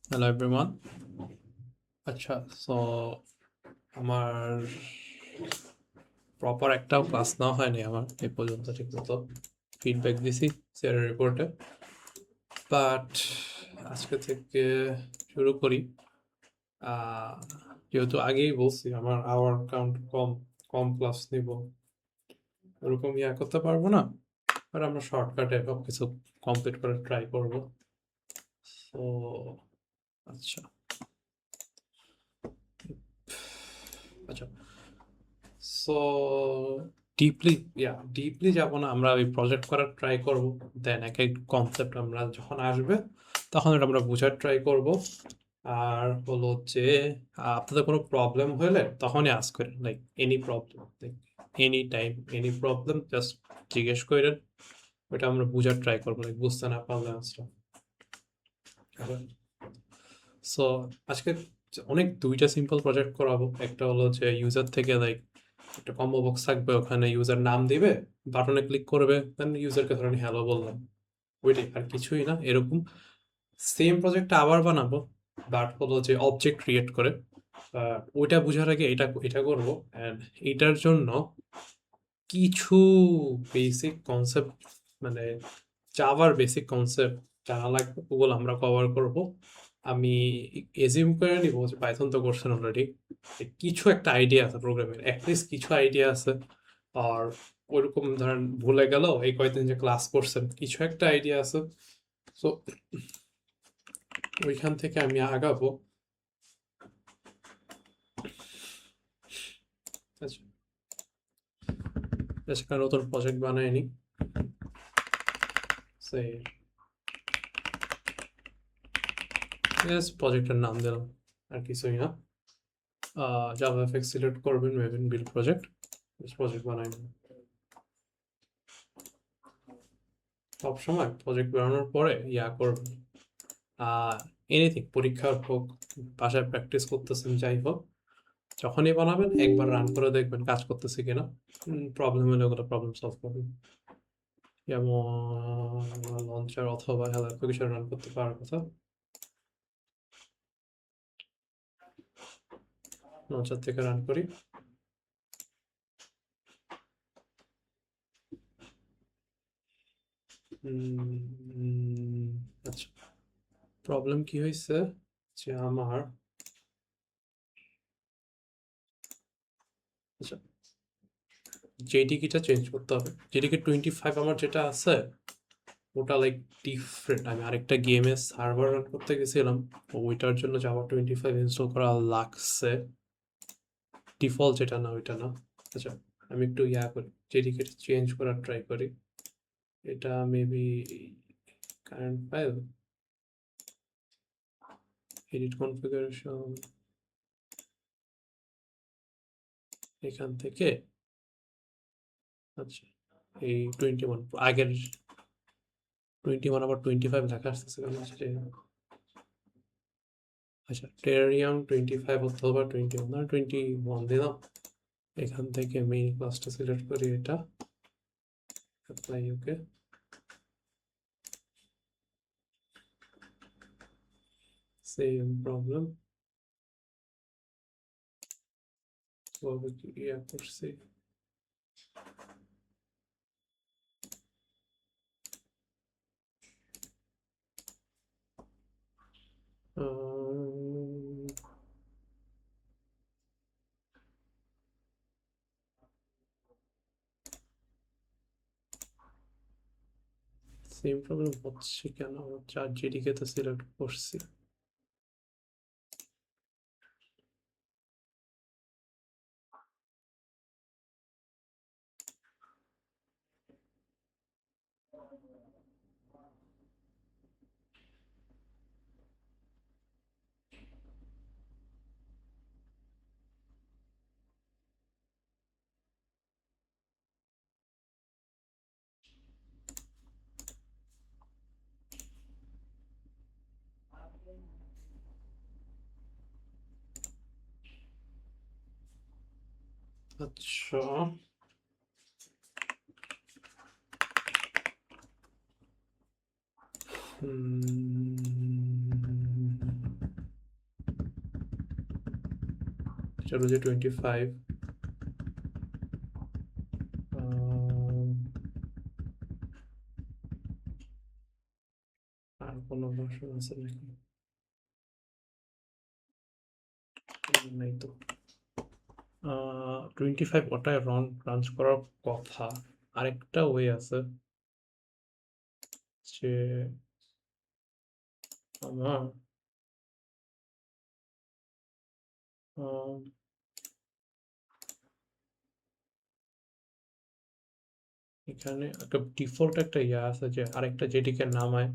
Hello everyone. আচ্ছা, so আমার proper একটাও ক্লাস নেওয়া হয়নি আমার এই পর্যন্ত ঠিকমতো। ফিডব্যাক দিছি সিআরের রিপোর্টে, বাট আজকে থেকে শুরু করি। আহ, যেহেতু আগেই বলছি আমার আওয়ার কাউন্ট কম, কম ক্লাস নিব, ওরকম করতে পারবো না। আর আমরা শর্টকাটে সব কিছু কমপ্লিট করে ট্রাই করব। তো আচ্ছা, আচ্ছা, সো ডিপলি ডিপলি যাব না, আমরা ওই প্রজেক্ট করার ট্রাই করব। দেন এক এক কনসেপ্ট আমরা যখন আসবে তখন এটা আমরা বোঝার ট্রাই করব। আর হলো যে আপনাদের কোনো প্রবলেম হলে তখনই আস্ক করেন, like any problem, like any time any problem just জিজ্ঞেস করেন। ওটা আমরা বোঝার ট্রাই করবো, লাইক বুঝতে না পারলে আনসার। সো আজকে অনেক দুইটা সিম্পল প্রজেক্ট করাবো। একটা হলো যে ইউজার থেকে লাইক একটা কম্বো বক্স থাকবে, ওখানে ইউজার নাম দিবে, বাটনে ক্লিক করবে, দেন ইউজারকে ধরেন হ্যালো বললাম, ওইটাই, আর কিছুই না। এরকম সেম প্রজেক্টটা আবার বানাবো, বাট হলো যে অবজেক্ট ক্রিয়েট করে। ওইটা বোঝার আগে এটা এটা করবো। অ্যান্ড এটার জন্য কিছু বেসিক কনসেপ্ট, মানে জাভার বেসিক কনসেপ্ট জানা লাগবে, ওগুলো আমরা কভার করব। আমি এজিউম করে নিব যে পাইথন তো করছেন অলরেডি, কিছু একটা আইডিয়া আছে প্রোগ্রামের, অ্যাটলিস্ট কিছু আইডিয়া আছে। আর ওইরকম ধরেন ভুলে গেল এই কয়েকদিন যে ক্লাস করছেন, কিছু একটা আইডিয়া আছে। সো ওইখান থেকে আমি আগাবো। আচ্ছা, একটা নতুন প্রজেক্ট বানায় নি, সেই প্রজেক্টের নাম দিলাম, আর কিছুই না। জাভা এফএক্স সিলেক্ট করবেন, মেবিন বিল্ড প্রজেক্ট, প্রজেক্ট বানাই নেবেন। সবসময় প্রজেক্ট বানানোর পরে করবেন, এনিথিং, পরীক্ষার হোক, বাসায় প্র্যাকটিস করতেছেন, যাই হোক, যখনই বানাবেন একবার রান করে দেখবেন কাজ করতেছে কিনা। প্রবলেম হলে ওগুলো প্রবলেম সলভ করবেন। যেমন লঞ্চার অথবা হেলার অ্যাপ্লিকেশন রান করতে পারার কথা, লঞ্চার থেকে রান করি। আচ্ছা, প্রবলেম কি হয়েছে যে আমার, আচ্ছা, জেডিকিটা চেঞ্জ করতে হবে। জেডিকে 25 আমার যেটা আছে ওটা লাইক ডিফারেন্ট। আমি আরেকটা গেমে সার্ভার রান করতে গেছিলাম, ওইটার জন্য জাভা 25 ইনস্টল করা লাগছে। ডিফল্ট যেটা না ওইটা না। আচ্ছা, আমি একটু করি, জেডিকে চেঞ্জ করার ট্রাই করি। এটা maybe current file, edit configuration, এখান থেকে। আচ্ছা, এই 21 আগের 21 আবার 25 লেখা আসতেছে কেন? আচ্ছা, টেরারিয়াম 25 অথবা 21, না 21 দিলাম। এখান থেকে মেইন ক্লাসটা সিলেক্ট করি, এটা অ্যাপ্লাই, ওকে। সেম প্রবলেম, কিভাবে কি করছি। সেম প্রবলেম হচ্ছে কেন? 4 জিডিকে তো সিলেক্ট করছি। আচ্ছা, এটা রোজে 25 আর কোনো ভার্সন আছে নাকি নাই তো 25 ওটায় রান করার কথা আরেকটা ওয়ে আছে যে আমার এখানে একটা ডিফল্ট একটা ইয়ে আছে যে আরেকটা জেডিকে নামায়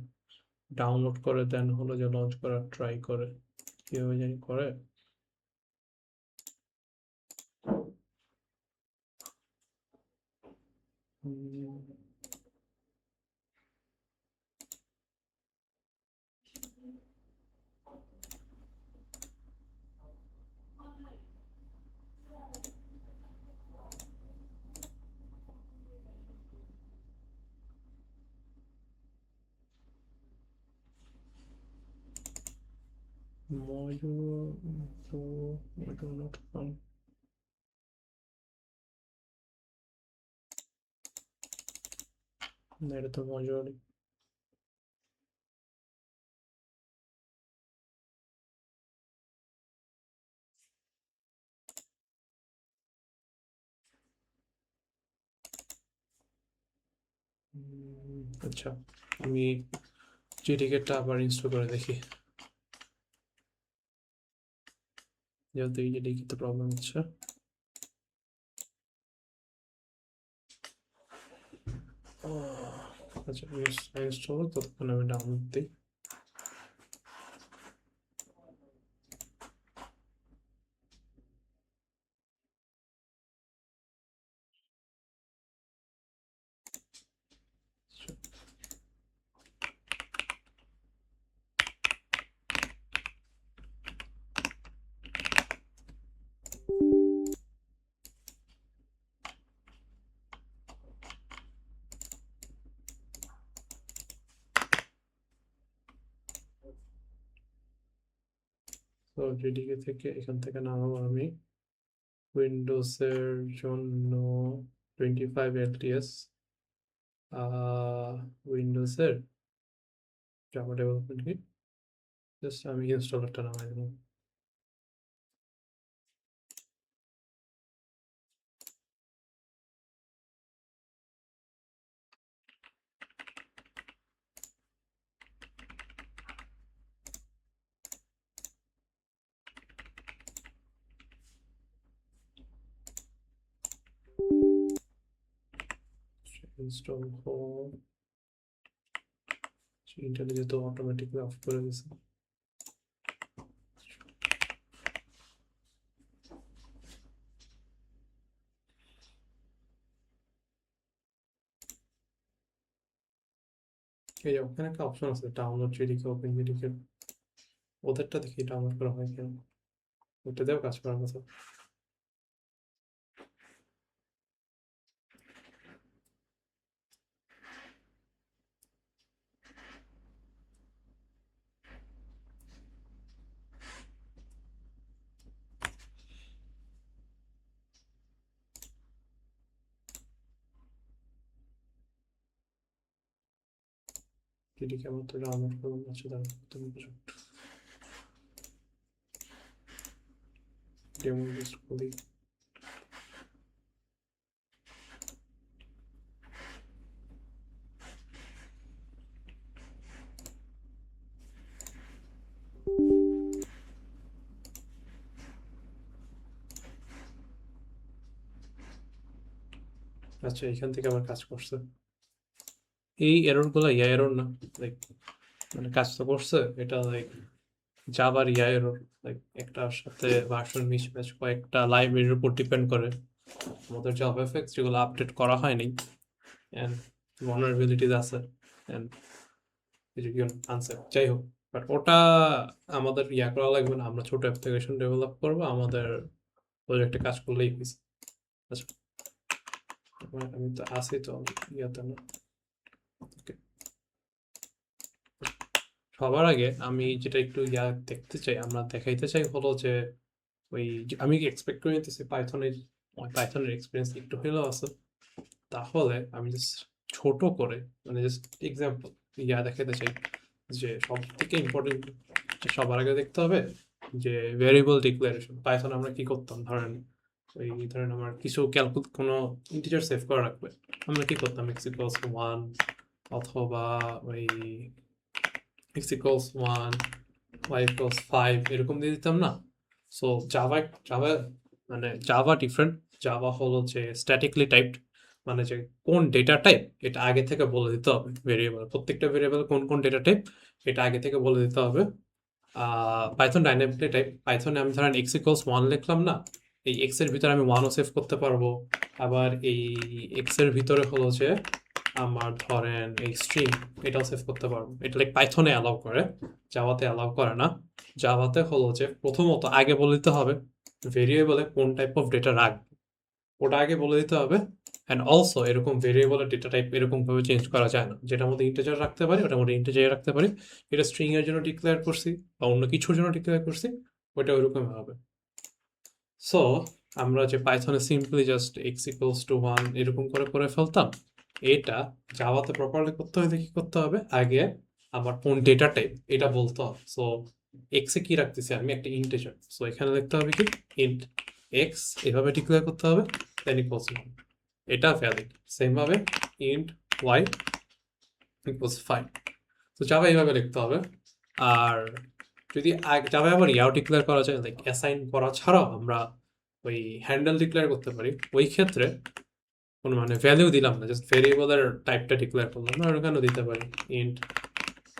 ডাউনলোড করে দেন হলো যে লঞ্চ করার ট্রাই করে কিভাবে জানি করে module to I do not find না এটা তো মডিউল আচ্ছা আমি জেডিকেটা আবার ইনস্টল করে দেখি যেহেতু এই জেডিকেতে প্রবলেম হচ্ছে আচ্ছা ইনস্টল ততক্ষণ আমি ডাউনলোড দিই তো জেডিকে থেকে এখান থেকে নামাবো আমি উইন্ডোজের জন্য 25 LTS উইন্ডোজের জাভা ডেভেলপমেন্ট কি জাস্ট আমি ইনস্টলারটা নামাই দেবো ইনস্টল হোক ইন্টেলিজেন্ট তো অটোমেটিকলি অফ করে দিয়েছে এই যে ওখানে একটা অপশন আছে ডাউনলোড জেডিকে ওপেন জেডিকে ওদেরটা দেখি ডাউনলোড করা হয় কেন ওটাতেও কাজ করার কথা জেডিকে আমার তো ডাউনলোড করবো আচ্ছা দাঁড়া তুমি ডেমো লিস্ট করি আচ্ছা এখান থেকে আমার কাজ করছে এই এরর গুলো ইয়া এরর না লাইক মানে কাজ তো করছে এটা লাইক জাভার ইয়া এরর লাইক একটার সাথে ভার্সন মিসম্যাচ কয়েকটা লাইব্রেরির উপর ডিপেন্ড করে আমাদের জাভা এফএক্স যেগুলো আপডেট করা হয়নি এন্ড vulnerabilities আছে এন্ড এজুকেশন আনসার যাই হোক বাট ওটা আমাদের ইয়া করা লাগবে না আমরা ছোট অ্যাপ্লিকেশন ডেভেলপ করবো আমাদের প্রজেক্টে কাজ করলেই হয়েছে আচ্ছা আমি তো আছি তো ইয়াতে না ওকে সবার আগে আমি যেটা একটু দেখতে চাই, আমরা দেখাইতে চাই হলো যে আমি এক্সপেক্ট করে নিতেছি পাইথনের এক্সপিরিয়েন্স একটু হলেও আছে। তাহলে আমি জাস্ট ছোট করে, মানে জাস্ট এক্সাম্পল দেখাতে চাই যে সব থেকে ইম্পর্টেন্ট সবার আগে দেখতে হবে যে ভেরিয়েবল ডিক্লারেশন। পাইথন আমরা কি করতাম, ধরেন আমার কিছু কোনো ইন্টিজার সেভ করা রাখবে, আমরা কি করতাম x equals 1 অথবা ওই x equals 1 y equals 5 এরকম দিয়ে দিতাম না? সো জাভা জাভা মানে জাভা ডিফারেন্ট। জাভা হলো যে স্ট্যাটিকলি টাইপড, মানে যে কোন ডেটা টাইপ এটা আগে থেকে বলে দিতে হবে। ভেরিয়েবল, প্রত্যেকটা ভেরিয়েবল কোন কোন ডেটা টাইপ এটা আগে থেকে বলে দিতে হবে। Python dynamically type. পাইথনে আমি ধরেন x ইকুয়ালস 1 লিখলাম না, এই x এর ভিতরে আমি 1ও সেভ করতে পারবো। আবার এই x এর ভিতরে হলো যে আমার ধরেন এই স্ট্রিং এটাও সেভ করতে পারবো। এটা লাইক পাইথনে অ্যালাউ করে, জাভাতে অ্যালাউ করে না। জাভাতে হলো যে প্রথমত আগে বলে দিতে হবে ভেরিয়েবলে কোন টাইপ অফ ডেটা রাখবে, ওটা আগে বলে দিতে হবে। অ্যান্ড অলসো এরকম ভেরিয়েবলের ডেটা টাইপ এরকমভাবে চেঞ্জ করা যায় না, যেটার মধ্যে ইন্টিজার রাখতে পারি ওটার মধ্যে ইন্টিজার রাখতে পারি। এটা স্ট্রিং এর জন্য ডিক্লেয়ার করছি বা অন্য কিছুর জন্য ডিক্লেয়ার করছি, ওইটা ওইরকম হবে। সো আমরা যে পাইথনে simply just x equals to 1 এরকম করে করে ফেলতাম, এটা জাভাতে প্রপারলি করতে হলে কি করতে হবে, আগে আমার কোন ডেটা টাইপ এটা বলতে হবে। সো x এ কি রাখতেছি আমি, একটা ইন্টিজার। সো এখানে লিখতে হবে কি ইন্ট x, এভাবে ডিক্লেয়ার করতে হবে, দেন ইকুয়ালস 1, এটা ভ্যালিড। সেম ভাবে ইন্ট y ইকুয়ালস 5। তো জাভা এইভাবে লিখতে হবে। আর যদি জাভা আবার ইয়াও ডিক্লেয়ার করা যায়, লাইক অ্যাসাইন করা ছাড়াও আমরা ওই হ্যান্ডেল ডিক্লেয়ার করতে পারি। ওই ক্ষেত্রে কোনো মানে ভ্যালিউ দিলাম না, জাস্ট ভেরিয়েবলের টাইপটা ডিক্লেয়ার করলাম না, ওখানে দিতে পারি ইন্ট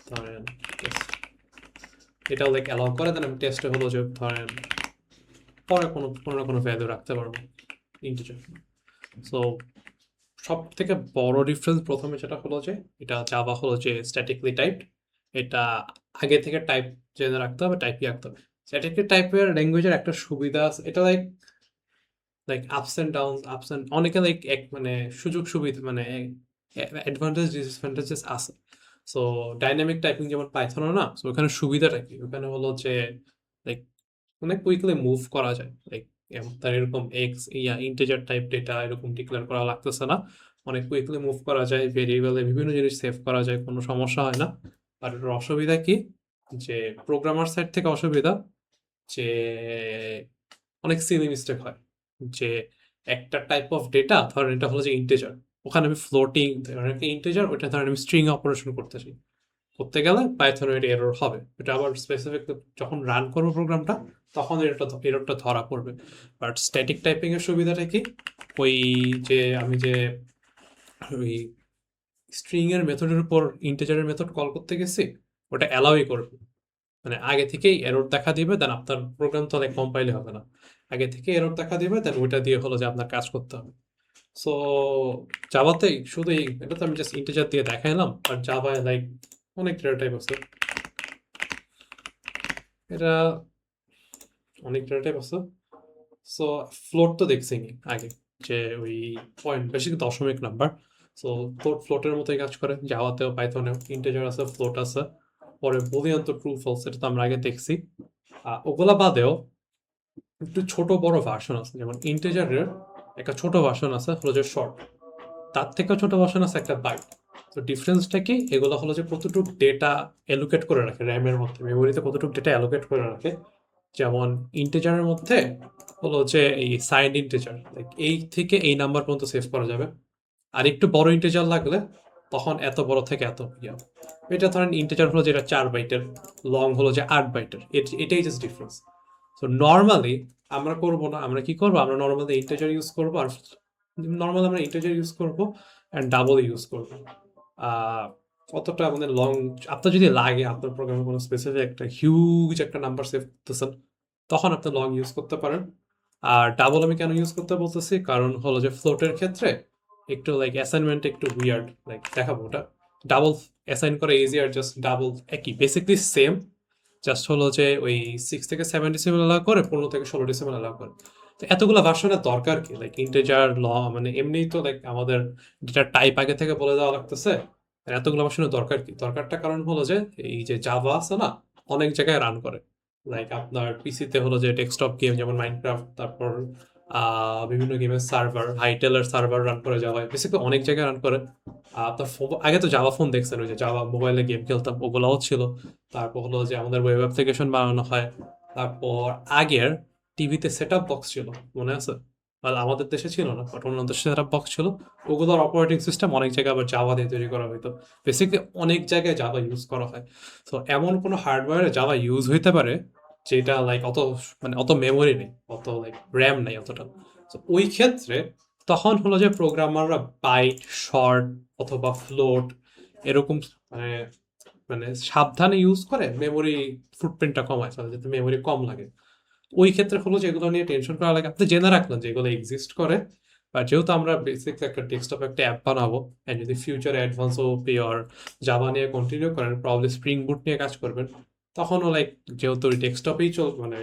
ধরেন টেস্ট। এটাও লাইক অ্যালাউ করে, দেন আমি টেস্টে হলো যে ধরেন পরে কোনো না কোনো ভ্যালু রাখতে পারবো ইন্টিজার। সো সব থেকে বড় ডিফারেন্স প্রথমে যেটা হলো যে এটা জাভা হলো যে স্ট্যাটিকলি টাইপড, এটা আগে থেকে টাইপ জেনে রাখতে হবে, টাইপই রাখতে হবে। স্ট্যাটিকলি টাইপের ল্যাঙ্গুয়েজের একটা সুবিধা আছে, এটা like like ups and down, ups and অনেকে লাইক এক মানে সুযোগ সুবিধা মানে অ্যাডভান্টেজ ডিসঅ্যাডভান্টেজেস আছে। সো ডাইনামিক টাইপিং যেমন পাইথনও না, সো ওখানে সুবিধাটা কি, ওখানে হলো যে লাইক অনেক কুইকলি মুভ করা যায়। লাইক তার এরকম ইন্টিজার টাইপ ডেটা এরকম ডিক্লেয়ার করা লাগতেছে না, অনেক কুইকলি মুভ করা যায়, ভেরিয়েবলে বিভিন্ন জিনিস সেভ করা যায়, কোনো সমস্যা হয় না। আর এটার অসুবিধা কি, যে প্রোগ্রামার সাইড থেকে অসুবিধা যে অনেক সিলি মিস্টেক হয়। যে একটা টাইপ অফ ডেটা ধরেন এটা হলো যে ইন্টিজার, ওখানে আমি ফ্লোটিং ইন্টিজার, ওইটা ধরেন আমি স্ট্রিং অপারেশন করতেছি, করতে গেলে পাইথনের এরর হবে। এটা আবার স্পেসিফিক যখন রান করবো প্রোগ্রামটা তখন এররটা ধরা পড়বে। বাট স্ট্যাটিক টাইপিং এর সুবিধাটা কি, ওই যে আমি যে ওই স্ট্রিং এর মেথডের উপর ইন্টিজারের মেথড কল করতে গেছি, ওটা অ্যালাউই করবে, মানে আগে থেকেই এরর দেখা দিবে, দেন আপনার প্রোগ্রাম তো কম্পাইল হবে না, আগে থেকে এরর দেখা দিবে, দেন ওইটা দিয়ে হলো যে আপনার কাজ করতে হবে। সো জাভাতে শুধু এটা তো আমি জাস্ট ইন্টিজার দিয়ে দেখাইলাম, আর জাভায় লাইক অনেক ডেটা টাইপ আছে, এটা অনেক ডেটা টাইপ আছে। সো ফ্লোট তো দেখছি আগে, যে ওই পয়েন্ট বেশি দশমিক নাম্বার। সো ফ্লোটের মতোই কাজ করে জাভাতেও পাইথনেও, ইন্টিজার আছে, ফ্লোট আছে। পরে বুলিয়ান তো ট্রু ফলস, এটা তো আমরা আগে দেখছি। ওগুলা বাদেও একটু ছোট বড় ভার্সন আছে, যেমন ইন্টিজারের একটা ছোট ভার্সন আছে হলো যে শর্ট, তার থেকেও ছোট ভার্সন আছে একটা বাইট। তো ডিফারেন্সটা কি, এগুলো হলো যে কতটুকু ডেটা অ্যালোকেট করে রাখে র্যামের মধ্যে, মেমোরিতে কতটুকু ডেটা অ্যালোকেট করে রাখে। যেমন ইন্টিজারের মধ্যে হলো যে এই সাইন্ড ইন্টিজার, লাইক এই থেকে এই নাম্বার পর্যন্ত সেভ করা যাবে। আর একটু বড় ইন্টিজার লাগলে তখন এত বড় থেকে এত এটা ধরেন ইন্টিজার হলো যেটা 4 বাইটের, লং হলো যে 8 বাইটের, এটাই জাস্ট ডিফারেন্স। সো নর্মালি আমরা করবো না, আমরা কি করবো, আমরা নর্মালি ইন্টিজার ইউজ করবো, আর নর্মাল আমরা ইন্টিজার ইউজ করবো অ্যান্ড ডাবল ইউজ করবো। কতটা আমাদের লং আপনার যদি লাগে, আপনার প্রোগ্রামে কোনো স্পেসিফিক একটা হিউজ একটা নাম্বার সেভ করতেছেন, তখন আপনি লং ইউজ করতে পারেন। আর ডাবল আমি কেন ইউজ করতে বলতেছি, কারণ হলো যে ফ্লোটের ক্ষেত্রে একটু লাইক অ্যাসাইনমেন্ট একটু উইয়ার্ড, লাইক দেখাবো ওটা ডাবল অ্যাসাইন করা ইজি, আর জাস্ট ডাবল একই বেসিকলি সেম, জাস্ট হলো যে ওই 6 থেকে 7 ডিসিমেল অ্যালাউ করে, 15 থেকে 16 ডিসিমেল অ্যালাউ করে। তো এতগুলো ভার্সনের দরকার কি, লাইক ইন্টিজার মানে এমনিই তো লাইক আমাদের যেটা টাইপ আগে থেকে বলে দেওয়া লাগতেছে, আর এতগুলো মাসিনের দরকার কি? দরকারটা কারণ হলো যে এই যে জাভা আছে না, অনেক জায়গায় রান করে। লাইক আপনার পিসিতে হলো যে ডেস্কটপ গেম যেমন মাইনক্রাফট, তারপর বিভিন্ন গেমের সার্ভার, হাইটেলের সার্ভার রান করে জাভা, বেসিক্যালি অনেক জায়গায় রান করে। আপনার আগে তো জাভা ফোন দেখছেন, ওই যে জাভা মোবাইলে গেম খেলতাম, ওগুলোও ছিল। তারপর হলো যে আমাদের ওয়েব অ্যাপ্লিকেশন বানানো হয়। তারপর আগের টিভিতে সেট আপ বক্স ছিল, মনে আছে? আর আমাদের দেশে ছিল না, বাট অন্য দেশে সেট আপ বক্স ছিল। ওগুলোর অপারেটিং সিস্টেম অনেক জায়গায় আবার জাভা দিয়ে তৈরি করা হতো। বেসিক্যালি অনেক জায়গায় জাভা ইউজ করা হয়। তো এমন কোনো হার্ডওয়্যারে জাভা ইউজ হইতে পারে যেটা লাইক অত, মানে অত মেমোরি নেই, অত লাইক র্যাম নেই অতটা। তো ওই ক্ষেত্রে তখন হলো যে প্রোগ্রামাররা বাইট, শর্ট অথবা ফ্লোট এরকম মানে মানে সাবধানে ইউজ করে মেমোরি ফুটপ্রিন্টটা কমায় ফেলে, যাতে মেমোরি কম লাগে। ওই ক্ষেত্রে হলো যে এগুলো নিয়ে টেনশন করা লাগে, আপনি জেনে রাখলেন যে এগুলো এক্সিস্ট করে। আর যেহেতু আমরা বেসিক একটা ডেস্কটপ একটা অ্যাপ বানাবো, অ্যান্ড যদি ফিউচারে অ্যাডভান্স ওপি আর জাভা নিয়ে কন্টিনিউ করেন, প্রবলি স্প্রিং বুট নিয়ে কাজ করবেন, তখনও লাইক যেহেতু ডেস্কটপেই মানে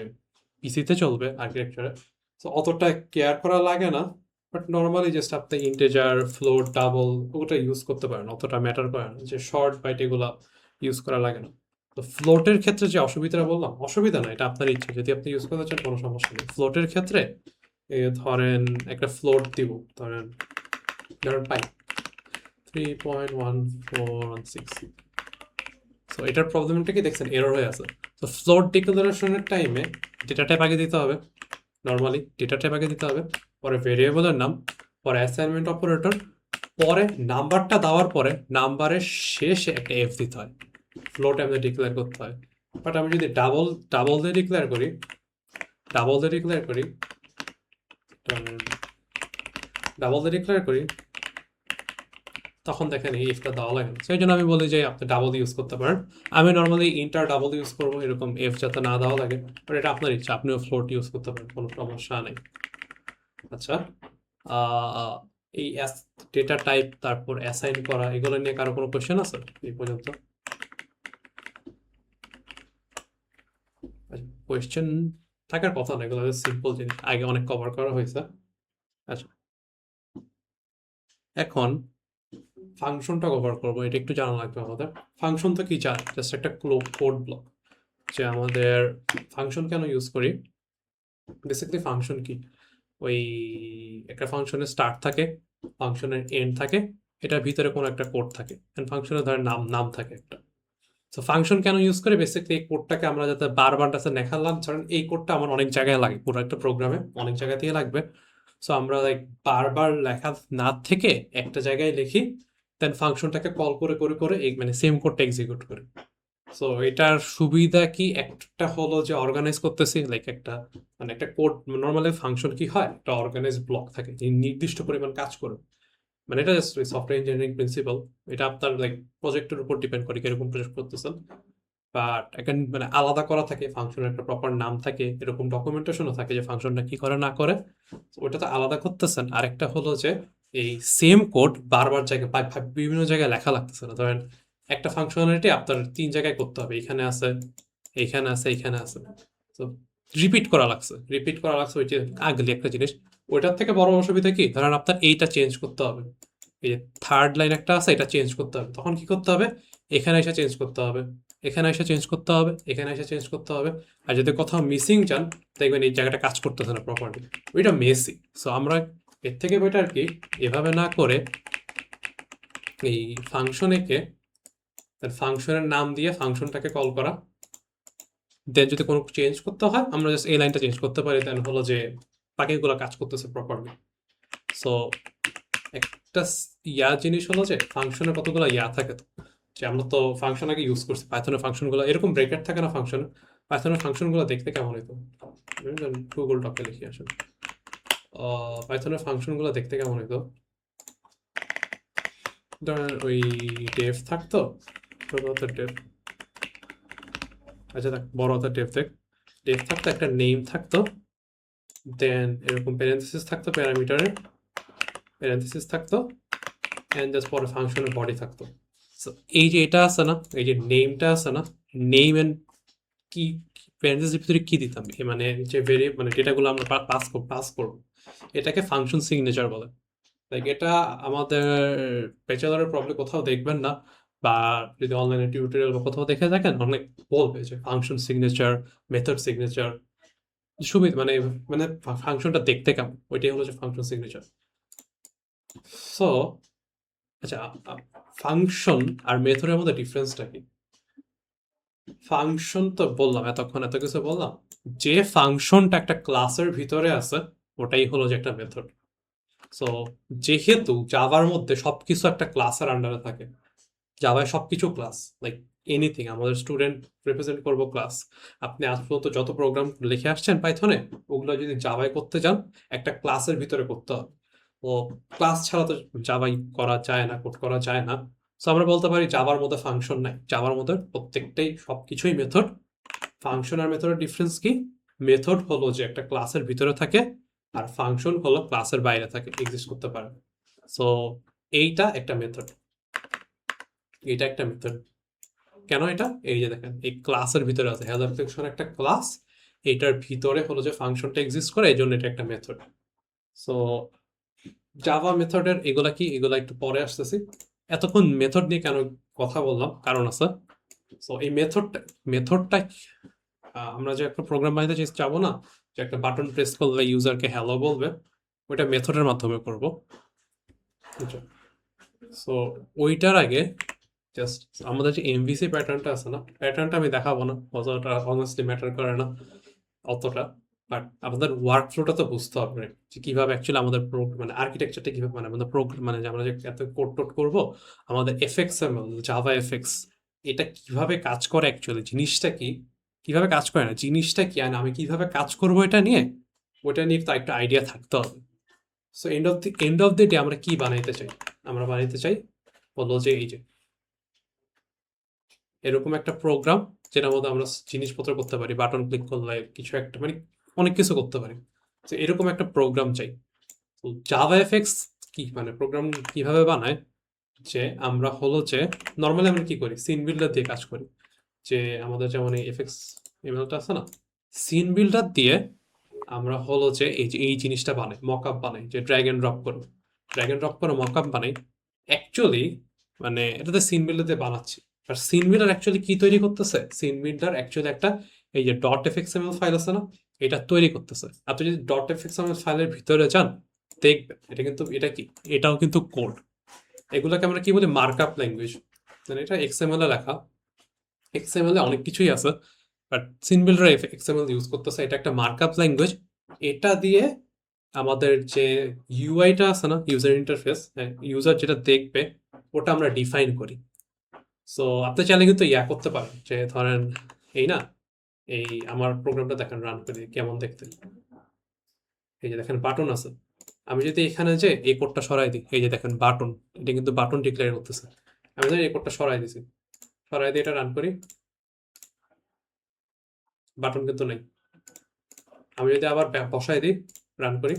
পিসিতে চলবে আর্কিটেকচারে, তো অতটা কেয়ার করা লাগে না। বাট নর্মালি জাস্ট আপনি ইন্টেজার, ফ্লোট, ডাবল ওটা ইউজ করতে পারেন, অতটা ম্যাটার করে না। যে শর্ট বাইট এগুলা ইউজ করা লাগে না। তো ফ্লোটের ক্ষেত্রে যে অসুবিধাটা বললাম, অসুবিধা না, এটা আপনার ইচ্ছা, যদি আপনি ইউজ করতে চান কোনো সমস্যা নেই। ফ্লোটের ক্ষেত্রে ধরেন একটা ফ্লোট দিব, ধরেন ধরেন পাই 3.1416। সো এটার প্রবলেমটা কি দেখছেন, এরর হয়ে আছে। তো ফ্লোট ডিক্লারেশনের টাইমে ডেটা টাইপ আগে দিতে হবে, নর্মালি ডেটা টাইপ আগে দিতে হবে, পরে ভেরিয়েবলের নাম, পরে অ্যাসাইনমেন্ট অপারেটর, পরে নাম্বারটা দেওয়ার পরে নাম্বারের শেষে একটা এফ দিতে হয়। ফ্লোট আমাদের ডিক্লেয়ার করতে হয়। বাট আমি যদি ডাবল দিয়ে ডিক্লেয়ার করি, ডাবল দিয়ে ডিক্লেয়ার করি ডাবল দিয়ে ডিক্লেয়ার করি তখন দেখেন এই এফটা দেওয়া লাগে না। সেই জন্য আমি বলি যে আপনি ডাবল ইউজ করতে পারেন। আমি নর্মালি ইন্টার ডাবল ইউজ করবো, এরকম এফ যাতে না দেওয়া লাগে। বাট এটা আপনার ইচ্ছা, আপনিও ফ্লোট ইউজ করতে পারেন, কোনো সমস্যা নেই। আচ্ছা, আহ, এই ডেটা টাইপ তারপর অ্যাসাইন করা এগুলো নিয়ে কারো কোনো কোয়েশ্চেন আছে এই পর্যন্ত? কোয়েশ্চেন থাকার কথা না, এগুলো সিম্পল জিনিস, আগে অনেক কভার করা হয়েছে। আচ্ছা, এখন ফাংশনটা কভার করবো, এটা একটু জানা লাগবে আমাদের। ফাংশন তো কি জানি, জাস্ট একটা কোড ব্লক। যে আমাদের ফাংশন কেন ইউজ করি, বেসিক্যালি ফাংশন কি, ওই একটা ফাংশনের স্টার্ট থাকে, ফাংশনের এন্ড থাকে, এটার ভিতরে কোনো একটা কোড থাকে, ফাংশনের ধরেন নাম নাম থাকে একটা। তো ফাংশন কেন ইউজ করে, বেসিক্যালি এই কোডটাকে আমরা যাতে বারবার কাছে দেখালাম, ধরেন এই কোডটা আমার অনেক জায়গায় লাগে, পুরো একটা প্রোগ্রামে অনেক জায়গা থেকে লাগবে। সো আমরা লাইক বারবার লেখা না থেকে একটা জায়গায় লিখি, দেন ফাংশনটাকে কল করে করে করে এই মানে সেম কোডটা এক্সিকিউট করি। সো এটার সুবিধা কি, একটা হলো যে অর্গানাইজ করতেছি, লাইক একটা মানে একটা কোড, নর্মালি ফাংশন কি হয়, একটা অর্গানাইজ ব্লক থাকে যে নির্দিষ্ট পরিমাণ কাজ করবে। মানে এটা জাস্ট সফটওয়্যার ইঞ্জিনিয়ারিং প্রিন্সিপাল। এটা আপনার লাইক প্রজেক্টের উপর ডিপেন্ড করে কিরকম প্রজেক্ট করতেছেন। বাট একটা মানে আলাদা করা থাকে, ফাংশনের একটা প্রপার নাম থাকে, এরকম ডকুমেন্টেশনও থাকে যে ফাংশনটা কি করে না করে। ওইটা তো আলাদা করতেছেন। আরেকটা হলো যে এই সেম কোড বারবার জায়গায় বিভিন্ন জায়গায় লেখা লাগতেছে না। ধরেন একটা ফাংশনালিটি আপনার 3 জায়গায় করতে হবে, এখানে আছে, এইখানে আছে, এইখানে আছে। তো রিপিট করা লাগছে, ওই যে আগলি একটা জিনিস। ওইটার থেকে বড় অসুবিধা কি, ধরেন আপনার এইটা চেঞ্জ করতে হবে, এই যে থার্ড লাইন একটা আছে, এটা চেঞ্জ করতে হবে, তখন কি করতে হবে, এখানে এসে চেঞ্জ করতে হবে, এখানে এসে চেঞ্জ করতে হবে, এখানে এসে চেঞ্জ করতে হবে। আর যদি কোথাও মিসিং যান, দেখবেন এই জায়গাটা কাজ করতেছে না প্রপারলি, ওইটা মেসি। সো আমরা এর থেকে বেটার কি, এভাবে না করে এই ফাংশনেকে ফাংশনের নাম দিয়ে ফাংশনটাকে কল করা, দেন যদি কোনো চেঞ্জ করতে হয় আমরা জাস্ট এই লাইনটা চেঞ্জ করতে পারি, দেন হলো যে বাকিগুলো কাজ করতেছে প্রপারলি। সো একটা জিনিস হলো যে ফাংশনে কতগুলো থাকে, তো যে আমরা তো ফাংশন আগে ইউজ করছি, পাইথনের ফাংশনগুলো এরকম ব্রেকেট থাকে না ফাংশন, পাইথনের ফাংশনগুলো দেখতে কেমন হইতো, গুগল ডকে লিখি আসলে, পাইথনের ফাংশনগুলো দেখতে কেমন হইতো, ধরেন ওই ডেফ থাকতো, ছোট হাতের ডেফ, আচ্ছা দেখ বড় হাতের ডেফ থাকতো, একটা নেম থাকতো, দেন এরকম প্যারেন্থেসিস থাকতো, প্যারামিটারের প্যারেন্থেসিস থাকতো, এন্ড জাস্ট পরে ফাংশনের বডি থাকতো। সো এই যে এটা আছে না, এই যে নেমটা আছে না, নেম এন্ড কি প্যারেন্থেসিসের ভিতরে কি দিতাম, মানে যে মানে ডেটাগুলো আমরা পাস করব, এটাকে ফাংশন সিগনেচার বলে। লাইক এটা আমাদের ব্যাচেলরের প্রবলেম কোথাও দেখবেন না, বা যদি অনলাইনে টিউটোরিয়াল বা কোথাও দেখে থাকেন অনেক বলবে যে ফাংশন সিগনেচার, মেথড সিগনেচার সুবিধা মানে মানে ফাংশনটা দেখতে কেমন, ওইটাই হলো যে ফাংশন সিগনেচার। সো আচ্ছা, ফাংশন আর মেথডের মধ্যে ডিফারেন্সটা কি? ফাংশন তো বললাম, এতক্ষণ এত কিছু বললাম, যে ফাংশনটা একটা ক্লাসের ভিতরে আছে ওটাই হলো যে একটা মেথড। সো যেহেতু জাভার মধ্যে সবকিছু একটা ক্লাসের আন্ডারে থাকে, জাভায় সবকিছু ক্লাস, লাইক এনিথিং, আমাদের স্টুডেন্ট রিপ্রেজেন্ট করবো ক্লাস। আপনি আজ পর্যন্ত যত প্রোগ্রাম লিখে আসছেন পাইথনে, ওগুলো যদি জাভায় করতে যান একটা ক্লাসের ভিতরে করতে হবে। ও ক্লাস ছাড়া তো জাভাই করা যায় না, কোড করা যায় না। সো আমরা বলতে পারি জাভার মধ্যে ফাংশন নাই, জাভার মধ্যে প্রত্যেকটাই সবকিছুই মেথড। ফাংশন আর মেথডের ডিফারেন্স কি? মেথড হলো যে একটা ক্লাসের ভিতরে থাকে, আর ফাংশন হলো ক্লাসের বাইরে থাকে, এক্সিস্ট করতে পারে। সো এইটা একটা মেথড, এটা একটা মেথড। কেন এটা? এই যে দেখেন, এই ক্লাসের ভিতরে আছে, হেল্প অ্যাপ্লিকেশন একটা ক্লাস, এটার ভিতরে হলো যে ফাংশনটা এক্সিস্ট করে, এই জন্য এটা একটা মেথড। সো জাভা মেথডের এগুলা কি, এগুলা একটু পরে আসতেছি। এতক্ষণ মেথড নিয়ে কেন কথা বললাম, কারণ আছে। সো এই মেথডটা আমরা যে একটা প্রোগ্রাম বানাইতে যাবো না, যে একটা বাটন প্রেস করলে ইউজারকে হ্যালো বলবে, ওইটা মেথডের মাধ্যমে করব। সো ওইটার আগে জাস্ট আমাদের যে এমভিসি প্যাটার্নটা আছে না, প্যাটার্নটা আমি দেখাবো না, অতটা অনেস্টলি ম্যাটার করে না অতটা। বাট আমাদের ওয়ার্ক ফ্লোটা তো বুঝতে হবে যে কিভাবে অ্যাকচুয়ালি আমাদের মানে আর্কিটেকচারটা কিভাবে, মানে আমাদের প্রোগ্রাম, মানে যে আমরা যে এত কোড টোড করবো, আমাদের এফএক্সএমএল, জাভা এফএক্স, এটা কিভাবে কাজ করে অ্যাকচুয়ালি, জিনিসটা কি, কিভাবে কাজ করে না জিনিসটা কি, আর আমি কিভাবে কাজ করবো এটা নিয়ে, ওটা নিয়ে তো একটা আইডিয়া থাকতে হবে। So end of the day আমরা কি বানাইতে চাই? আমরা বানাইতে চাই বললো যে এই যে এরকম একটা প্রোগ্রাম, যেটার মধ্যে আমরা জিনিসপত্র করতে পারি, বাটন ক্লিক করলে কিছু একটা, মানে অনেক কিছু করতে পারি। তো এরকম একটা প্রোগ্রাম চাই। তো জাভা এফএক্স কি, মানে প্রোগ্রাম কিভাবে বানায়, যে আমরা হলো যে নর্মালি আমরা কি করি, সিন বিল্ডার দিয়ে কাজ করি। যে আমাদের যেমন এই এফএক্স এমএলটা আছে না, সিন বিল্ডার দিয়ে আমরা হলো যে এই জিনিসটা বানাই, মকআপ বানাই, যে ড্র্যাগ এন্ড ড্রপ করে মকআপ বানাই। অ্যাকচুয়ালি মানে এটাতে সিন বিল্ডার দিয়ে বানাচ্ছি, আর সিন বিল্ডার অ্যাকচুয়ালি কি তৈরি করতেছে, সিন বিল্ডার অ্যাকচুয়ালি একটা, এই যে ডট এফএক্সএমএল ফাইল আছে না, এটা তৈরি করতেছে। আপনি যদি ডট এফএক্সএমএল ফাইলের ভিতরে যান দেখবেন এটা কিন্তু, এটা কি, এটাও কিন্তু কোড। এগুলোকে আমরা কি বলি, মার্কআপ ল্যাঙ্গুয়েজ। মানে এটা এক্সএমএল এ লেখা, এক্সএমএল এ অনেক কিছুই আছে, but scene builder XML use করতেছে, এটা একটা মার্কআপ ল্যাঙ্গুয়েজ। এটা দিয়ে আমাদের যে ইউআইটা আছে না, ইউজার ইন্টারফেস, ইউজার যেটা দেখবে ওটা আমরা ডিফাইন করি। সো আপনি চাইলে কিন্তু ইয়া করতে পারেন, যে ধরেন এই না, এই আমার প্রোগ্রামটা দেখেন, রান করে কেমন দেখতে। এই যে দেখেন বাটন আছে, আমি যদি এখানে যে এই কোডটা সরাই দিই, এই যে দেখেন বাটন, এটা কিন্তু বাটন ডিক্লেয়ার করতেছে। আমি যদি এই কোডটা সরাই দিছি, সরাই দিয়ে এটা রান করি, বাটন কিন্তু নেই। আমি যদি আবার বসাই দিই, রান করি,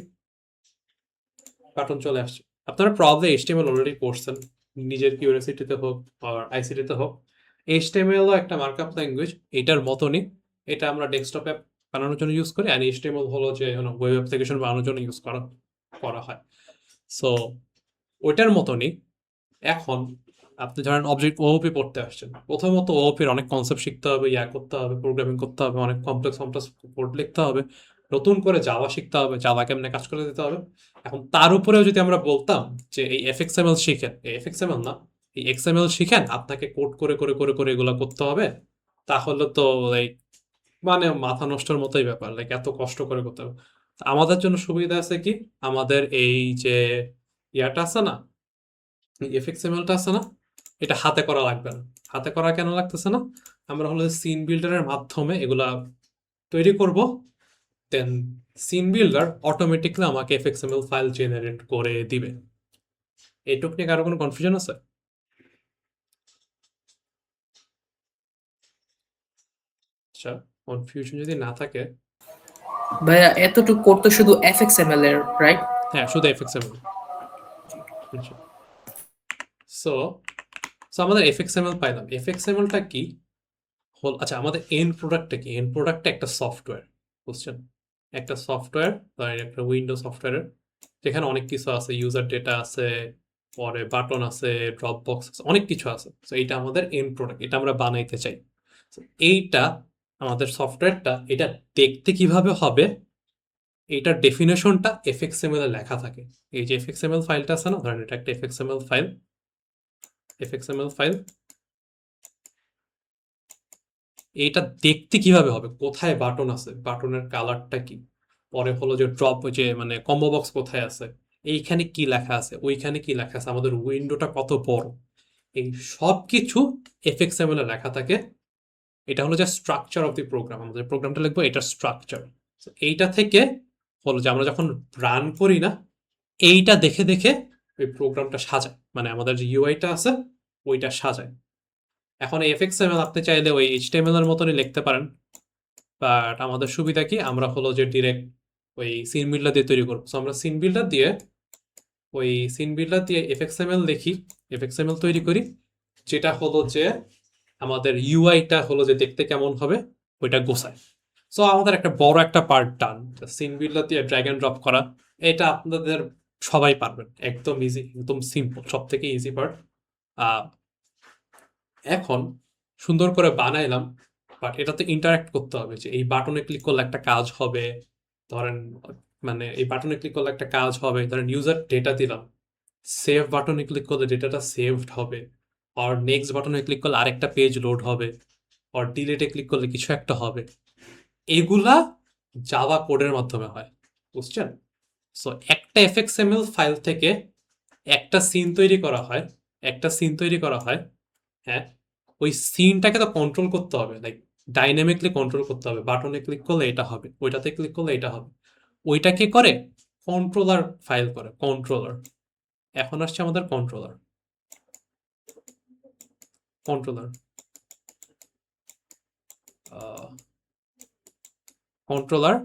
বাটন চলে আসছে। আপনারা প্রবলেম এইচটিএমএল অলরেডি পড়ছেন, নিজের কিউরিওসিটিতে হোক আর আইসিটিতে হোক। এইচটিএমএলও একটা মার্কআপ ল্যাঙ্গুয়েজ, এটার মতনই। এটা আমরা ডেস্কটপ অ্যাপ বানানোর জন্য ইউজ করি, আর এইচটিএমএল হলো যে ওয়েব অ্যাপ্লিকেশন বানানোর জন্য ইউজ করা হয়। সো ওইটার মতনই। এখন আপনি ধরেন অবজেক্ট ওওপি পড়তে আসছেন, প্রথমত ওওপির অনেক কনসেপ্ট শিখতে হবে, ইয়া করতে হবে, প্রোগ্রামিং করতে হবে, অনেক কমপ্লেক্স কমপ্লেক্স কোড লিখতে হবে, নতুন করে জাভা শিখতে হবে, জাভা কেমনে কাজ করে দিতে হবে। এখন তার উপরেও যদি আমরা বলতাম যে এই এফএক্সএমএল শিখেন, এই এফএক্সএমএল না, এই এক্সএমএল শিখেন, আপনাকে কোড করে করে করে করে এগুলো করতে হবে, তাহলে তো লাইক মানে মাথা নষ্টের মতোই ব্যাপার, লাইক এত কষ্ট করে করতে হবে। আমাদের জন্য সুবিধা আছে কি, আমাদের এই যে ইয়াটা আছে না, এফএক্সএমএলটা আছে না, এটা হাতে করা লাগবে না। হাতে করা কেন লাগতেছে না? আমরা হলো সিন বিল্ডারের মাধ্যমে এগুলা তৈরি করব, দেন সিন বিল্ডার অটোমেটিকলি আমাকে এফএক্সএমএল ফাইল জেনারেট করে দিবে। এইটুক নিয়ে কারো কোনো কনফিউশন আছে? আচ্ছা, কনফিউশন যদি না থাকে, ভাইয়া এতটুকু করতে শুধু এফএক্সএমএল এর, রাইট? হ্যাঁ শুধু এফএক্সএমএল। আচ্ছা, সো সো আমাদের এফএক্সএমএল পাইলাম। এফএক্সএমএলটা কি হল, আচ্ছা আমাদের এন্ড প্রোডাক্টটা কি, এন্ড প্রোডাক্টটা একটা সফটওয়্যার, বুঝছেন? একটা সফটওয়্যার, একটা উইন্ডো সফটওয়্যারের যেখানে অনেক কিছু আছে, ইউজার ডেটা আছে, পরে বাটন আছে, ড্রপ বক্স আছে, অনেক কিছু আছে। তো এইটা আমাদের এন্ড প্রোডাক্ট, এটা আমরা বানাইতে চাই। So, এইটা আমাদের সফটওয়্যারটা এটা দেখতে কিভাবে হবে, এইটার ডেফিনেশনটা এফএক্সএমএল এ লেখা থাকে। এই যে এফএক্সএমএল ফাইলটা আছে না, ধরেন এটা একটা এফএক্সএমএল ফাইল, এফএক্সএমএল ফাইল, এইটা দেখতে কিভাবে হবে, কোথায় বাটন আছে, বাটনের কালারটা কি, পরে হলো যে ড্রপ, যে মানে কম্বো বক্স কোথায় আছে, এইখানে কি লেখা আছে, ওইখানে কি লেখা আছে, আমাদের উইন্ডোটা কত বড়, এই সব কিছু এফএক্সএমএল এ লেখা থাকে। এটা হলো যে স্ট্রাকচার অফ দি প্রোগ্রাম, আমাদের প্রোগ্রামটা লিখবো এটা স্ট্রাকচার। এইটা থেকে হলো যে আমরা যখন রান করি না, এইটা দেখে দেখে ওই প্রোগ্রামটা সাজায়, মানে আমাদের যে ইউআইটা আছে ওইটা সাজায়। এখন এফএক্সএমএল আপনি চাইলে ওই এইচটিএমএল এর মতনই লিখতে পারেন, বাট আমাদের সুবিধা কি, আমরা হলো যে ডিরেক্ট ওই সিন বিল্ডার দিয়ে তৈরি করবো। সো আমরা সিন বিল্ডার দিয়ে এফএক্সএমএল লিখি, এফএক্সএমএল তৈরি করি, যেটা হলো যে আমাদের ইউআইটা হলো যে দেখতে কেমন হবে ওইটা গোছায়। সো আমাদের একটা বড় একটা পার্ট ডান, সিন বিল্ডার দিয়ে ড্র্যাগ এন্ড ড্রপ করা। এটা আপনাদের সবাই পারবেন, একদম ইজি, একদম সিম্পল, সব থেকে ইজি পার্ট। এখন সুন্দর করে বানাইলাম, বাট এটাতে ইন্টারাক্ট করতে হবে, যে এই বাটনে ক্লিক করলে একটা কাজ হবে, ধরেন মানে এই বাটনে ক্লিক করলে একটা কাজ হবে, ধরেন ইউজার ডেটা দিলাম, সেভ বাটনে ক্লিক করলে ডেটাটা সেভড হবে, আর নেক্সট বাটনে ক্লিক করলে আরেকটা পেজ লোড হবে, আর ডিলেটে ক্লিক করলে কিছু একটা হবে। এগুলা জাভা কোডের মাধ্যমে হয়, বুঝছেন? সো একটা এফএক্সএমএল ফাইল থেকে একটা সিন তৈরি করা হয়, একটা সিন তৈরি করা হয়, হ্যাঁ, ওই সিনটাকে তো কন্ট্রোল করতে হবে, লাইক ডাইনামিকলি কন্ট্রোল করতে হবে, বাটনে ক্লিক করলে এটা হবে, ওইটাতে ক্লিক করলে এটা হবে। ওইটা কে করে? কন্ট্রোলার ফাইল করে, কন্ট্রোলার। এখন আসছে আমাদের কন্ট্রোলার, কন্ট্রোলার কন্ট্রোলার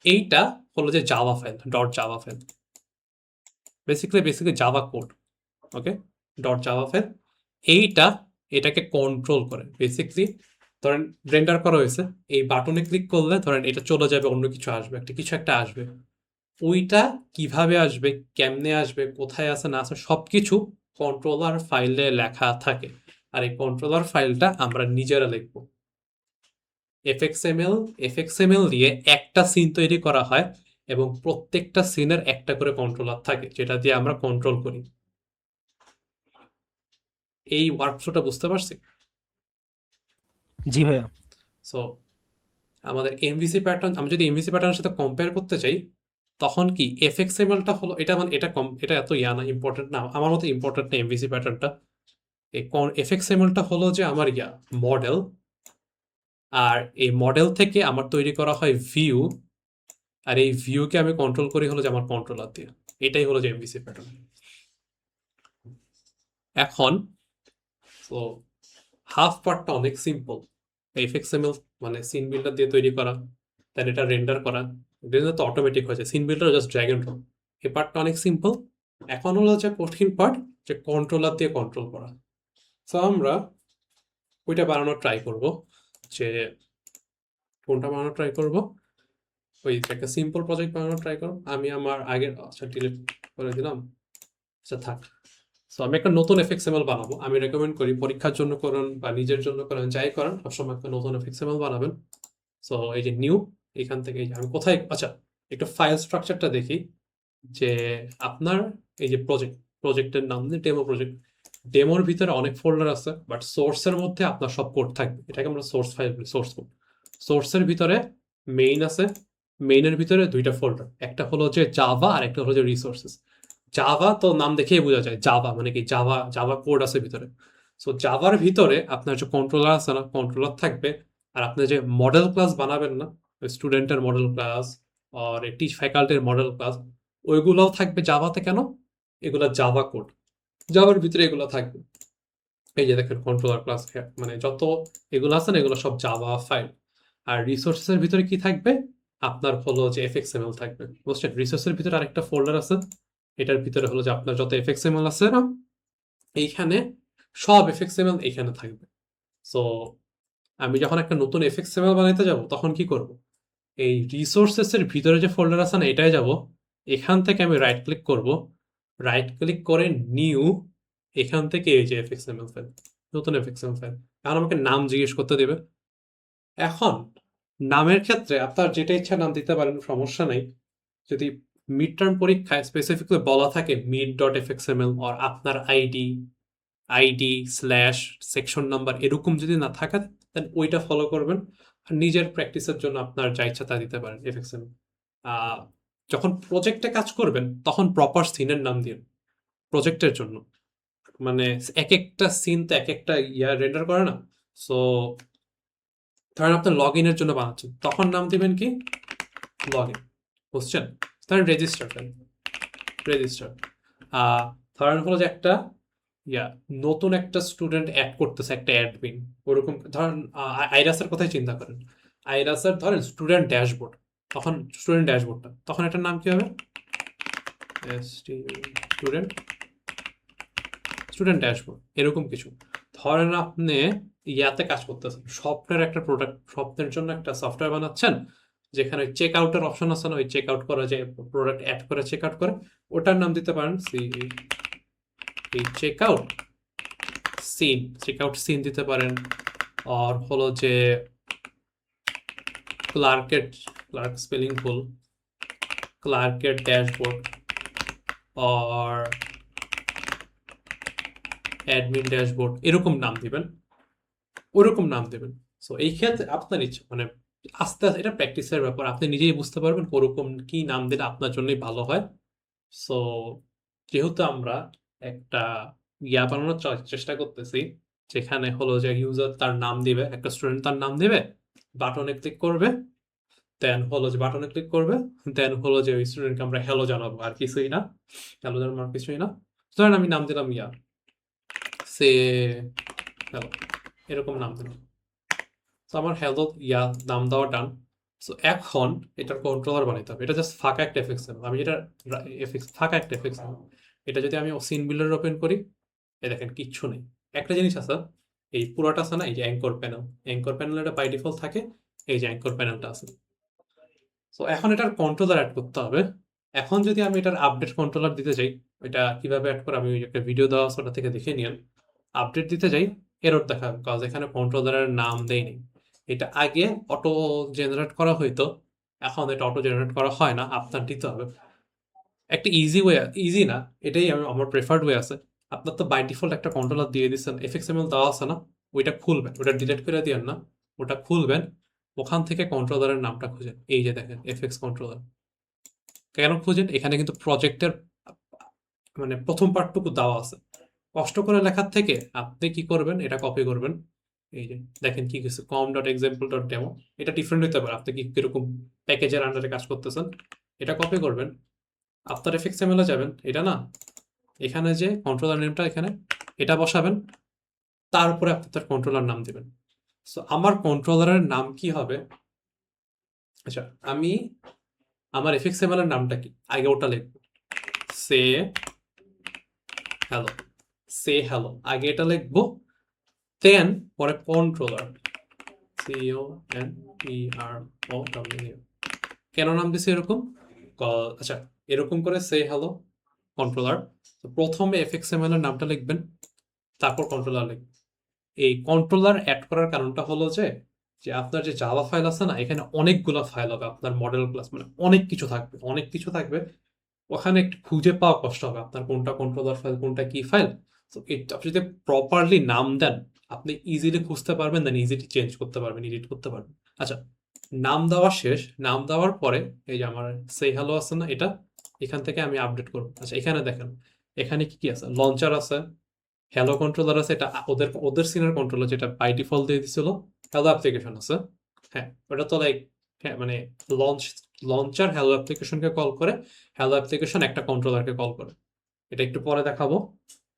এইটা হলো যে Java file, dot Java file, basically Java code, okay, dot Java file. এইটা এটাকে কন্ট্রোল করে বেসিক্যালি। ধরেন রেন্ডার করা হয়েছে, এই বাটনে ক্লিক করলে ধরেন এটা চলে যাবে, অন্য কিছু আসবে, একটা কিছু একটা আসবে, ওইটা কিভাবে আসবে, কেমনে আসবে, কোথায় আছে না আছে, সবকিছু কন্ট্রোলার ফাইলে লেখা থাকে। আর এই কন্ট্রোলার ফাইলটা আমরা নিজেরা লিখবো। এফএক্সএমএল দিয়ে একটা সিন তৈরি করা হয়, এবং প্রত্যেকটা সিনের একটা করে কন্ট্রোলার থাকে, যেটা দিয়ে আমরা কন্ট্রোল করি। এই ওয়ার্কফ্লোটা বুঝতে পারছি? জি ভাইয়া। সো আমাদের এমভিসি প্যাটার্ন, আমি যদি এমভিসি প্যাটার্নের সাথে কম্পেয়ার করতে চাই, তখন কি এফএক্সএমএলটা হলো, এটা মানে এটা এত না, ইম্পর্টেন্ট না আমার মতো, ইম্পর্টেন্ট না এমভিসি প্যাটার্নটা। এই এফএক্সএমএলটা হলো যে আমার মডেল, আর এই মডেল থেকে আমার তৈরি করা হয় ভিউ, আর এই ভিউকে আমি কন্ট্রোল করি হলো যে আমার কন্ট্রোলার দিয়ে। এটাই হলো যে এমভিসি প্যাটার্ন। এখন তো হাফ পার্টটা অনেক সিম্পল, এফএক্সএমএল মানে সিন বিল্ডার দিয়ে তৈরি করা, দেন এটা রেন্ডার করা, রেন্ডার তো অটোমেটিক হয়েছে, scene builder just drag and drop. এই পার্টটা অনেক সিম্পল। এখন হলো যে কঠিন পার্ট, যে কন্ট্রোলার দিয়ে কন্ট্রোল করা। সো আমরা ওইটা বানানোর ট্রাই করব, যে কোনটা বানানোর ট্রাই করব, ওই একটা সিম্পল প্রজেক্ট বানানোর ট্রাই করব। আমি আমার আগের, আচ্ছা ডিলিট করে দিলাম, আচ্ছা থাক। সো আমি একটা নতুন এফএক্সএমএল বানাবো। আমি রেকমেন্ড করি পরীক্ষার জন্য করেন বা নিজের জন্য করেন, যাই করেন সবসময় একটা নতুন এফএক্সএমএল বানাবেন। সো এই যে নিউ, এখান থেকে এই যে আমি কোথায়, আচ্ছা একটু ফাইল স্ট্রাকচারটা দেখি, যে আপনার এই যে প্রজেক্টের নাম ডেমো প্রজেক্ট, ডেমোর ভিতরে অনেক ফোল্ডার আছে, বাট সোর্সের মধ্যে আপনার সব কোড থাকবে, এটাকে আমরা সোর্স ফাইল বলি, সোর্স কোড। সোর্সের ভিতরে মেইন আছে, মেইনের ভিতরে দুইটা ফোল্ডার, একটা হলো যে জাভা আর একটা হলো যে রিসোর্সেস। জাভা তো নাম দেখেই বোঝা যায়, জাভা মানে কি, জাভা জাভা কোড আছে ভিতরে। সো জাভার ভিতরে আপনার যে কন্ট্রোলার আছে না, কন্ট্রোলার থাকবে। আর আপনি যে মডেল ক্লাস বানাবেন না, স্টুডেন্টের মডেল ক্লাস আর টিচ ফ্যাকাল্টির মডেল ক্লাস, ওইগুলোও থাকবে জাভাতে। কেন? এগুলা জাভা কোড, জাভার ভিতরে এগুলো থাকবে। এই যে দেখেন কন্ট্রোলার ক্লাস, মানে যত এগুলো আছে না, এগুলো সব জাভা ফাইল। আর রিসোর্সের ভিতরে কি থাকবে? আপনার হলো যে এফএক্সএমএল থাকবে, বুঝছেন? রিসোর্সের ভিতরে আরেকটা ফোল্ডার আছে, এটার ভিতরে হলো যে আপনার যত এফএক্সএমএল আছে না, এইখানে সব এফএক্সএমএল এইখানে থাকবে। সো আমি যখন একটা নতুন এফএক্সএমএল বানাইতে যাব, তখন কি করব? এই রিসোর্সেস এর ভিতরে যে ফোল্ডার আছে না, এটাই যাব, এখান থেকে আমি রাইট ক্লিক করব, রাইট ক্লিক করে নিউ, এখান থেকে এই যে এফএক্সএমএল ফাইল, নতুন এফএক্সএমএল ফাইল। এখন আমাকে নাম জিজ্ঞেস করতে দেবে। এখন নামের ক্ষেত্রে আপনার যেটা ইচ্ছা নাম দিতে পারেন, সমস্যা নাই। যদি মিড টার্ম পরীক্ষায় স্পেসিফিকলি বলা থাকে মিড ডট এফএক্সএমএল অর আপনার আইডি স্ল্যাশ সেকশন নাম্বার এরকম যদি না থাকে, দেন ওইটা ফলো করবেন। আর নিজের প্র্যাকটিসের জন্য আপনার যা ইচ্ছা তা দিতে পারেন এফএক্সএমএল। যখন প্রজেক্টে কাজ করবেন তখন প্রপার সিনের নাম দিন প্রজেক্টের জন্য। মানে এক একটা সিন তো এক একটা রেন্ডার করে না। সো ধরেন আপনার লগ ইনের জন্য বানাচ্ছেন, তখন নাম দিবেন কি লগ ইন, বুঝছেন? ধরেন রেজিস্টার ধরেন হলো যে একটা নতুন একটা স্টুডেন্ট অ্যাড করতেছে, একটা অ্যাডমিন, ওরকম ধরেন আইরাসের কথাই চিন্তা করেন। আইরাসের ধরেন স্টুডেন্ট ড্যাশবোর্ড, তখন স্টুডেন্ট ড্যাশবোর্ডটা, তখন এটার নাম কি হবে? স্টুডেন্ট স্টুডেন্ট ড্যাশবোর্ড, এরকম কিছু। ধরেন আপনি ইয়াতে কাজ করতেছেন, সফটওয়্যার একটা প্রোডাক্ট, সফটওয়্যারের জন্য একটা সফটওয়্যার বানাচ্ছেন, যেখানে চেক আউটের অপশন আছে না, ওই চেক আউট করা যায়, প্রোডাক্ট অ্যাড করে চেক আউট করে, ওটার নাম দিতে পারেন চেক আউট সিন দিতে পারেন। আর হলো যে ক্লার্ক স্পেলিং ভুল, ক্লার্কের ড্যাশবোর্ড আর অ্যাডমিন ড্যাশবোর্ড, এরকম নাম দিবেন, ওরকম নাম দেবেন। সো এই ক্ষেত্রে আপনার ইচ্ছা, মানে আস্তে আস্তে এটা প্র্যাকটিসের ব্যাপার, আপনি নিজেই বুঝতে পারবেন ওরকম কি নাম দিলে আপনার জন্যই ভালো হয়। সো যেহেতু আমরা একটা বানানোর চেষ্টা করতেছি, যেখানে হলো যে ইউজার তার নাম দিবে, একটা স্টুডেন্ট তার নাম দিবে, বাটনে ক্লিক করবে, দেন হলো যে বাটনে ক্লিক করবে, দেন হলো যে ওই স্টুডেন্টকে আমরা হ্যালো জানাবো, আর কিছুই না, হ্যালো জানাবো আর কিছুই না। ধরেন আমি নাম দিলাম সে হ্যালো, এরকম নাম দিলাম। তো আমার হ্যালো নাম দেওয়া ডান। সো এখন এটার কন্ট্রোলার বানাইতে হবে, এটা জাস্ট ফাঁকা একটা এফএক্স। আমি যেটা ফাঁকা একটা এফএক্স, এটা যদি আমি সিন বিল্ডার ওপেন করি, এই দেখেন কিচ্ছু নেই। একটা জিনিস আছে, এই পুরোটা আছে না, এই যে অ্যাঙ্কর প্যানেল এটা বাই ডিফল্ট থাকে, এই যে অ্যাঙ্কর প্যানেলটা আছে। সো এখন এটার কন্ট্রোলার অ্যাড করতে হবে। এখন যদি আমি এটার আপডেট কন্ট্রোলার দিতে চাই, এটা কিভাবে অ্যাড করে আমি একটা ভিডিও দেওয়া আছে, ওটা থেকে দেখে নিন। আপডেট দিতে যাই, এরর দেখাবে, কজ এখানে কন্ট্রোলারের নাম দেয়নি। এটা আগে অটো জেনারেট করা হইতো, এখন এটা অটো জেনারেট করা হয় না, আপনার দিতে হবে। একটা ইজি না, এটাই আমার প্রেফার্ড ওয়ে আছে। আপনার তো বাই ডিফল্ট একটা কন্ট্রোলার দিয়ে দিচ্ছেন, এফএক্সএমএল দেওয়া আছে না, ওইটা খুলবেন, ওটা ডিলিট করে দিয়েন না, ওটা খুলবেন, ওখান থেকে কন্ট্রোলারের নামটা খুঁজেন, এই যে দেখেন এফএক্স কন্ট্রোলার। কেন খুঁজেন? এখানে কিন্তু প্রজেক্টের মানে প্রথম পার্টটুকু দেওয়া আছে। কষ্ট করে লেখার থেকে আপনি কি করবেন, এটা কপি করবেন, এই যে দেখেন কি কিছু com.example.demo, এটা ডিফারেন্ট হতে পারে, আপনি কি কিরকম প্যাকেজের আন্ডারে কাজ করতেছেন। এটা কপি করবেন, আপনার এফএক্সএমএল এ যাবেন, এটা না, এখানে যে কন্ট্রোলার নেমটা এখানে এটা বসাবেন, তার উপরে আপনি তার কন্ট্রোলার নাম দিবেন। সো আমার কন্ট্রোলারের নাম কি হবে? আচ্ছা, আমি আমার এফএক্সএমএল এর নামটা কি আগে ওটা লিখব, সে হ্যালো, আগে এটা লিখবো, দেন পরে কন্ট্রোলার, CONTROLLER। কেন নাম দিছে এরকম? আচ্ছা, এরকম করে সে হ্যালো কন্ট্রোলার, প্রথমে এফএক্সএমএল এর নামটা লিখবেন, তারপর কন্ট্রোলার লিখবেন। এই কন্ট্রোলার অ্যাড করার কারণটা হলো যে যে আপনার যে জাভা ফাইল আছে না, এখানে অনেকগুলো ফাইল হবে, আপনার মডেল ক্লাস, মানে অনেক কিছু থাকবে, ওখানে একটু খুঁজে পাওয়া কষ্ট হবে আপনার, কোনটা কন্ট্রোলার ফাইল, কোনটা কি ফাইল। তো এটা আপনি যদি প্রপারলি নাম দেন, আপনি ইজিলি খুঁজতে পারবেন, দেন ইজিলি চেঞ্জ করতে পারবেন, এডিট করতে পারবেন। আচ্ছা, নাম দেওয়া শেষ, নাম দেওয়ার পরে এই যে আমার সেই হ্যালো আছে না, এটা এখান থেকে আমি আপডেট করবো। আচ্ছা, এখানে দেখেন, এখানে কি কি আছে, লঞ্চার আছে, হ্যালো কন্ট্রোলার আছে, এটা ওদের সিনের কন্ট্রোলার, যেটা বাই ডিফল্ট দিয়ে দিছিল, হ্যালো অ্যাপ্লিকেশন আছে। হ্যাঁ, ওটা তো লাইক, হ্যাঁ মানে লঞ্চার হ্যালো অ্যাপ্লিকেশনকে কল করে, হ্যালো অ্যাপ্লিকেশন একটা কন্ট্রোলারকে কল করে, এটা একটু পরে দেখাবো।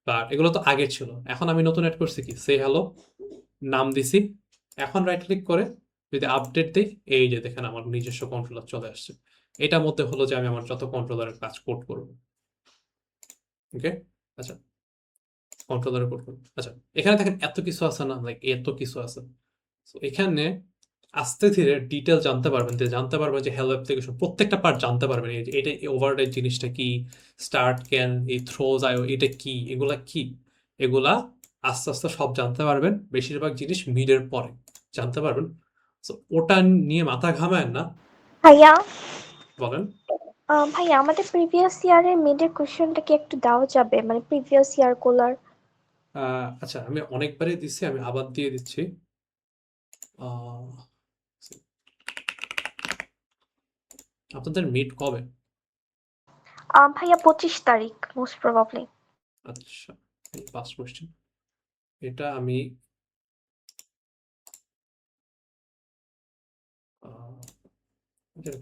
বাট এগুলো তো আগে ছিল, এখন আমি নতুন অ্যাড করছি কি সে হ্যালো, নাম দিছি। এখন রাইট ক্লিক করে যদি আপডেট দিই, এই যে দেখেন আমার নিজস্ব কন্ট্রোলার চলে আসছে। এটার মধ্যে হলো যে আমি আমার যত কন্ট্রোলারের কাজ কোড করব। ওকে, আচ্ছা, কন্ট্রোলারে কোড করব। আচ্ছা, এখানে দেখেন এত কিছু আছে না, লাইক এত কিছু আছে। তো এখানে আস্তে ধীরে ডিটেল জানতে পারবেন, জানতে পারবেন যে হ্যালো অ্যাপ্লিকেশন প্রত্যেকটা পার্ট জানতে পারবেন, এই যে এটা ওভাররাইড জিনিসটা কি, স্টার্ট ক্যান, এই থ্রোজ আইও এটা কি, এগুলা কি, এগুলা আস্তে আস্তে সব জানতে পারবেন। বেশিরভাগ জিনিস মিডের পরে জানতে পারবেন। তো ওটা নিয়ে মাথা ঘামায় না। ভাইয়া বলেন। ভাইয়া আমাদের প্রিভিয়াস ইয়ারের মিডের কোশ্চেনটা কি একটু দেওয়া যাবে, মানে প্রিভিয়াস ইয়ার গুলার? আচ্ছা, আমি অনেকবারই দিচ্ছি, আমি আবার দিয়ে দিচ্ছি। আহ, আপনাদের মিড কবে? ভাইয়া 25 তারিখ মোস্ট প্রবাবলি। আচ্ছা, এই ফার্স্ট কোশ্চেন, এটা আমি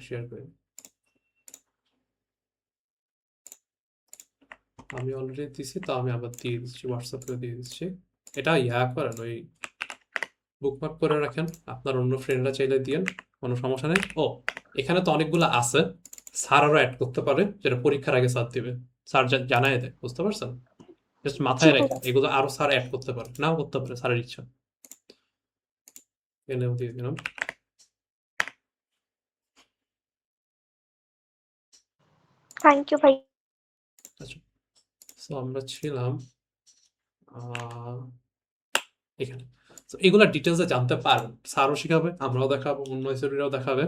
শেয়ার করি। আমি অলরেডি দিছি, তো আমি আবার দিয়ে দিচ্ছি, হোয়াটসঅ্যাপে দিয়ে দিচ্ছি। এটা করেন, ওই বুকমার্ক করে রাখেন, আপনার অন্য ফ্রেন্ডরা চাইলে দিয়েন, কোনো সমস্যা নেই। ও, এখানে তো অনেকগুলো আছে, স্যার আরও অ্যাড করতে পারে, যেটা পরীক্ষার আগে স্যার দিবে, স্যার জানায় দেয়, বুঝতে পারছেন? জাস্ট জি মাথায় ভাইয়া। রাখেন, এগুলো আরো স্যার অ্যাড করতে পারে, নাও করতে পারে, স্যারের ইচ্ছা। এনেও দিয়ে দিলাম। থ্যাংক ইউ ভাই। আচ্ছা, সো আমরা ছিলাম আহ, এখানে। তো এগুলা ডিটেলসে জানতে পারবেন, স্যারও শিখাবে, আমরাও দেখাবো, অন্য স্টুডেন্টরাও দেখাবে।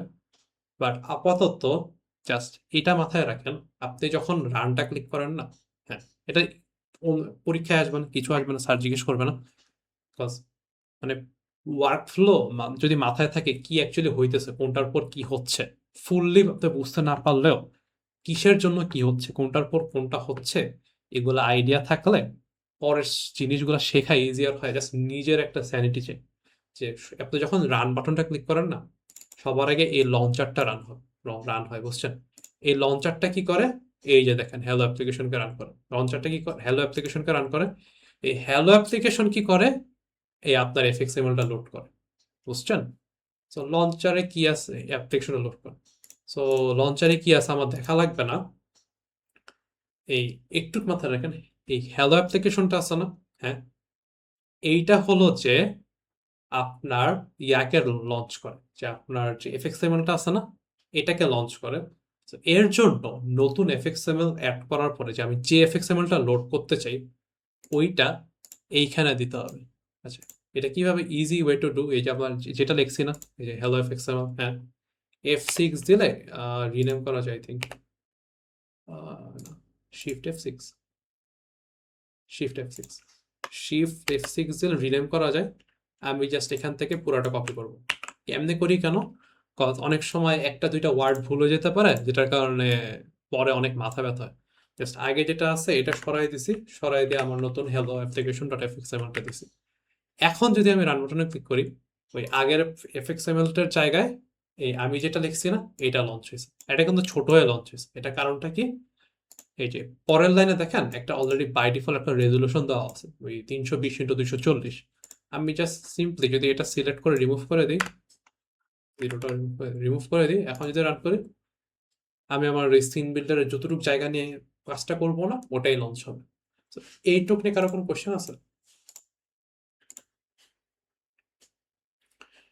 বাট আপাতত জাস্ট এটা মাথায় রাখেন, আপনি যখন রানটা ক্লিক করেন না, হ্যাঁ, এটা পরীক্ষায় আসবে না, কিছু আসবে না, স্যার জিজ্ঞেস করবে না। বিকজ মানে ওয়ার্ক ফ্লো যদি মাথায় থাকে কি অ্যাকচুয়ালি হইতেছে, কোনটার পর কি হচ্ছে, ফুললি আপনি বুঝতে না পারলেও কিসের জন্য কি হচ্ছে, কোনটার পর কোনটা হচ্ছে, এগুলো আইডিয়া থাকলে পরের জিনিসগুলো শেখা ইজিয়ার হয়। জাস্ট নিজের একটা স্যানিটি চেক, যে আপনি যখন রান বাটনটা ক্লিক করেন না, সবার আগে এই লঞ্চারটা রান হয়, বুঝছেন? এই লঞ্চারটা কি করে, এই যে দেখেন হ্যালো অ্যাপ্লিকেশনকে রান করে, লঞ্চারটা কি করে, হ্যালো অ্যাপ্লিকেশনকে রান করে। এই হ্যালো অ্যাপ্লিকেশন কি করে, এই আপনার এফএক্সএমএলটা লোড করে, বুঝছেন? সো লঞ্চারে কি আছে, অ্যাপ্লিকেশনটা লোড করে। সো লঞ্চারে কি আছে আমার দেখা লাগবে না, এই একটু মাথায় রাখেন, এই হ্যালো অ্যাপ্লিকেশনটা আছে না, হ্যাঁ, এইটা হলো যে আপনার ইয়াকে লঞ্চ করে, যে আপনার যে এফএক্সএমএলটা আছে না, এটাকে লঞ্চ করে। তো এর জন্য নতুন এফএক্সএমএল অ্যাড করার পরে যে আমি যে এফএক্সএমএলটা লোড করতে চাই, ওইটা এইখানে দিতে হবে। আচ্ছা, এটা কিভাবে, ইজি ওয়ে টু ডু, এই যে আমার যেটা লিখছি না, এই যে হ্যালো এফএক্সএমএল, হ্যাঁ, F6 দিলে রিনেম করা যায়, I think shift F6, shift F6, shift F6 দিলে রিনেম করা যায়। আমি জাস্ট এখান থেকে পুরোটা কপি করব। কেমনে করি কেন, অনেক সময় একটা দুইটা ওয়ার্ড ভুল হয়ে যেতে পারে, যেটার কারণে পরে অনেক মাথা ব্যথা হয়। জাস্ট আগে যেটা আছে এটা সরাই দিছি, সরাই দিয়ে আমার নতুন হ্যালো অ্যাপ্লিকেশন ডট এফএক্সএমএলটা দিছি। এখন যদি আমি রান বাটনে ক্লিক করি, ওই আগের এফএক্সএমএলটার জায়গায় এই আমি যেটা লিখছি না, এটা লঞ্চ হয়েছে। এটা কিন্তু ছোট হয়ে লঞ্চ হয়েছে, এটা কারণটা কি, এই যে পরের লাইনে দেখেন একটা অলরেডি বাই ডিফল্ট একটা রেজলিউশন দেওয়া আছে, ওই 320x240। আমি জাস্ট সিম্পলি যদি এটা সিলেক্ট করে রিমুভ করে দিই, জিরোটা রিমুভ করে দিই, এখন যদি রান করি, আমি আমার এই সিন বিল্ডারের যতটুকু জায়গা নিয়ে কাজটা করবো না, ওটাই লঞ্চ হবে। তো এইটুক নিয়ে কারো কোনো কোশ্চেন আছে?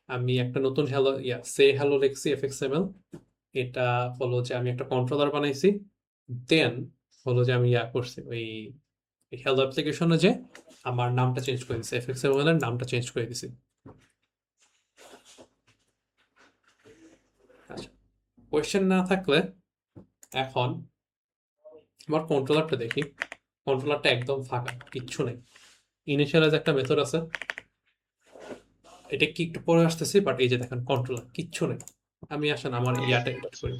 আমি একটা নতুন হ্যালো সে হ্যালো লিখছি এফএক্সএমএল, এটা হলো যে আমি একটা কন্ট্রোলার বানাইছি, দেন হলো যে আমি করছি ওই হ্যালো অ্যাপ্লিকেশনে যে আমার নামটা চেঞ্জ করে দিছি, এফএক্সএমএল এর নামটা চেঞ্জ করে দিছি। আচ্ছা, কোয়েশ্চেন না থাকলে এখন আমার কন্ট্রোলারটা দেখি, কন্ট্রোলারটা একদম ফাঁকা, কিচ্ছু নেই। ইনিশিয়ালাইজ একটা মেথড আছে, এটা কি একটু পরে আসতেছি, বাট এই যে দেখেন কন্ট্রোলার কিচ্ছু নেই। আমি আসেন আমার ইয়াটা এডিট করি,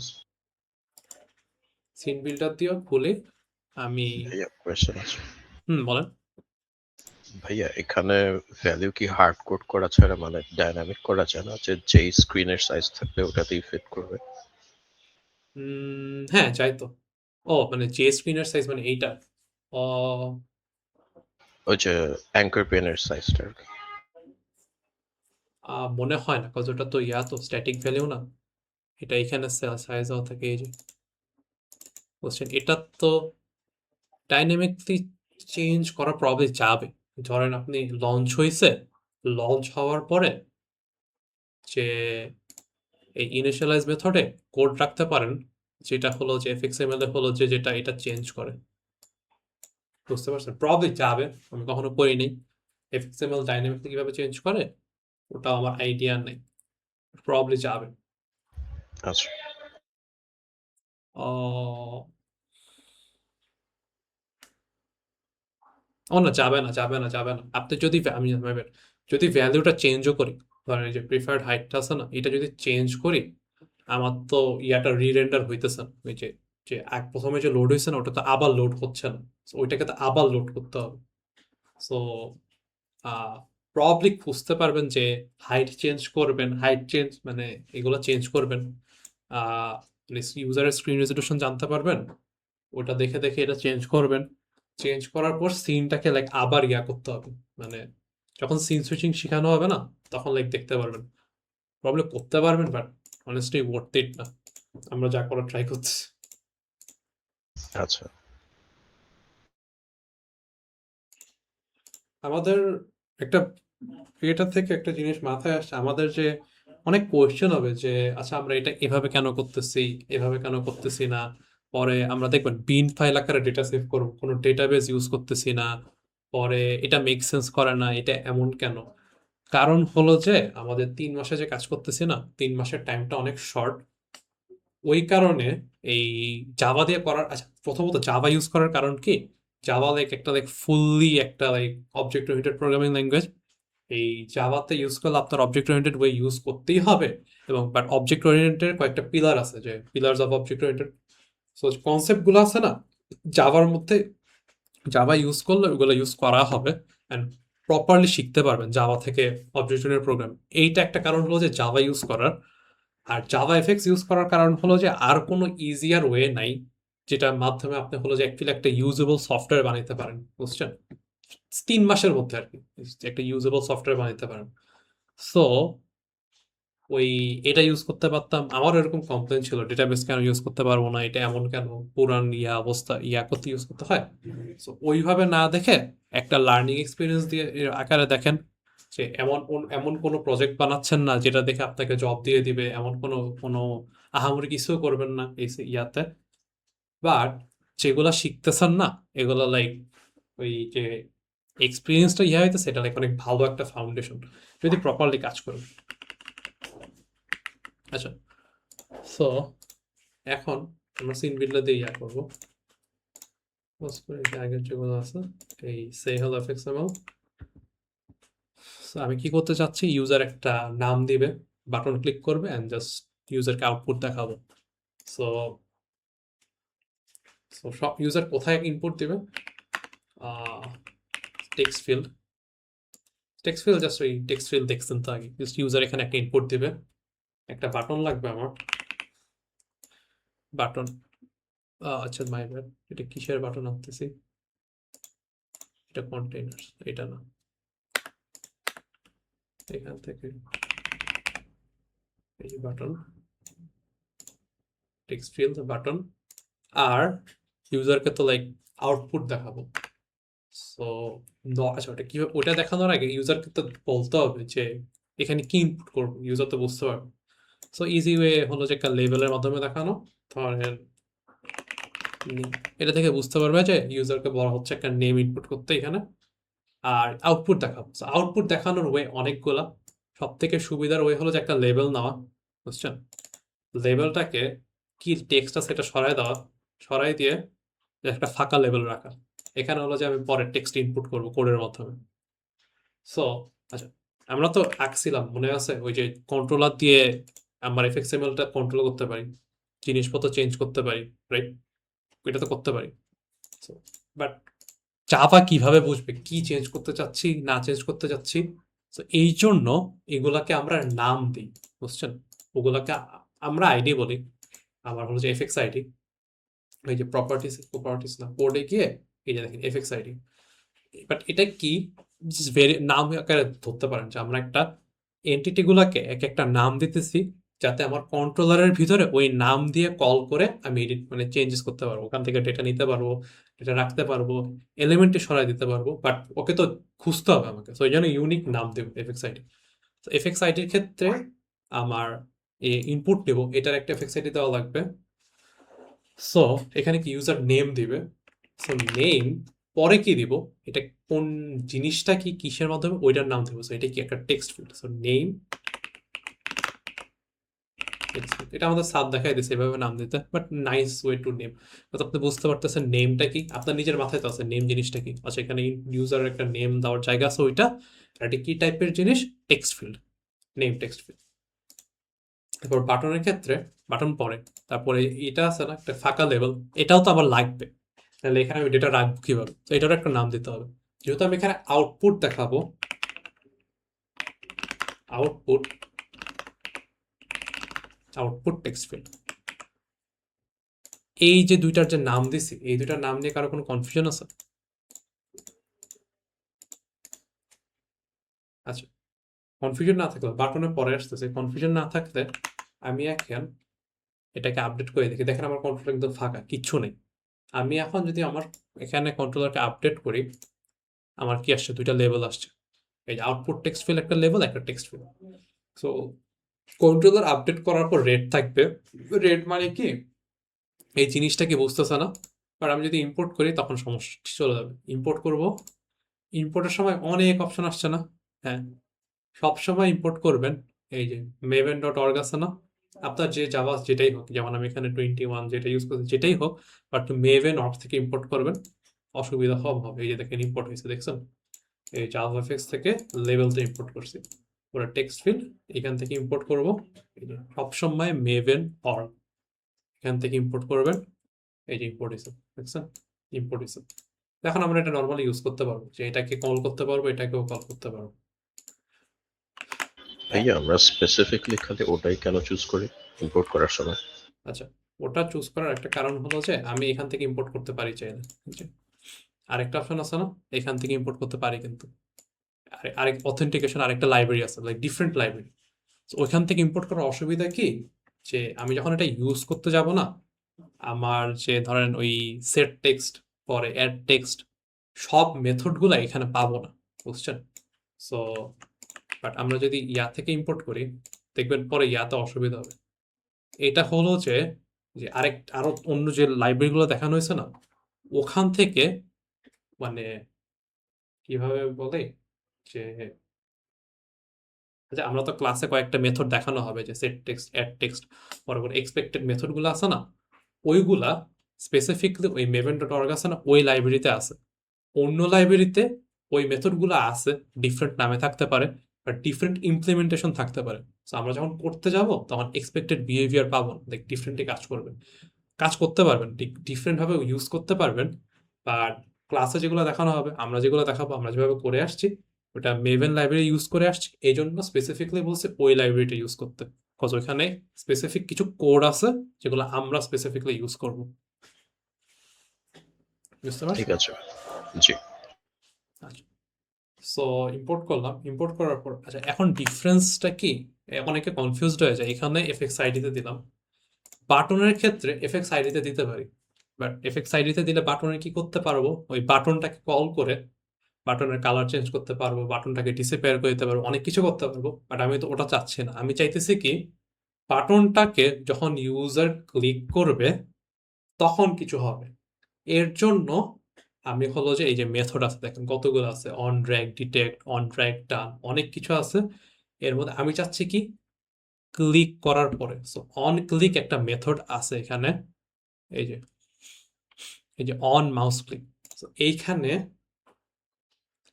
সিন বিল্ডার দিয়েও খুলে আমি ভাইয়া কোয়েশ্চেন আছে। বলেন। ভাইয়া এখানে ভ্যালু কি হার্ড কোড করা ছাড়া মানে ডাইনামিক করা যায় না, যে যেই স্ক্রিনের সাইজ থাকবে ওটাতেই ফিট করবে? হ্যাঁ, যাই তো। ও মানে যে স্ক্রিনের সাইজ মানে এইটা, ও ওই যে অ্যাঙ্কার পেনের সাইজটা আর কি। মনে হয় না, কজ ওটা তো তো স্ট্যাটিক ভ্যালিউ না, এটা এখানে সাইজ হওয়া থাকে, এই যে বুঝছেন, এটা তো ডাইনামিকলি চেঞ্জ করা প্রবলেম যাবে। ধরেন আপনি লঞ্চ হয়েছে, লঞ্চ হওয়ার পরে যে এই ইনিশিয়ালাইজ মেথডে কোড রাখতে পারেন, যেটা হলো যে fxml এ হলো যে যেটা এটা চেঞ্জ করে। বুঝতে পারছেন? প্রবাবলি যাবে, আমি কখনো করিনি। fxml ডাইনামিকলি কিভাবে চেঞ্জ করে ওটা আমার আইডিয়া নেই, প্রবাবলি যাবে। আচ্ছা, আহ, ও না, যাবে না, যাবে না, যাবে না। আপনি যদি আমি যদি ভ্যালুটা চেঞ্জও করি, ধরেন এই যে প্রিফার্ড হাইটটা আছে না, এটা যদি চেঞ্জ করি, আমার তো ইয়াটা রিরেন্ডার হইতেছে না। ওই যে যে প্রথমে যে লোড হয়েছে না, ওটা তো আবার লোড হচ্ছে না। So, ওইটাকে তো আবার লোড করতে হবে। সো প্রবাবলি খুঁজতে পারবেন যে হাইট চেঞ্জ করবেন, হাইট চেঞ্জ মানে এগুলো চেঞ্জ করবেন, ইউজারের স্ক্রিন রেজলিউশন জানতে পারবেন, ওটা দেখে দেখে এটা চেঞ্জ করবেন। চেঞ্জ করার পর সিনটাকে লাইক আবার ইয়া করতে হবে, মানে যখন সিন সুইচিং শেখানো হবে না, তখন লাইক দেখতে পারবেন। প্রবলেম করতে পারবেন, বাট অনেস্টলি ওয়ার্থ ইট না। আমরা যা করার ট্রাই করছি। আচ্ছা। আমাদের একটা ক্রিয়েটার থেকে একটা জিনিস মাথায় আসছে, আমাদের যে অনেক কোয়েশ্চেন হবে যে আচ্ছা আমরা এটা এভাবে কেন করতেছি, এভাবে কেন করতেছি না। পরে আমরা দেখবেন বিন ফাইল আকারে ডেটা সেভ করবো, কোনো ডেটাবেস ইউজ করতেছি না। পরে এটা মেক সেন্স করে না, এটা এমন কেন। কারণ হলো যে আমাদের 3 মাসে যে কাজ করতেছি না, 3 মাসের টাইমটা অনেক শর্ট। ওই কারণে এই জাভা দিয়ে করার, আচ্ছা প্রথমত জাভা ইউজ করার কারণ কি, জাভা লাইক একটা লাইক ফুললি একটা like object oriented programming language. এই জাভাতে ইউজ করলে আপনার অবজেক্ট ওরিয়েন্টেড ওয়ে ইউজ করতেই হবে। এবং বাট অবজেক্ট ওরিয়েন্টেড কয়েকটা পিলার আছে, যে pillars of object oriented. So কনসেপ্টগুলো আছে না জাভার মধ্যে, জাভা ইউজ করলে ওগুলো ইউজ করা হবে অ্যান্ড প্রপারলি শিখতে পারবেন জাভা থেকে অবজেক্ট ওরিয়েন্টেড প্রোগ্রাম। এইটা একটা কারণ হলো যে জাভা ইউজ করার। আর জাভা এফএক্স ইউজ করার কারণ হলো যে আর কোনো ইজিয়ার ওয়ে নাই, যেটার মাধ্যমে আপনি হলো যে অ্যাকচুয়ালি একটা ইউজেবল সফটওয়্যার বানাইতে পারেন। বুঝছেন? 3 মাসের মধ্যে আর কি একটা ইউজেবল সফটওয়্যার বানাইতে পারেন। সো ওই এটা ইউজ করতে পারতাম। আমারও এরকম কমপ্লেন ছিল, ডেটাবেস কেন ইউজ করতে পারবো না, এটা এমন কেন, পুরান ইয়া অবস্থা ইয়া করতে ইউজ করতে হয়। সো ওইভাবে না দেখে একটা লার্নিং এক্সপিরিয়েন্স দিয়ে এর আকারে দেখেন যে এমন কোনো প্রজেক্ট বানাচ্ছেন না যেটা দেখে আপনাকে জব দিয়ে দিবে, এমন কোনো কোনো আহামরি কিছু করবেন না এই ইয়াতে। বাট যেগুলা শিখতেছেন না, এগুলো লাইক ওই যে এক্সপিরিয়েন্সটা ইয়া হইতেছে, এটা লাইক অনেক ভালো একটা ফাউন্ডেশন যদি প্রপারলি কাজ করেন। আচ্ছা, সো এখন আমরা সিন বিল্ডার দিয়ে ইয়া করবো। আগের যেগুলো আছে এই সে হল এফএক্সএমএল। আমি কি করতে চাচ্ছি, ইউজার একটা নাম দিবে, বাটন ক্লিক করবে এন্ড জাস্ট ইউজারকে আউটপুট দেখাবো। সো সো সব ইউজার কোথায় ইনপুট দিবে, text field. Text field just ওই টেক্সট ফিল্ড দেখছেন তো আগে, জাস্ট ইউজার এখানে একটা ইনপুট দিবে। একটা বাটন লাগবে আমার, বাটন। আচ্ছা মাই ব্যাড, এটা কিসের বাটন আনতেছি, এটা কন্টেইনার, এটা না। এখান থেকে এই বাটন, টেক্সট ফিল্ড বাটন। আর ইউজারকে তো লাইক আউটপুট দেখাবো। সো আচ্ছা ওটা কিভাবে, ওটা দেখানোর আগে ইউজারকে তো বলতে হবে যে এখানে কি ইনপুট করবো, ইউজার তো বুঝতে পারবে। সো ইজি ওয়ে হলো যে একটা লেভেলের মাধ্যমে দেখানো। ধরেন এটা থেকে বুঝতে পারবে যে ইউজারকে বলা হচ্ছে একটা নেম ইনপুট করতে এখানে, আর আউটপুট দেখাবো। আউটপুট দেখানোর ওয়ে অনেকগুলা। সব থেকে সুবিধার ওয়ে হলো যে একটা লেভেল নেওয়া। বুঝছেন? লেভেলটাকে কি টেক্সট আছে সেটা সরাই দেওয়া, সরাই দিয়ে একটা ফাঁকা লেভেল রাখা। এখানে হলো যে আমি পরে টেক্সট ইনপুট করবো কোডের মাধ্যমে। সো আচ্ছা, আমরা তো আঁকছিলাম মনে আছে ওই যে কন্ট্রোলার দিয়ে আমার এফএক্সএমএলটা কন্ট্রোল করতে পারি, জিনিসপত্র চেঞ্জ করতে পারি, রাইট? এটা তো করতে পারি। বাট জাভা কিভাবে বুঝবে কি চেঞ্জ করতে চাচ্ছি না চেঞ্জ করতে চাচ্ছি? তো এই জন্য এগুলাকে আমরা নাম দিই। বুঝছেন? ওগুলাকে আমরা আইডি বলি। আমার হলো যে এফএক্স আইডি, এই যে প্রপার্টিস না, কোডে গিয়ে এই যে দেখেন এফএক্স আইডি। বাট এটা কি ভেরি নাম আকারে ধরতে পারেন যে আমরা একটা এন্টিটি গুলাকে এক একটা নাম দিতেছি, যাতে আমার কন্ট্রোলারের ভিতরে ওই নাম দিয়ে কল করে আমি এডিট মানে চেঞ্জেস করতে পারবো, ওখান থেকে ডেটা নিতে পারবো, ডেটা রাখতে পারবো, এলিমেন্টে সরাই দিতে পারবো। বাট ওকে তো খুঁজতে হবে আমাকে, তো এই জন্য ইউনিক নাম দেবো এফএক্স আইডি। তো এফএক্স আইডির ক্ষেত্রে আমার ইনপুট দেবো, এটার একটা এফএক্স আইডি দেওয়া লাগবে। সো এখানে কি ইউজার নেম দিবে। সো নেম পরে কি দিব, এটা কোন জিনিসটা কি কিসের মাধ্যমে ওইটার নাম দেবো। সো এটা কি একটা টেক্সট ফিল্ড। সো নেম এটা আমাদের সাব দেখাই দিচ্ছে এভাবে নাম দিতে, but nice way to name. আপনি বুঝতে পারতেছেন নেমটা কি, আপনার নিজের মাথায় তো আছে নেম জিনিসটা কি। আচ্ছা এখানে ইউজারের একটা নেম দেওয়ার জায়গা আছে ওইটা, আর এটা কি টাইপের জিনিস, text field, name text field. তারপর বাটনের ক্ষেত্রে বাটন পরে, তারপরে এটা আছে না একটা ফাঁকা লেভেল, এটাও তো আবার লাগবে, তাহলে এখানে আমি ডেটা রাখবো কিভাবে। তো এটারও একটা নাম দিতে হবে। যেহেতু আমি এখানে আউটপুট দেখাবো, আউটপুট আউটপুট টেক্সট ফিল্ড, এই যে দুইটার যে নাম দিছি, এই দুইটার নাম নিয়ে কারো কোনো কনফিউশন আছে? আচ্ছা, কনফিউশন না থাকলে বাটনের পরে আসতেছে, কনফিউশন না থাকলে আমি এখন এটাকে আপডেট করে দেখি। দেখেন আমার কন্ট্রোল একদম ফাঁকা, কিচ্ছু নেই। আমি এখন যদি আমার এখানে কন্ট্রোলারকে আপডেট করি, আমার কি আসছে, দুইটা লেভেল আসছে। এই যে আউটপুট টেক্সট ফিল্ড একটা লেভেল, একটা text field. So controller update করার পর রেড থাকবে। রেড মানে কি, এই জিনিসটা কি বুঝতেছে না। আর আমি যদি ইম্পোর্ট করি তখন সমস্যা চলে যাবে। ইম্পোর্ট করব, ইম্পোর্টের সময় অনেক অপশন আসছে না। হ্যাঁ, সব সময় ইম্পোর্ট করবেন এই যে maven.org আছে না, আপনার যে জাভা যেটাই হোক, যেমন আমি এখানে 21 যেটা ইউজ করছি যেটাই হোক, বাট maven.org থেকে ইম্পোর্ট করবেন, অসুবিধা কম হবে। এই যে দেখেন ইম্পোর্ট হয়েছে, দেখছেন এই জাভাফএক্স থেকে লেভেলতে ইম্পোর্ট করছি। পুরো টেক্সট ফিল্ড এখান থেকে ইম্পোর্ট করব। এই যে সবসময় maven.org এখান থেকে ইম্পোর্ট করবেন। এই যে ইম্পোর্ট হয়েছে, দেখছেন ইম্পোর্ট হয়েছে। এখন আমরা এটা নর্মালি ইউজ করতে পারবো, যে এটাকে কল করতে পারবো, এটাকেও কল করতে পারবো। ভাইয়া আমরা স্পেসিফিকলি খালি ওটাই কেন চুজ করি ইম্পোর্ট করার সময়? আচ্ছা, ওটা চুজ করার একটা কারণ হলো যে আমি এখান থেকে ইম্পোর্ট করতে পারি চাইলে। যে আরেকটা অপশন আছে না, এখান থেকে ইম্পোর্ট করতে পারি, কিন্তু আরেক অথেন্টিকেশন আরেকটা লাইব্রেরি আছে, লাইক ডিফারেন্ট লাইব্রেরি। ওইখান থেকে ইম্পোর্ট করার অসুবিধা কি, যে আমি যখন এটা ইউজ করতে যাব না, আমার যে ধরেন ওই সেট টেক্সট পরে অ্যাড টেক্সট সব মেথডগুলো এখানে পাবো না, বুঝছেন। সো বাট আমরা যদি ইয়া থেকে ইম্পোর্ট করি, দেখবেন পরে ইয়াতে অসুবিধা হবে। এটা হলো যে যে আরো অন্য যে লাইব্রেরিগুলো দেখানো হয়েছে না, ওখান থেকে মানে কিভাবে বলে যে, আচ্ছা আমরা তো ক্লাসে কয়েকটা মেথড দেখানো হবে, যে সেট টেক্সট, অ্যাড টেক্সট, পরে এক্সপেক্টেড মেথডগুলো আছে না, ওইগুলা স্পেসিফিকলি ওই maven.org আছে না, ওই লাইব্রেরিতে আছে। অন্য লাইব্রেরিতে ওই মেথডগুলো আছে, ডিফারেন্ট নামে থাকতে পারে, বা ডিফারেন্ট ইমপ্লিমেন্টেশন থাকতে পারে। সো আমরা যখন করতে যাব তখন এক্সপেক্টেড বিহেভিয়ার পাবো না, লাইক ডিফারেন্টলি কাজ করবে, কাজ করতে পারবেন, ডিফারেন্ট ভাবে ইউজ করতে পারবেন। বাট ক্লাসে যেগুলো দেখানো হবে, আমরা যেগুলো দেখাবো, আমরা যেভাবে করে আসছি, ওটা মেভেন লাইব্রেরি ইউজ করে আসছি, এই জন্য স্পেসিফিকলি বলছে ওই লাইব্রেরিটা ইউজ করতে, বিকজ ওইখানে স্পেসিফিক কিছু কোড আছে যেগুলো আমরা স্পেসিফিকলি ইউজ করবো। বুঝতে ঠিক পারছি? আছে, জি। আচ্ছা, সো ইম্পোর্ট করলাম, ইম্পোর্ট করার পর আচ্ছা এখন ডিফারেন্সটা কি, অনেকে কনফিউজড হয়ে যায়। এখানে এফএক্স আইডিতে দিলাম, বাটনের ক্ষেত্রে এফএক্স আইডিতে দিতে পারি, বাট এফএক্স আইডিতে দিলে বাটনে কি করতে পারবো, ওই বাটনটাকে কল করে বাটনের কালার চেঞ্জ করতে পারবো, বাটনটাকে ডিসঅ্যাপিয়ার করে দিতে পারবো, অনেক কিছু করতে পারবো। বাট আমি তো ওটা চাচ্ছি না। আমি চাইতেছি কি, বাটনটাকে যখন ইউজার ক্লিক করবে তখন কিছু হবে। এর জন্য আমি হলো যে এই যে মেথড আছে, দেখেন কতগুলো আছে, on drag detect, on drag done, অনেক কিছু আছে। এর মধ্যে আমি চাচ্ছি কি, ক্লিক করার পরে, সো অন ক্লিক একটা মেথড আছে এখানে, এই যে অন মাউস ক্লিক, এইখানে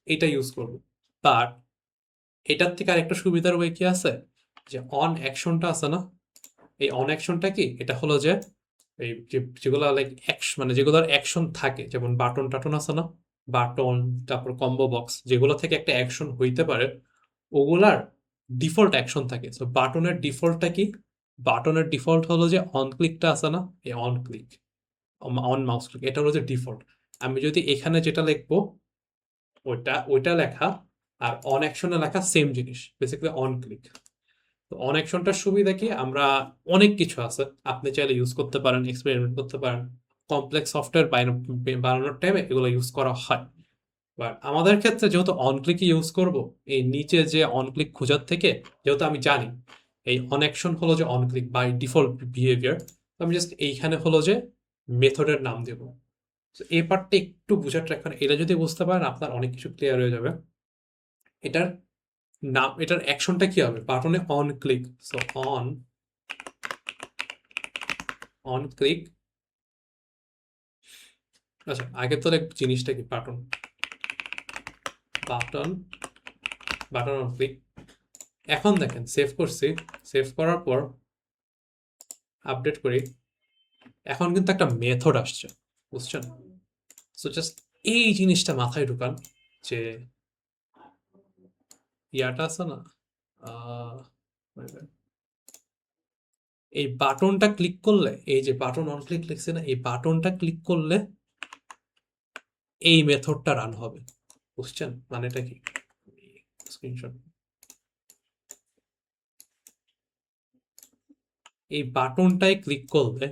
এটা ইউজ করব। বাট এটার থেকে আরেকটা সুবিধার ওয়ে কি আছে, যে অন অ্যাকশনটা আছে না, এই অন অ্যাকশনটা কি, এটা হলো যে এই যেগুলো লাইক মানে যেগুলোর অ্যাকশন থাকে, যেমন বাটন টাটন আছে না, বাটন, তারপর কম্বো বক্স, যেগুলো থেকে একটা অ্যাকশন হইতে পারে, ওগুলার ডিফল্ট অ্যাকশন থাকে। সো বাটনের ডিফল্টটা কি, বাটনের ডিফল্ট হলো যে অন ক্লিকটা আছে না, এই on click, on mouse click, এটা হলো যে ডিফল্ট। আমি যদি এখানে যেটা লিখবো ওইটা লেখা, আর অন অ্যাকশনে লেখা সেম জিনিস, বেসিক্যালি অন ক্লিক। তো অন অ্যাকশনটার সুবিধা কি, আমরা অনেক কিছু আছে, আপনি চাইলে ইউজ করতে পারেন, এক্সপেরিমেন্ট করতে পারেন, কমপ্লেক্স সফটওয়্যার বানানোর টাইমে এগুলো ইউজ করা হয়। বাট আমাদের ক্ষেত্রে যেহেতু অন ক্লিক ইউজ করব, এই নিচে যে অন ক্লিক খোঁজার থেকে যেহেতু আমি জানি এই অন অ্যাকশন হলো যে on click by default behaviour. আমি জাস্ট এইখানে হলো যে মেথডের নাম দেব। তো এই পার্টটা একটু বোঝার ট্রাই করেন, এটা যদি বুঝতে পারেন আপনার অনেক কিছু ক্লিয়ার হয়ে যাবে। এটার নাম, এটার অ্যাকশনটা কি হবে, বাটনে on click. So on click. আচ্ছা আগে তো জিনিসটা কি, button button button on click. এখন দেখেন সেভ করছি, সেভ করার পর আপডেট করি, এখন কিন্তু একটা মেথড আসছে, বুঝছেন? সো জাস্ট এই জিনিসটা মাথায় ঢুকান যে ইয়াটা আছে না, এই বাটনটা ক্লিক করলে, এই যে বাটন অন ক্লিক লিখছে না, এই বাটনটা ক্লিক করলে এই মেথডটা রান হবে, বুঝছেন মানেটা কি? স্ক্রিনশট। এই বাটনটায় ক্লিক করলে,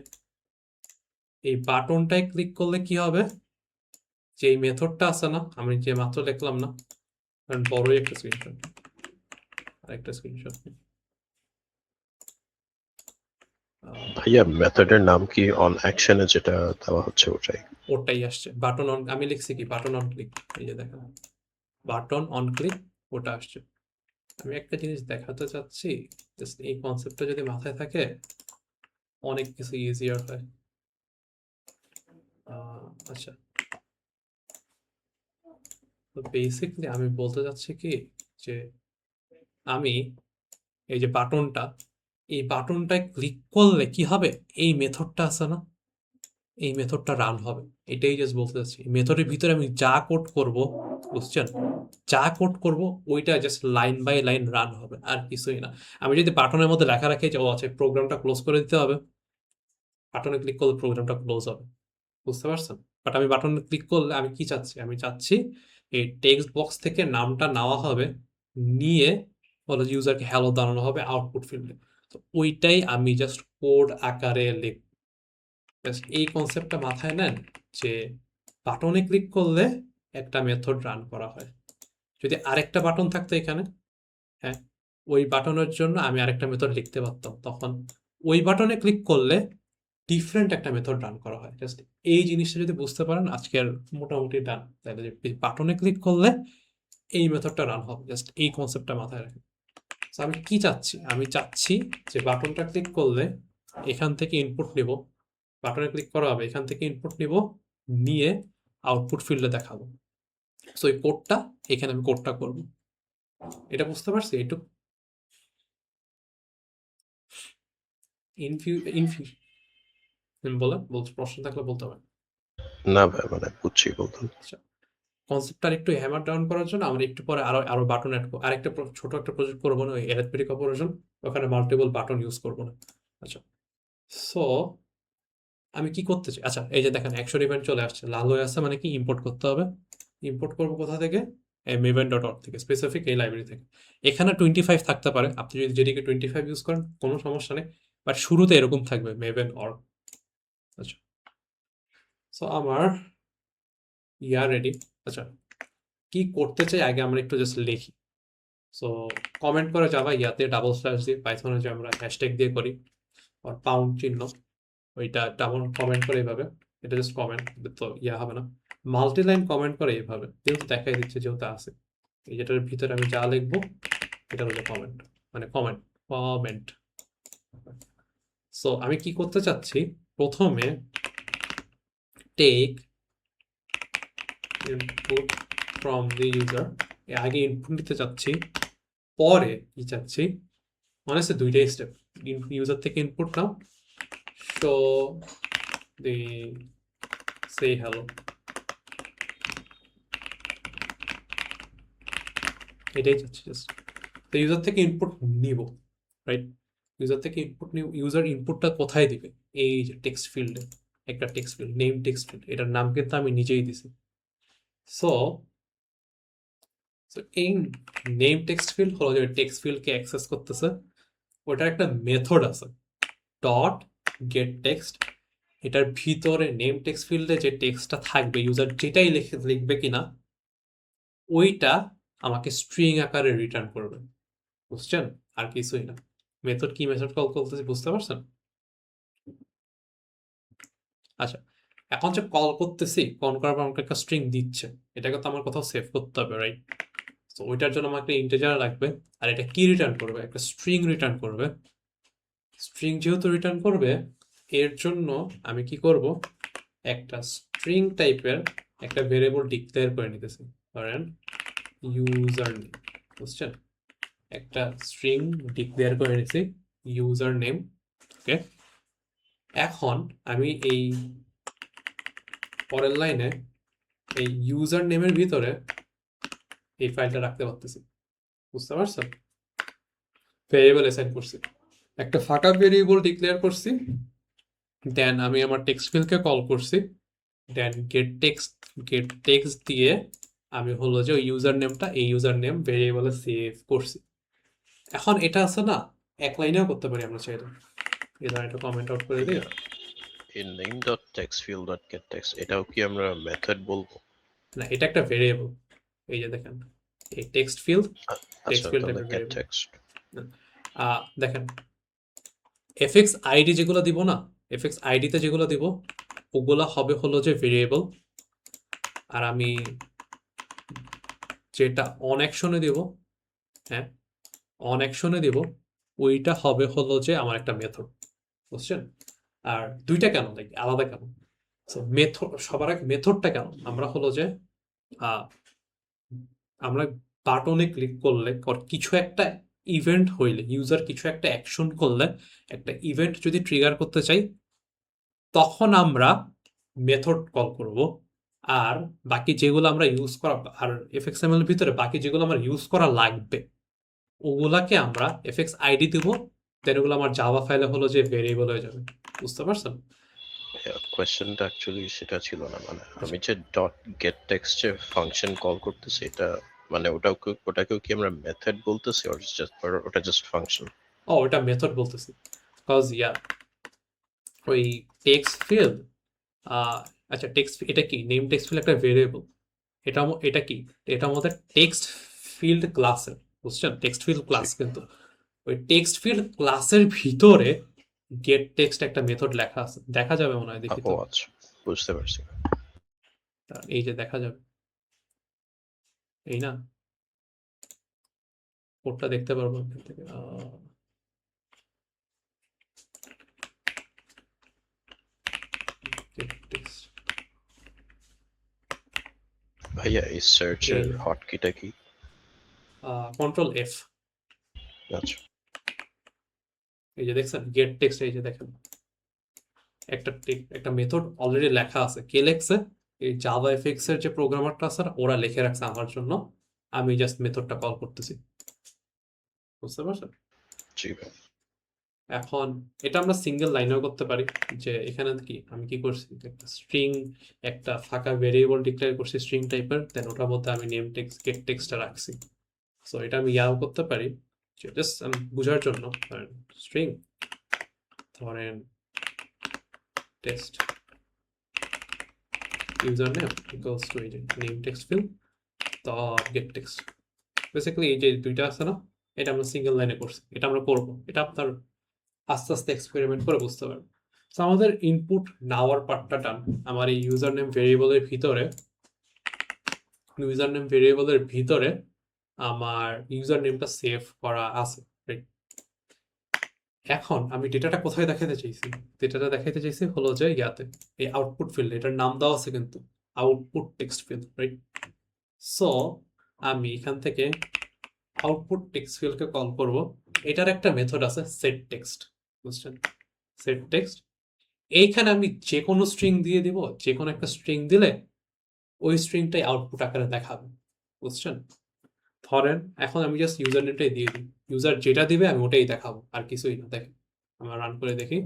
এই বাটনটায় ক্লিক করলে কি হবে, যে এই মেথডটা আছে না, আমি যে মাত্র লিখলাম না, কারণ বড়ই একটা স্ক্রিনশট, আরেকটা স্ক্রিনশট। ভাইয়া মেথডের নাম কি অন অ্যাকশনে যেটা দেওয়া হচ্ছে ওটাই? ওটাই আসছে বাটন অন, আমি লিখছি কি বাটন অন ক্লিক, এই যে দেখেন বাটন অন ক্লিক, ওটা আসছে। আমি একটা জিনিস দেখাতে চাচ্ছি, জাস্ট এই কনসেপ্টটা যদি মাথায় থাকে অনেক কিছু ইজিয়ার হয়। আচ্ছা, তো বেসিকলি আমি বলতে চাচ্ছি কি, যে আমি এই যে বাটনটা, এই বাটনটায় ক্লিক করলে কি হবে, এই মেথডটা আছে না, এই মেথডটা রান হবে, এটাই জাস্ট বলতে চাচ্ছি। মেথডের ভিতরে আমি যা কোড করব, বুঝছেন, যা কোড করব ওইটা just line by line run হবে, আর কিছুই না। আমি যদি বাটনের মধ্যে লেখা রাখি যে ও আচ্ছা প্রোগ্রামটা ক্লোজ করে দিতে হবে, বাটনে ক্লিক করলে প্রোগ্রামটা ক্লোজ হবে, বুঝতে পারছেন? বাট আমি বাটনে ক্লিক করলে আমি কি চাচ্ছি, আমি চাচ্ছি এই টেক্সট বক্স থেকে নামটা নেওয়া হবে, নিয়ে বলে ইউজারকে হ্যালো দাঁড়ানো হবে আউটপুট ফিল্ডে। তো ওইটাই আমি জাস্ট কোড আকারে লিখ, জাস্ট এই কনসেপ্টটা মাথায় নেন যে বাটনে ক্লিক করলে একটা মেথড রান করা হয়। যদি আরেকটা বাটন থাকতো এখানে, হ্যাঁ, ওই বাটনের জন্য আমি আরেকটা মেথড লিখতে পারতাম, তখন ওই বাটনে ক্লিক করলে ডিফারেন্ট একটা মেথড রান করা হয়। জাস্ট এই জিনিসটা যদি বুঝতে পারেন আজকের মোটামুটি ডান, তাহলে যে বাটনে ক্লিক করলে এই মেথডটা রান হবে, জাস্ট এই কনসেপ্টটা মাথায় রাখেন। So আমি কি চাচ্ছি, আমি চাচ্ছি যে বাটনটা ক্লিক করলে এখান থেকে ইনপুট নিব, বাটনে ক্লিক করা হবে, এখান থেকে ইনপুট নিব, নিয়ে আউটপুট ফিল্ডে দেখাবো। সো এই কোডটা, এখানে আমি কোডটা করব, এটা বুঝতে পারছি একটু। ইনফিউ বলছি, প্রশ্ন থাকলে বলতে পারেন। না ভাই মানে বুঝছি বলতাম। আচ্ছা, কনসেপ্টটা একটু হ্যামার ডাউন করার জন্য আমরা একটু পরে আরো বাটন অ্যাড করব, আরেকটা ছোট একটা প্রজেক্ট করবো না, ওই অ্যারিথমেটিক অপারেশন, ওখানে মাল্টিপল বাটন ইউজ করবো না। আচ্ছা, সো আমি কি করতে চাই, আচ্ছা এই যে দেখেন অ্যাকশন ইভেন্ট চলে আসছে, লাল হয়ে আসছে, মানে কি ইম্পোর্ট করতে হবে। ইম্পোর্ট করবো কোথা থেকে, maven.org থেকে, স্পেসিফিক এই লাইব্রেরি থেকে। এখানে 25 থাকতে পারে, আপনি যদি যেদিকে 25 ইউজ করেন কোনো সমস্যা নেই, বাট শুরুতে এরকম থাকবে maven.org। আচ্ছা, সো আমার রেডি। আচ্ছা, কি করতে চাই আগে আমরা একটু জাস্ট লিখি। সো কমেন্ট করে যাবা ইয়াতে ডাবল স্ল্যাশ দিয়ে, পাইথনে যে আমরা হ্যাশট্যাগ দিয়ে করি, আর পাউন্ড চিহ্ন, ওইটা ডাবল কমেন্ট করে এইভাবে, এটা জাস্ট কমেন্ট, তো হবে না, মাল্টি লাইন কমেন্ট করে এইভাবে, যেহেতু দেখাই দিচ্ছে যেহেতু আছে, এই যেটার ভিতরে আমি যা লিখবো এটা হলো কমেন্ট, মানে কমেন্ট। সো আমি কি করতে চাচ্ছি, প্রথমে take input from the user, আগে ইনপুট নিতে চাচ্ছি, পরে কি চাচ্ছি, মানে হচ্ছে দুইটাই স্টেপ, ইউজার থেকে ইনপুট নাও, শো দি সে হ্যালো, এটাই চাচ্ছি জাস্ট। তো ইউজার থেকে ইনপুট নিব, রাইট, ইউজার থেকে ইনপুট নিব, ইউজার ইনপুটটা কোথায় দিবে, এই যে টেক্সট ফিল্ডে, একটা text field, name text field, এটার নাম কিন্তু আমি নিজেই দিছি। সো এই নেম টেক্সট ফিল্ড হলো যে টেক্সট ফিল্ডকে অ্যাক্সেস করতেছে, ওটার একটা মেথড আছে ডট গেট টেক্সট, এটার ভিতরে নেম টেক্সট ফিল্ডে যে টেক্সটটা থাকবে, ইউজার যেটাই লিখবে কিনা ওইটা আমাকে স্ট্রিং আকারে রিটার্ন করবে, বুঝছেন, আর কিছুই না। মেথড কি মেথড কল করতেছি বুঝতে পারছেন? আচ্ছা, এখন যে কল করতেছি, কল করার পর আমাকে একটা স্ট্রিং দিচ্ছে, এটাকে তো আমার কোথাও সেভ করতে হবে, রাইট? তো ওইটার জন্য আমার একটা ইন্টিজার লাগবে, আর এটা কি রিটার্ন করবে? একটা স্ট্রিং রিটার্ন করবে। স্ট্রিং যেহেতু রিটার্ন করবে, এর জন্য আমি কি করব, একটা স্ট্রিং টাইপের একটা ভেরিয়েবল ডিক্লেয়ার করে নিতেছি, ধরেন ইউজার নেম, বুঝছেন? একটা স্ট্রিং ডিক্লেয়ার করে নিছি ইউজার নেম, ওকে। এখন আমি এই পরের লাইনে এই ইউজার নেমের ভিতরে এই ফাইলটা রাখতে পারতেছি, বুঝতে পারছেন? ভেরিয়েবল অ্যাসাইন করছি, একটা ফাঁকা ভেরিয়েবল ডিক্লেয়ার করছি, দেন আমি আমার টেক্সট ফিল্ডকে কল করছি, দেন গেট টেক্সট দিয়ে আমি হলো যে ওই ইউজার নেমটা এই ইউজার নেম ভেরিয়েবলে সেভ করছি। এখন এটা আছে না, এক লাইনেও করতে পারি আমরা চাইলে, এই ধরনের একটা কমেন্ট আউট করে দিই। ভাইয়া এই name.textfield.getText এটাও কি আমরা মেথড বলবো? না, এটা একটা ভেরিয়েবল, এই যে দেখেন এই টেক্সট ফিল্ড আচ্ছা, ফিল্ড তাহলে একটা get ভেরিয়েবল। text। দেখেন এফএক্স আইডি যেগুলো দিব না, এফএক্স আইডিতে যেগুলো দিব ওগুলা হবে হলো যে ভেরিয়েবল, আর আমি যেটা অন অ্যাকশনে দিব, হ্যাঁ অন অ্যাকশনে দিব, ওইটা হবে হলো যে আমার একটা মেথড, বুঝছেন? আর দুইটা কেন, লাইক আলাদা কেন? মেথড, সবার আগে মেথডটা কেন, আমরা হলো যে আহ, আমরা বাটনে ক্লিক করলে কিছু একটা ইভেন্ট হইলে, ইউজার কিছু একটা অ্যাকশন করলে, একটা ইভেন্ট যদি ট্রিগার করতে চাই, তখন আমরা মেথড কল করব। আর বাকি যেগুলো আমরা ইউজ করা, আর এফএক্সএমএল এর ভিতরে বাকি যেগুলো আমার ইউজ করা লাগবে ওগুলাকে আমরা এফএক্স আইডি দিব, দেন ওগুলো আমার জাভা ফাইলে হলো যে ভেরিয়েবল হয়ে যাবে, বুঝতে পারছেন? কোয়েশ্চেনটা অ্যাকচুয়ালি সেটা ছিল না, মানে আমি যে ডট গেট টেক্সট যে ফাংশন কল করতেছি এটা মানে ওটাকেও কি আমরা মেথড বলতেছি or ওটা জাস্ট ফাংশন? ওটা মেথড বলতেছি, কজ ওই টেক্সট ফিল্ড, আচ্ছা টেক্সট এটা কি নেম টেক্সট ফিল্ড একটা ভেরিয়েবল, এটা কি, এটা আমাদের টেক্সট ফিল্ড ক্লাসের, বুঝছেন? টেক্সট ফিল্ড ক্লাস, কিন্তু ওই টেক্সট ফিল্ড ক্লাসের ভিতরে গেট টেক্সট একটা মেথড লেখা আছে, দেখা যাবে মনে হয়, দেখি ও তো। আচ্ছা, বুঝতে পারছি। এই যে দেখা যাবে, এই না, কোডটা দেখতে পারবো এখান থেকে। get text, ভাইয়া এই সার্চের এই হটকিটা কি? কন্ট্রোল এফ, আচ্ছা, এই যে দেখছেন গেট টেক্সট, এই যে দেখেন একটা মেথড অলরেডি লেখা আছে, কে লেখছে? এই জাভা এফএক্স এর যে প্রোগ্রামারটা আছে না, ওরা লিখে রাখছে আমার জন্য, আমি জাস্ট মেথডটা কল করতেছি, বুঝতে পারছেন? জি ভাই। এখন এটা আমরা সিঙ্গেল লাইনেও করতে পারি, যে এখানে কি আমি কি করছি, একটা স্ট্রিং, একটা ফাঁকা ভেরিয়েবল ডিক্লেয়ার করছি স্ট্রিং টাইপের, দেন ওটার মধ্যে আমি নেম টেক্সট গেট টেক্সটটা রাখছি। সো এটা আমি ইয়াও করতে পারি, জাস্ট আমি বোঝার জন্য, ধরেন স্ট্রিং, ধরেন text user name equals to এই যে name text field dot get text. Basically এই যে দুইটা আছে না, এটা আমরা সিঙ্গেল লাইনে করছি, এটা আমরা করবো, এটা আপনার আস্তে আস্তে এক্সপেরিমেন্ট করে বুঝতে পারবেন। তো আমাদের ইনপুট নেওয়ার পার্টটা ডান। আমার এই ইউজার নেম ভেরিয়েবলের ভিতরে আমার ইউজার নেমটা সেভ করা আছে, right? এখন আমি ডেটাটা কোথায় দেখাতে চাইছি, ডেটাটা দেখাতে চাইছি হলো যে ইয়াতে, এই আউটপুট ফিল্ড, এটার নাম দেওয়া আছে কিন্তু output text field, right? So আমি এখান থেকে আউটপুট টেক্সট ফিল্ডকে কল করব, এটার একটা মেথড আছে সেট টেক্সট, বুঝছেন? সেট টেক্সট, এইখানে আমি যে কোনো স্ট্রিং দিয়ে দিব, যে কোনো একটা স্ট্রিং দিলে ওই স্ট্রিংটাই আউটপুট আকারে দেখাবে, বুঝছেন? ধরেন এখন আমি জাস্ট ইউজার নেমটাই দিয়ে দিই, ইউজার যেটা দিবে আমি ওটাই দেখাবো, আর কিছুই না। দেখেন আমরা রান করে দেখি,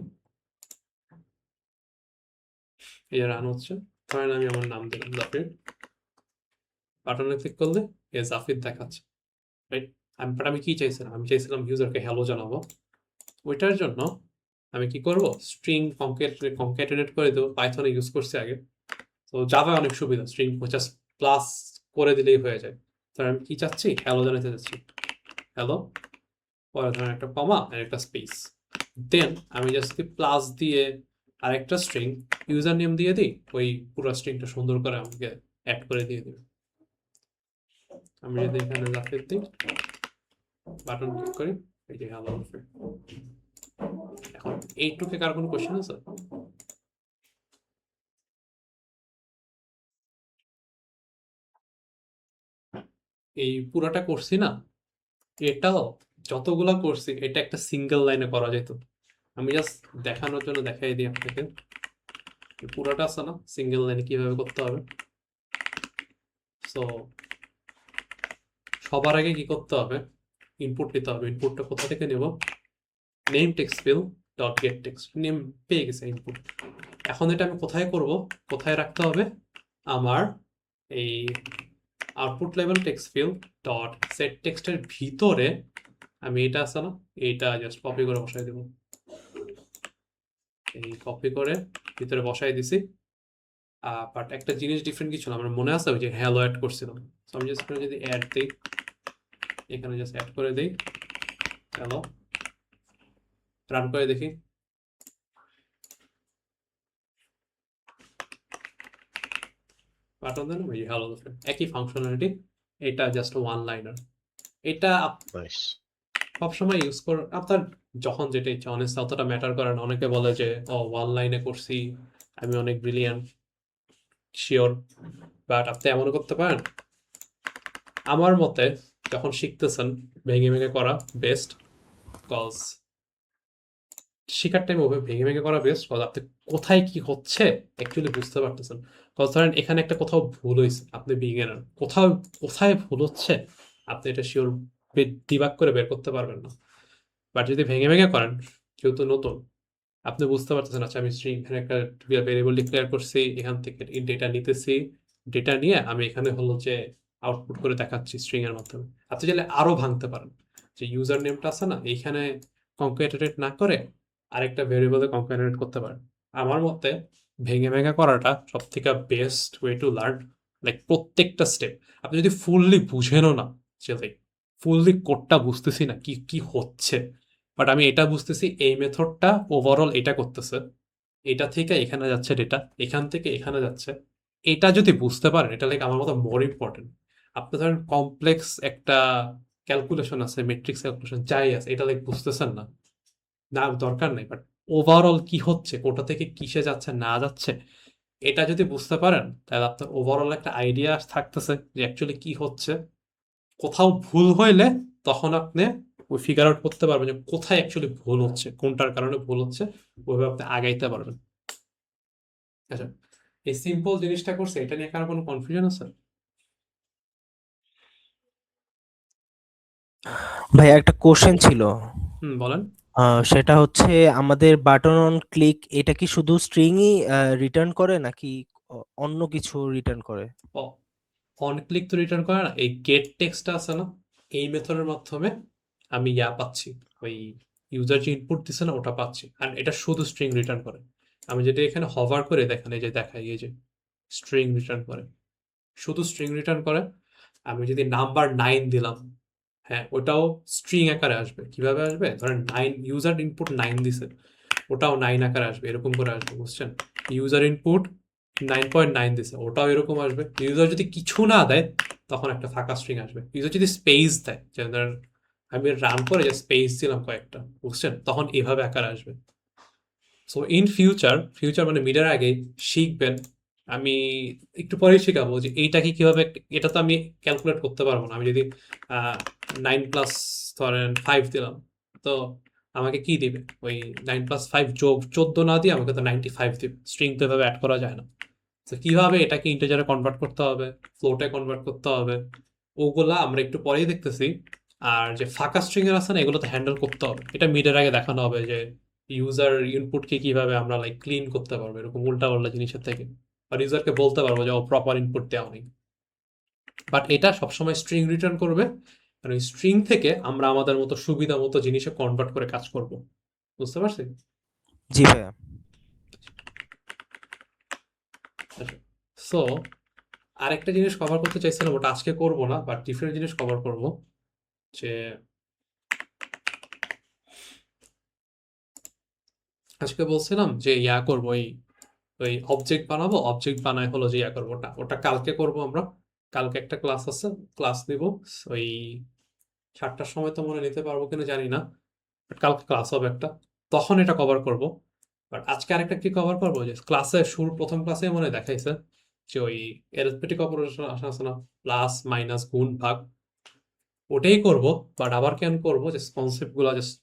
এই যে রান হচ্ছে, ধরেন আমি আমার নাম দিলাম জাফির, বাটনে ক্লিক করলে এ জাফির দেখাচ্ছে, রাইট? আমি কি চাইছিলাম, আমি চাইছিলাম ইউজারকে হ্যালো জানাবো, ওইটার জন্য আমি কি করব, স্ট্রিং কনক্যাটেনেট করে দেবো, পাইথনে ইউজ করছি আগে, তো জাভায় অনেক সুবিধা, স্ট্রিং জাস্ট প্লাস করে দিলেই হয়ে যায়। তো আমি কি চাচ্ছি, হ্যালো জানাতে চাচ্ছি, হ্যালো পরে ধরেন একটা কমা আর একটা স্পেস, দেন আমি জাস্ট প্লাস দিয়ে আরেকটা স্ট্রিং ইউজার নেম দিয়ে দিই, ওই পুরো স্ট্রিংটা সুন্দর করে আমাকে অ্যাড করে দিয়ে দেবে। আমি যদি এখানে জাফেদ দিই, বাটন ক্লিক করি, এই যে হ্যালো ওয়ার্ল্ড। এখন এইটুকে কার কোনো কোশ্চেন আছে? এই পুরাটা করছি না, এটাও যতগুলা করছি এটা একটা সিঙ্গেল লাইনে করা যেত। আমি জাস্ট দেখানোর জন্য দেখাই দিই আপনাকে, এই পুরাটা আছে না সিঙ্গেল লাইনে কিভাবে করতে হবে। সো সবার আগে কি করতে হবে, ইনপুট নিতে হবে। ইনপুটটা কোথা থেকে নেব? Name text field dot get text, name পেয়ে গেছে ইনপুট। এখন এটা আমি কোথায় করব, কোথায় রাখতে হবে? আমার এই output level text field dot set টেক্সটের ভিতরে আমি এটা আছে না, এইটা জাস্ট কপি করে বসাই দেব। এই কপি করে ভিতরে বসাই দিছি। বাট একটা জিনিস ডিফারেন্ট কিছু না, আমার মনে আছে ওই যে হ্যালো অ্যাড করছিলাম। সো আমি জাস্ট যদি অ্যাড দিই, এখানে জাস্ট অ্যাড করে দিই হ্যালো, রান করে দেখি। বাটন দেন ওই হ্যালো, একই ফাংশনালিটি। এটা জাস্ট ওয়ান লাইনার। এটা নাইস। সবসময় ইউজ কর আপনার যখন যেটা ইচ্ছা, অনেস্ট অতটা ম্যাটার করে না। অনেকে বলে যে ও ওয়ান লাইনে করছি, আমি অনেক ব্রিলিয়ান্ট, শিওর। বাট আপনি এমনও করতে পারেন, আমার মতে যখন শিখতেছেন ভেঙে ভেঙে করা বেস্ট। কজ শেখার টাইম ওভাবে ভেঙে ভেঙে করা বেস্ট, কজ আপনি কোথায় কি হচ্ছে অ্যাকচুয়ালি বুঝতে পারতেছেন। কজ ধরেন এখানে একটা কোথাও ভুল হয়েছে, আপনি বিগিনার, কোথাও কোথায় ভুল হচ্ছে আপনি এটা শিওর ডিবাগ করে বের করতে পারবেন না। বাট যদি ভেঙে ভেঙে করেন, যেহেতু নতুন, আপনি বুঝতে পারতেছেন আচ্ছা আমি স্ট্রিং এখানে একটা ভেরিয়েবল ডিক্লেয়ার করছি, এখান থেকে ডেটা নিতেছি, ডেটা নিয়ে আমি এখানে হলো যে আউটপুট করে দেখাচ্ছি স্ট্রিং এর মাধ্যমে। আপনি চাইলে আরো ভাঙতে পারেন, যে ইউজার নেমটা আছে না, এইখানে কনক্যাটেনেট না করে আরেকটা ভেরিয়েবলে কনক্যাটেনেট করতে পারেন। আমার মতে ভেঙে ভেঙে করাটা সব থেকে best way to learn. Like প্রত্যেকটা স্টেপ আপনি যদি ফুললি বুঝেনও না, যে লাইক ফুললি কোডটা বুঝতেছি না কি কি হচ্ছে, বাট আমি এটা বুঝতেছি এই মেথডটা ওভারঅল এটা করতেছে, এটা থেকে এখানে যাচ্ছে ডেটা, এখান থেকে এখানে যাচ্ছে, এটা যদি বুঝতে পারেন, এটা লাইক আমার মতো মোর ইম্পর্টেন্ট। আপনি ধরেন কমপ্লেক্স একটা ক্যালকুলেশন আছে, ম্যাট্রিক্স ক্যালকুলেশন যাই আছে, এটা লাইক বুঝতেছেন না, না দরকার নেই, বাট ওভারঅল কি হচ্ছে, কোটা থেকে কিসে যাচ্ছে না যাচ্ছে, এটা যদি বুঝতে পারেন, তাহলে আপনার ওভারঅল একটা আইডিয়া থাকতেছে যে অ্যাকচুয়ালি কি হচ্ছে। কোথাও ভুল হইলে তখন আপনি ওই ফিগার আউট করতে পারবেন যে কোথায় অ্যাকচুয়ালি ভুল হচ্ছে, কোনটার কারণে ভুল হচ্ছে, ওইভাবে আপনি আগাইতে পারবেন। আচ্ছা, এই সিম্পল জিনিসটা করছে, এটা নিয়ে কারো কোনো কনফিউশন আছে? ভাই একটা কোশ্চেন ছিল। বলেন। সেটা হচ্ছে আমাদের বাটন অন ক্লিক এটা কি শুধু স্ট্রিংই রিটার্ন করে নাকি অন্য কিছু রিটার্ন করে? অন ক্লিক তো রিটার্ন করে না, এই গেট টেক্সটটা আছে না, এই মেথডের মাধ্যমে আমি পাচ্ছি, ওই ইউজার যে ইনপুট দিছে না ওটা পাচ্ছি, আর এটা শুধু স্ট্রিং রিটার্ন করে। আমি যেটা এখানে হভার করে দেখেন, এই যে দেখাই, এই যে স্ট্রিং রিটার্ন করে, শুধু স্ট্রিং রিটার্ন করে। আমি যদি নাম্বার 9 দিলাম, হ্যাঁ ওটাও স্ট্রিং আকারে আসবে। কিভাবে আসবে? ধরেন 9, ইউজার ইনপুট 9 দিছে, ওটাও 9 আকারে আসবে, এরকম করে আসবে, বুঝছেন? ইউজার ইনপুট 9.9 দিছে, ওটাও এরকম আসবে। ইউজার যদি কিছু না দেয় তখন একটা ফাঁকা স্ট্রিং আসবে। ইউজার যদি স্পেস দেয়, যেমন ধরেন আমি রান করে যে স্পেস দিলাম কয়েকটা, বুঝছেন, তখন এভাবে আকারে আসবে। সো ইন ফিউচার মানে মিডের আগে শিখবেন। আমি একটু পরেই শেখাবো যে এইটাকে কিভাবে, এটা তো আমি ক্যালকুলেট করতে পারবো না। আমি যদি 9 প্লাস ধরেন 5 দিলাম, তো আমাকে কি দিবে? ওই 9 প্লাস 5 যোগ 14 না দিয়ে আমাকে তো 95 দিবে। স্ট্রিং তো এভাবে অ্যাড করা যায় না। তো কিভাবে এটাকে ইন্টিজারে কনভার্ট করতে হবে, ফ্লোটে কনভার্ট করতে হবে, ওগুলা আমরা একটু পরেই দেখতেছি। আর যে ফাঁকা স্ট্রিং এর আছে না, এগুলো তো হ্যান্ডেল করতে হবে। এটা মিডের আগে দেখানো হবে যে ইউজার ইনপুটকে কিভাবে আমরা লাইক ক্লিন করতে পারবো এরকম উল্টা পাল্টা জিনিসের থেকে, আর ইউজারকে বলতে পারবো যে ও প্রপার ইনপুট দেওয়া নেই। বাট এটা সবসময় স্ট্রিং রিটার্ন করবে, আর ওই স্ট্রিং থেকে আমরা আমাদের মতো সুবিধা মতো জিনিসে কনভার্ট করে কাজ করব। বুঝতে পারছি? জি ভাইয়া। সো আরেকটা জিনিস কভার করতে চাইছিলাম, ওটা আজকে করব না, বাট ডিফারেন্ট জিনিস কভার করব। যে আজকে বলছিলাম যে ইয়া করবো, ওই অবজেক্ট বানাবো, অবজেক্ট বানায় হলো যে ইয়া করবো, ওটা ওটা কালকে করবো আমরা। কালকে একটা ক্লাস আছে, ক্লাস নিব ওই 7টার সময়, তো মনে নিতে পারবো কিনা জানি না, বাট কালকে ক্লাস হবে একটা, তখন এটা কভার করব। বাট আজকে আরেকটা কি কভার করবো, যে ক্লাসে প্রথম ক্লাসে মনে দেখাইছে যে ওই অ্যারিথমেটিক অপারেশন আছে না, প্লাস মাইনাস গুণ ভাগ, ওটাই করব। বাট আবার কেন করব, যে কনসেপ্ট গুলা জাস্ট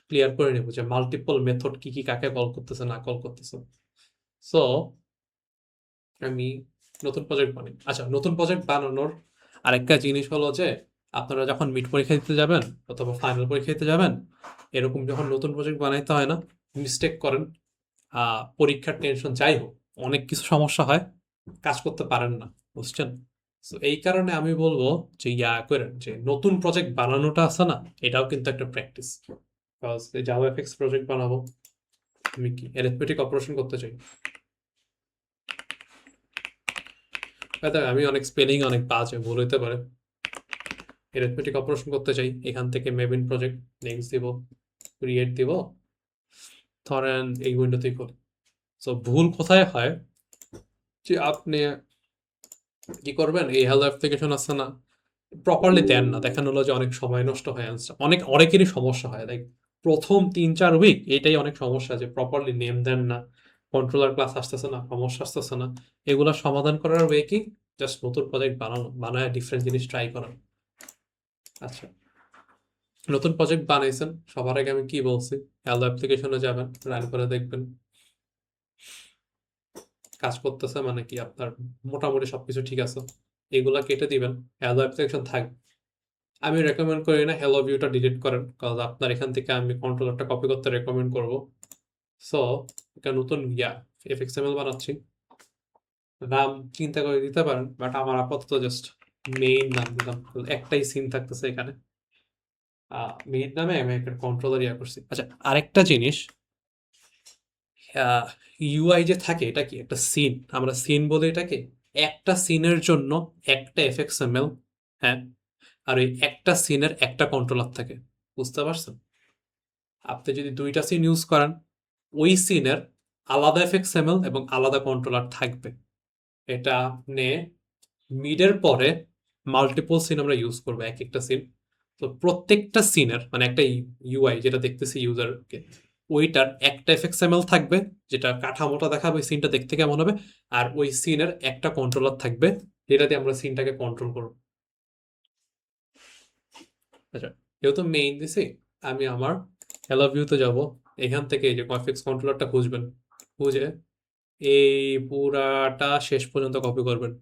ক্লিয়ার করে নেব, যে মাল্টিপল মেথড কি কি কাকে কল করতেছে না কল করতেছে। সো আমি নতুন প্রজেক্ট বানাই। আচ্ছা, নতুন প্রজেক্ট বানানোর আরেকটা জিনিস হলো যে আপনারা যখন মিড পরীক্ষা দিতে যাবেন অথবা ফাইনাল পরীক্ষা দিতে যাবেন, এরকম যখন নতুন প্রজেক্ট বানাইতে হয় না, মিস্টেক করেন, পরীক্ষার টেনশন যাই হোক, অনেক কিছু সমস্যা হয়, কাজ করতে পারেন না, বুঝছেন? তো এই কারণে আমি বলবো যে ইয়া করেন, যে নতুন প্রজেক্ট বানানোটা আছে না, এটাও কিন্তু একটা প্র্যাকটিস। বিকজ এই জাভা এফএক্স প্রজেক্ট বানাবো, আমি কি অ্যারিথমেটিক অপারেশন করতে চাই। হয়তো আমি অনেক স্পেলিং অনেক বাজে, ভুল হইতে পারে। অ্যারিথমেটিক অপারেশন করতে চাই, এখান থেকে মেবিন প্রজেক্ট নেক্সট দিব, ক্রিয়েট দিব, ধরেন এই উইন্ডোতেই করি। সো ভুল কোথায় হয়, যে আপনি কি করবেন, এই হেলথ অ্যাপ্লিকেশন আছে না, প্রপারলি দেন না, দেখানো হলো যে অনেক সময় নষ্ট হয়, answer অনেকেরই সমস্যা হয়, লাইক প্রথম 3-4 উইক এটাই অনেক সমস্যা, যে প্রপারলি নেম দেন না, কন্ট্রোলার ক্লাস আসতেছে না, সমস্যা আসতেছে না। এগুলা সমাধান করার ওয়ে কি, জাস্ট নতুন প্রজেক্ট বানানো, বানায় ডিফারেন্ট জিনিস ট্রাই করা। আচ্ছা, নতুন প্রজেক্ট বানাইছেন, সবার আগে আমি কি বলছি, হ্যালো অ্যাপ্লিকেশনে যাবেন, রান করে দেখবেন কাজ করতেছে, মানে কি আপনার মোটামুটি সবকিছু ঠিক আছে, এগুলা কেটে দিবেন, হ্যালো অ্যাপ্লিকেশন থাকবে। আমি রেকমেন্ড করি না হ্যালো ভিউটা ডিলিট করেন, কারণ আপনার এখান থেকে আমি কন্ট্রোলারটা কপি করতে রেকমেন্ড করব। সো একটা নতুন এফএক্সএমএল বানাচ্ছি, নাম চিন্তা করে দিতে পারেন, বাট আমার আপাতত জাস্ট মেইন নাম দিলাম, একটাই সিন থাকতেছে এখানে, মেইন নামে আমি একটা কন্ট্রোলার ইয়া করছি। আচ্ছা, আরেকটা জিনিস, ইউআই যে থাকে, এটা কি একটা সিন, আমরা সিন বলি এটাকে। একটা সিনের জন্য একটা এফএক্সএমএল, হ্যাঁ, আর ওই একটা সিনের একটা কন্ট্রোলার থাকে, বুঝতে পারছেন? আপনি যদি 2টা সিন ইউজ করেন, ওই সিনের আলাদা এফএক্সএমএল এবং আলাদা কন্ট্রোলার থাকবে। এটা আপনি মিডের পরে মাল্টিপল সিন আমরা ইউজ করবো, এক একটা সিন। তো প্রত্যেকটা সিনের মানে একটা ইউআই যেটা দেখতেছি ইউজারকে, ওইটার একটা এফএক্সএমএল থাকবে, যেটা কাঠামোটা দেখাবে ওই সিনটা দেখতে কেমন হবে, আর ওই সিনের একটা কন্ট্রোলার থাকবে, যেটা দিয়ে আমরা সিনটাকে কন্ট্রোল করবো। আচ্ছা, যেহেতু মেইন দিছি, আমি আমার হ্যালো ভিউতে যাব, এখান থেকে এই যে কনফিক্স কন্ট্রোলারটা খুঁজবেন, খুঁজে এই পুরাটা শেষ পর্যন্ত কপি করবেন,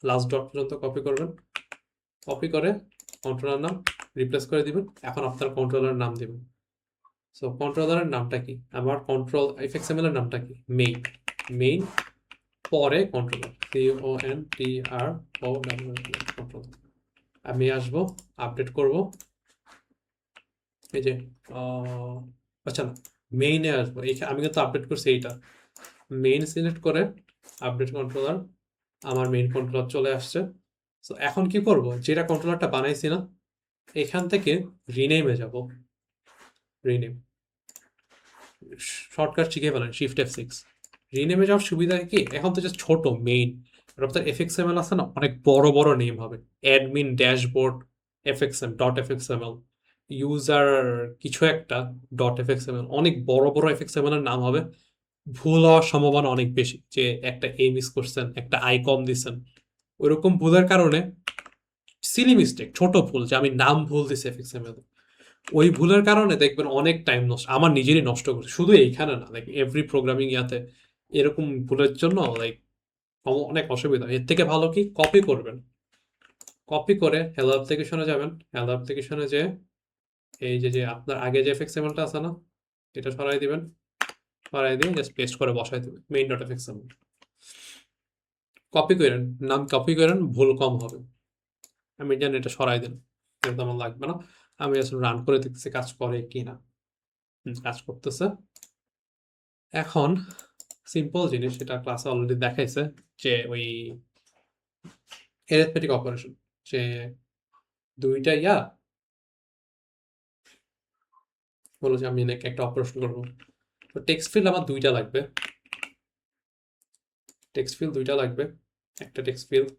লাস্ট ডট পর্যন্ত কপি করবেন, কপি করে কন্ট্রোলার নাম রিপ্লেস করে দিবেন। এখন আপনার কন্ট্রোলার নাম দিবেন। সো কন্ট্রোলারের নামটা কি, আমার কন্ট্রোল এফএক্সএমএল এর নামটা কি, মেইন। মেইন পরে কন্ট্রোলার, কন্ট্রোল। আমি আসবো, আপডেট করব, এই যে আচ্ছা না, মেইনে আসবো, আমি কিন্তু আপডেট করছি এইটা, মেইন সিলেক্ট করে আপডেট কন্ট্রোলার, আমার মেইন কন্ট্রোলার চলে আসছে। সো এখন কি করব, যেটা কন্ট্রোলারটা বানাইছি না, এখান থেকে রিনেমে যাব, রিনেম শর্টকাট শিখে ফেলেন, শিফট F6। রিনেমে যাওয়ার সুবিধা কি, এখন তো জাস্ট ছোট মেইন, আপনার এফএক্সএমএল আছে না, অনেক বড় বড় নেম হবে, অ্যাডমিন ড্যাশবোর্ড এফএক্সএম ডট এফএক্সএমএল, ইউজার কিছু একটা ডট এফএক্সএমএল, অনেক বড় বড় এফএক্সএমএল এর নাম হবে, ভুল হওয়ার সম্ভাবনা অনেক বেশি, যে একটা এ মিস করছেন, একটা আই কম দিছেন, ওইরকম ভুলের কারণে, সিলি মিস্টেক, ছোট ভুল, যে আমি নাম ভুল দিছি এফএক্সএমএল, ওই ভুলের কারণে দেখবেন অনেক টাইম নষ্ট, আমার নিজেরই নষ্ট করছে, শুধু এইখানে না, লাইক এভরি প্রোগ্রামিং ইয়াতে এরকম ভুলের জন্য লাইক অনেক অসুবিধা। এর থেকে ভালো কি, কপি করবেন, কপি করে হ্যালো অ্যাপ্লিকেশনে যাবেন, হ্যালো অ্যাপ্লিকেশনে যে এই যে আপনার আগে যে এফএক্সএমএলটা আছে না, এটা সরাই দিবেন, সরাই দিয়ে জাস্ট পেস্ট করে বসাই দেবেন মেইন ডট এফএক্সএমএল, কপি করেন, নাম কপি করেন, ভুল কম হবে। আমি জানি এটা সরাই দিন, এটা আমার লাগবে না, আমি আসলে রান করে দেখতেছি কাজ করে কি না। কাজ করতেছে। এখন সিম্পল জিনিস, সেটা ক্লাসে অলরেডি দেখাইছে, যে ওই অ্যারিথমেটিক অপারেশন, যে দুইটা বলো যে আমি নাকি একটা অপারেশন করবো, তো টেক্সট ফিল্ড আমার দুইটা লাগবে, টেক্সট ফিল্ড দুইটা লাগবে। একটা টেক্সট ফিল্ড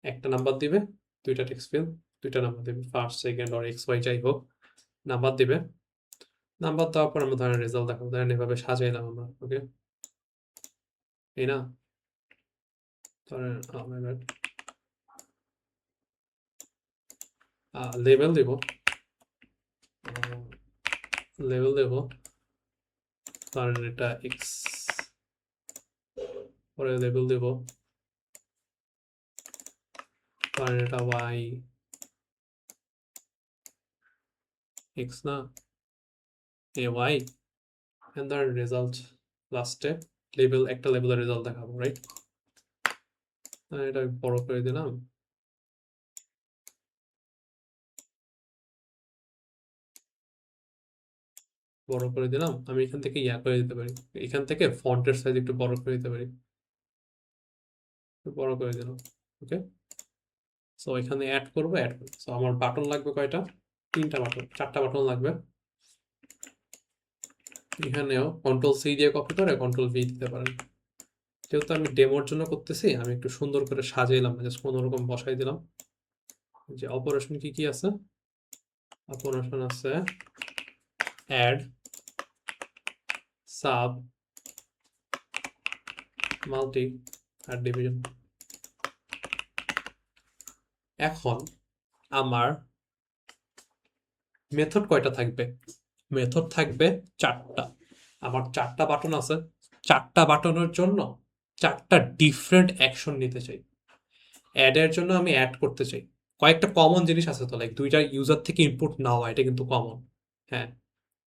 একটা নাম্বার দিবে, দুইটা টেক্সট ফিল্ড দুইটা নাম্বার দিবে, first second or X Y যাই হোক নাম্বার দিবে। নাম্বার দেওয়ার পর আমরা ধরেন রেজাল্ট দেখাবো, ধরেন এভাবে সাজাইলাম আমরা, ওকে এই না, ধরেন লেভেল দেব, লেভেল দেব ধরেন এটা এক্স, পরে লেভেল দেব ধরেন এটা ওয়াই, এক্স না এ ওয়াই, এন্ড ধরেন রেজাল্ট লাস্টে লেভেল, একটা লেভেলের রেজাল্ট দেখাবো, রাইট? এটা বড় করে দিলাম, বড় করে দিলাম। আমি এখান থেকে ইয়া করে দিতে পারি, এখান থেকে ফন্টের সাইজ একটু বড় করে দিতে পারি, বড় করে দিলাম, ওকে। সো এখানে অ্যাড করবো, অ্যাড করবো। সো আমার বাটন লাগবে কয়টা? তিনটা বাটন, চারটা বাটন লাগবে। এখানেও কন্ট্রোল সি দিয়ে কপি করে কন্ট্রোল ভি দিতে পারেন। যেহেতু আমি ডেমোর জন্য করতেছি, আমি একটু সুন্দর করে সাজাইলাম, জাস্ট কোনোরকম বসাই দিলাম। যে অপারেশন কি কি আছে, অপারেশন আছে অ্যাড, সাব, মাল্টি আর ডিভিশন। এখন আমার মেথড কয়টা থাকবে? মেথড থাকবে চারটা। আমার চারটা বাটন আছে, চারটা বাটনের জন্য চারটা ডিফারেন্ট অ্যাকশন নিতে চাই। অ্যাডের জন্য আমি অ্যাড করতে চাই, কয়েকটা কমন জিনিস আছে তো, লাইক দুইটা ইউজার থেকে ইনপুট নেওয়া, এটা কিন্তু কমন। হ্যাঁ,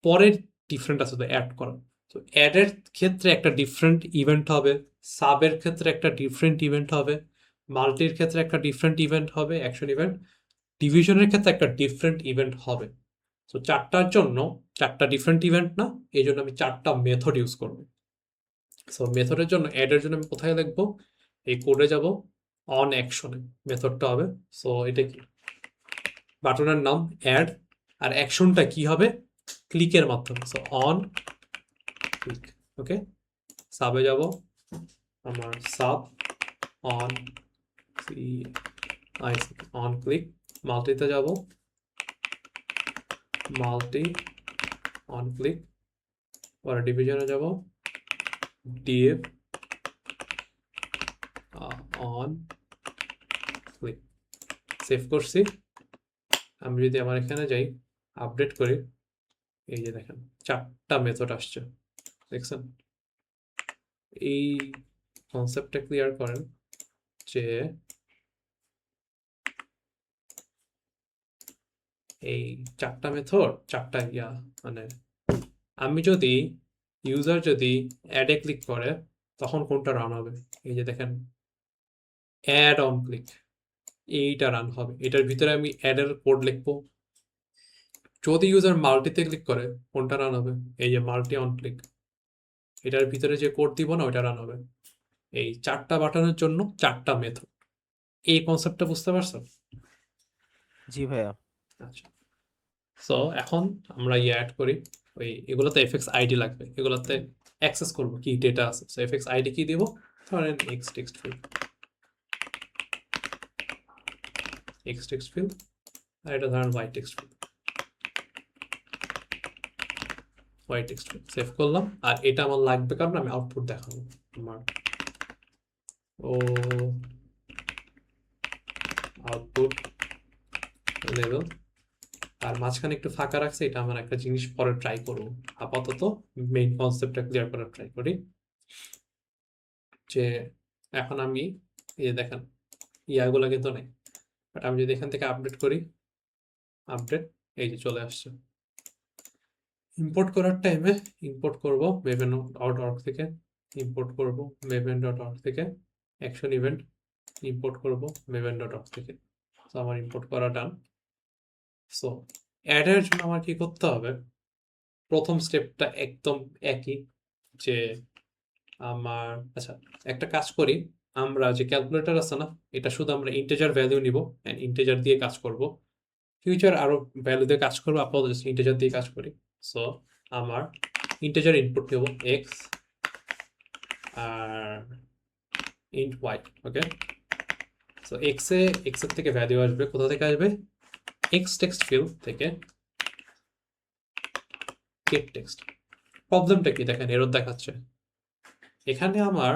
পরের ডিফারেন্ট আছে তো অ্যাড করা। তো অ্যাডের ক্ষেত্রে একটা ডিফারেন্ট ইভেন্ট হবে, সাবের ক্ষেত্রে একটা ডিফারেন্ট ইভেন্ট হবে, মাল্টির ক্ষেত্রে একটা ডিফারেন্ট ইভেন্ট হবে, অ্যাকশন ইভেন্ট, ডিভিশনের ক্ষেত্রে একটা ডিফারেন্ট ইভেন্ট হবে। তো চারটার জন্য চারটা ডিফারেন্ট ইভেন্ট না, এই জন্য আমি চারটা মেথড ইউজ করবো। সো মেথডের জন্য অ্যাডের জন্য আমি কোথায় লিখবো? এই কোডে যাব, অন অ্যাকশনে মেথডটা হবে। সো এটা কি, বাটনের নাম অ্যাড, আর অ্যাকশনটা কি হবে? ক্লিকের মাধ্যমে। সো অন ক্লিক, ওকে। সাবে যাব, আমার সাব অন অন ক্লিক। মাল্টিতে যাব, মাল্টি অন ক্লিক। পরে ডিভিশনে যাব, ডিভ অন ক্লিক। সেভ করছি। আমি যদি আমার এখানে যাই, আপডেট করি, এই যে দেখেন চারটা মেথড আসছে, দেখছেন? এই কনসেপ্টটা ক্লিয়ার করেন যে এই চারটা মেথড, চারটা ইয়া, মানে আমি যদি ইউজার যদি অ্যাডে ক্লিক করে তখন কোনটা রান হবে? এই যে দেখেন অ্যাড অন ক্লিক, এইটা রান হবে। এটার ভিতরে আমি অ্যাডের কোড লিখবো। যদি ইউজার মাল্টিতে ক্লিক করে কোনটা রান হবে? এই যে মাল্টি অন ক্লিক, এটার ভিতরে যে কোড দিব না ওইটা রান হবে। এই চারটা বাটনের জন্য চারটা মেথড। এই কনসেপ্টটা বুঝতে পারছো? জি ভাইয়া। আচ্ছা, সো এখন আমরা অ্যাড করি, ওই এগুলোতে এফএক্স আইডি লাগবে, এগুলোতে অ্যাক্সেস করব কি ডেটা আছে। সো এফএক্স আইডি কি দিব? ধরেন X text field, X text field, আর এটা ধরেন Y text field, Y text field. Save করলাম। আর এটা আমার লাগবে কারণ আমি আউটপুট দেখাবো আমার, ও আউটপুট লেভেল। আর মাঝখানে একটু ফাঁকা রাখছে, এটা আমার একটা জিনিস পরে ট্রাই করবো। আপাতত মেইন কনসেপ্টটা ক্লিয়ার করার ট্রাই করি। যে এখন আমি এই যে দেখেন ইয়াগুলো কিন্তু নেই, বাট আমি যদি এখান থেকে আপডেট করি, আপডেট এই যে চলে আসছে। ইম্পোর্ট করার টাইমে ইম্পোর্ট করব maven.org থেকে, ইম্পোর্ট করব maven.org থেকে, অ্যাকশন ইভেন্ট ইম্পোর্ট করব maven.org থেকে। তো আমার ইম্পোর্ট করা ডান। সো অ্যাডের জন্য আমার কি করতে হবে? প্রথম স্টেপটা একদম একই, যে আমার আচ্ছা একটা কাজ করি, আমরা যে ক্যালকুলেটর আছে না, এটা শুধু আমরা ইন্টিজার ভ্যালু নিব, এন্ড ইন্টিজার দিয়ে কাজ করব। ফিউচার আরো ভ্যালু দিয়ে কাজ করবো, আপাতত ইন্টিজার দিয়ে কাজ করি। সো আমার ইন্টিজার ইনপুট নেব এক্স আর ইন্ট ওয়াই, ওকে। সো এক্স এর থেকে ভ্যালু আসবে, কোথা থেকে আসবে? এক্স টেক্সট ফিল্ড থেকে গেট টেক্সট। প্রবলেমটা কি দেখেন, এরর দেখাচ্ছে এখানে আমার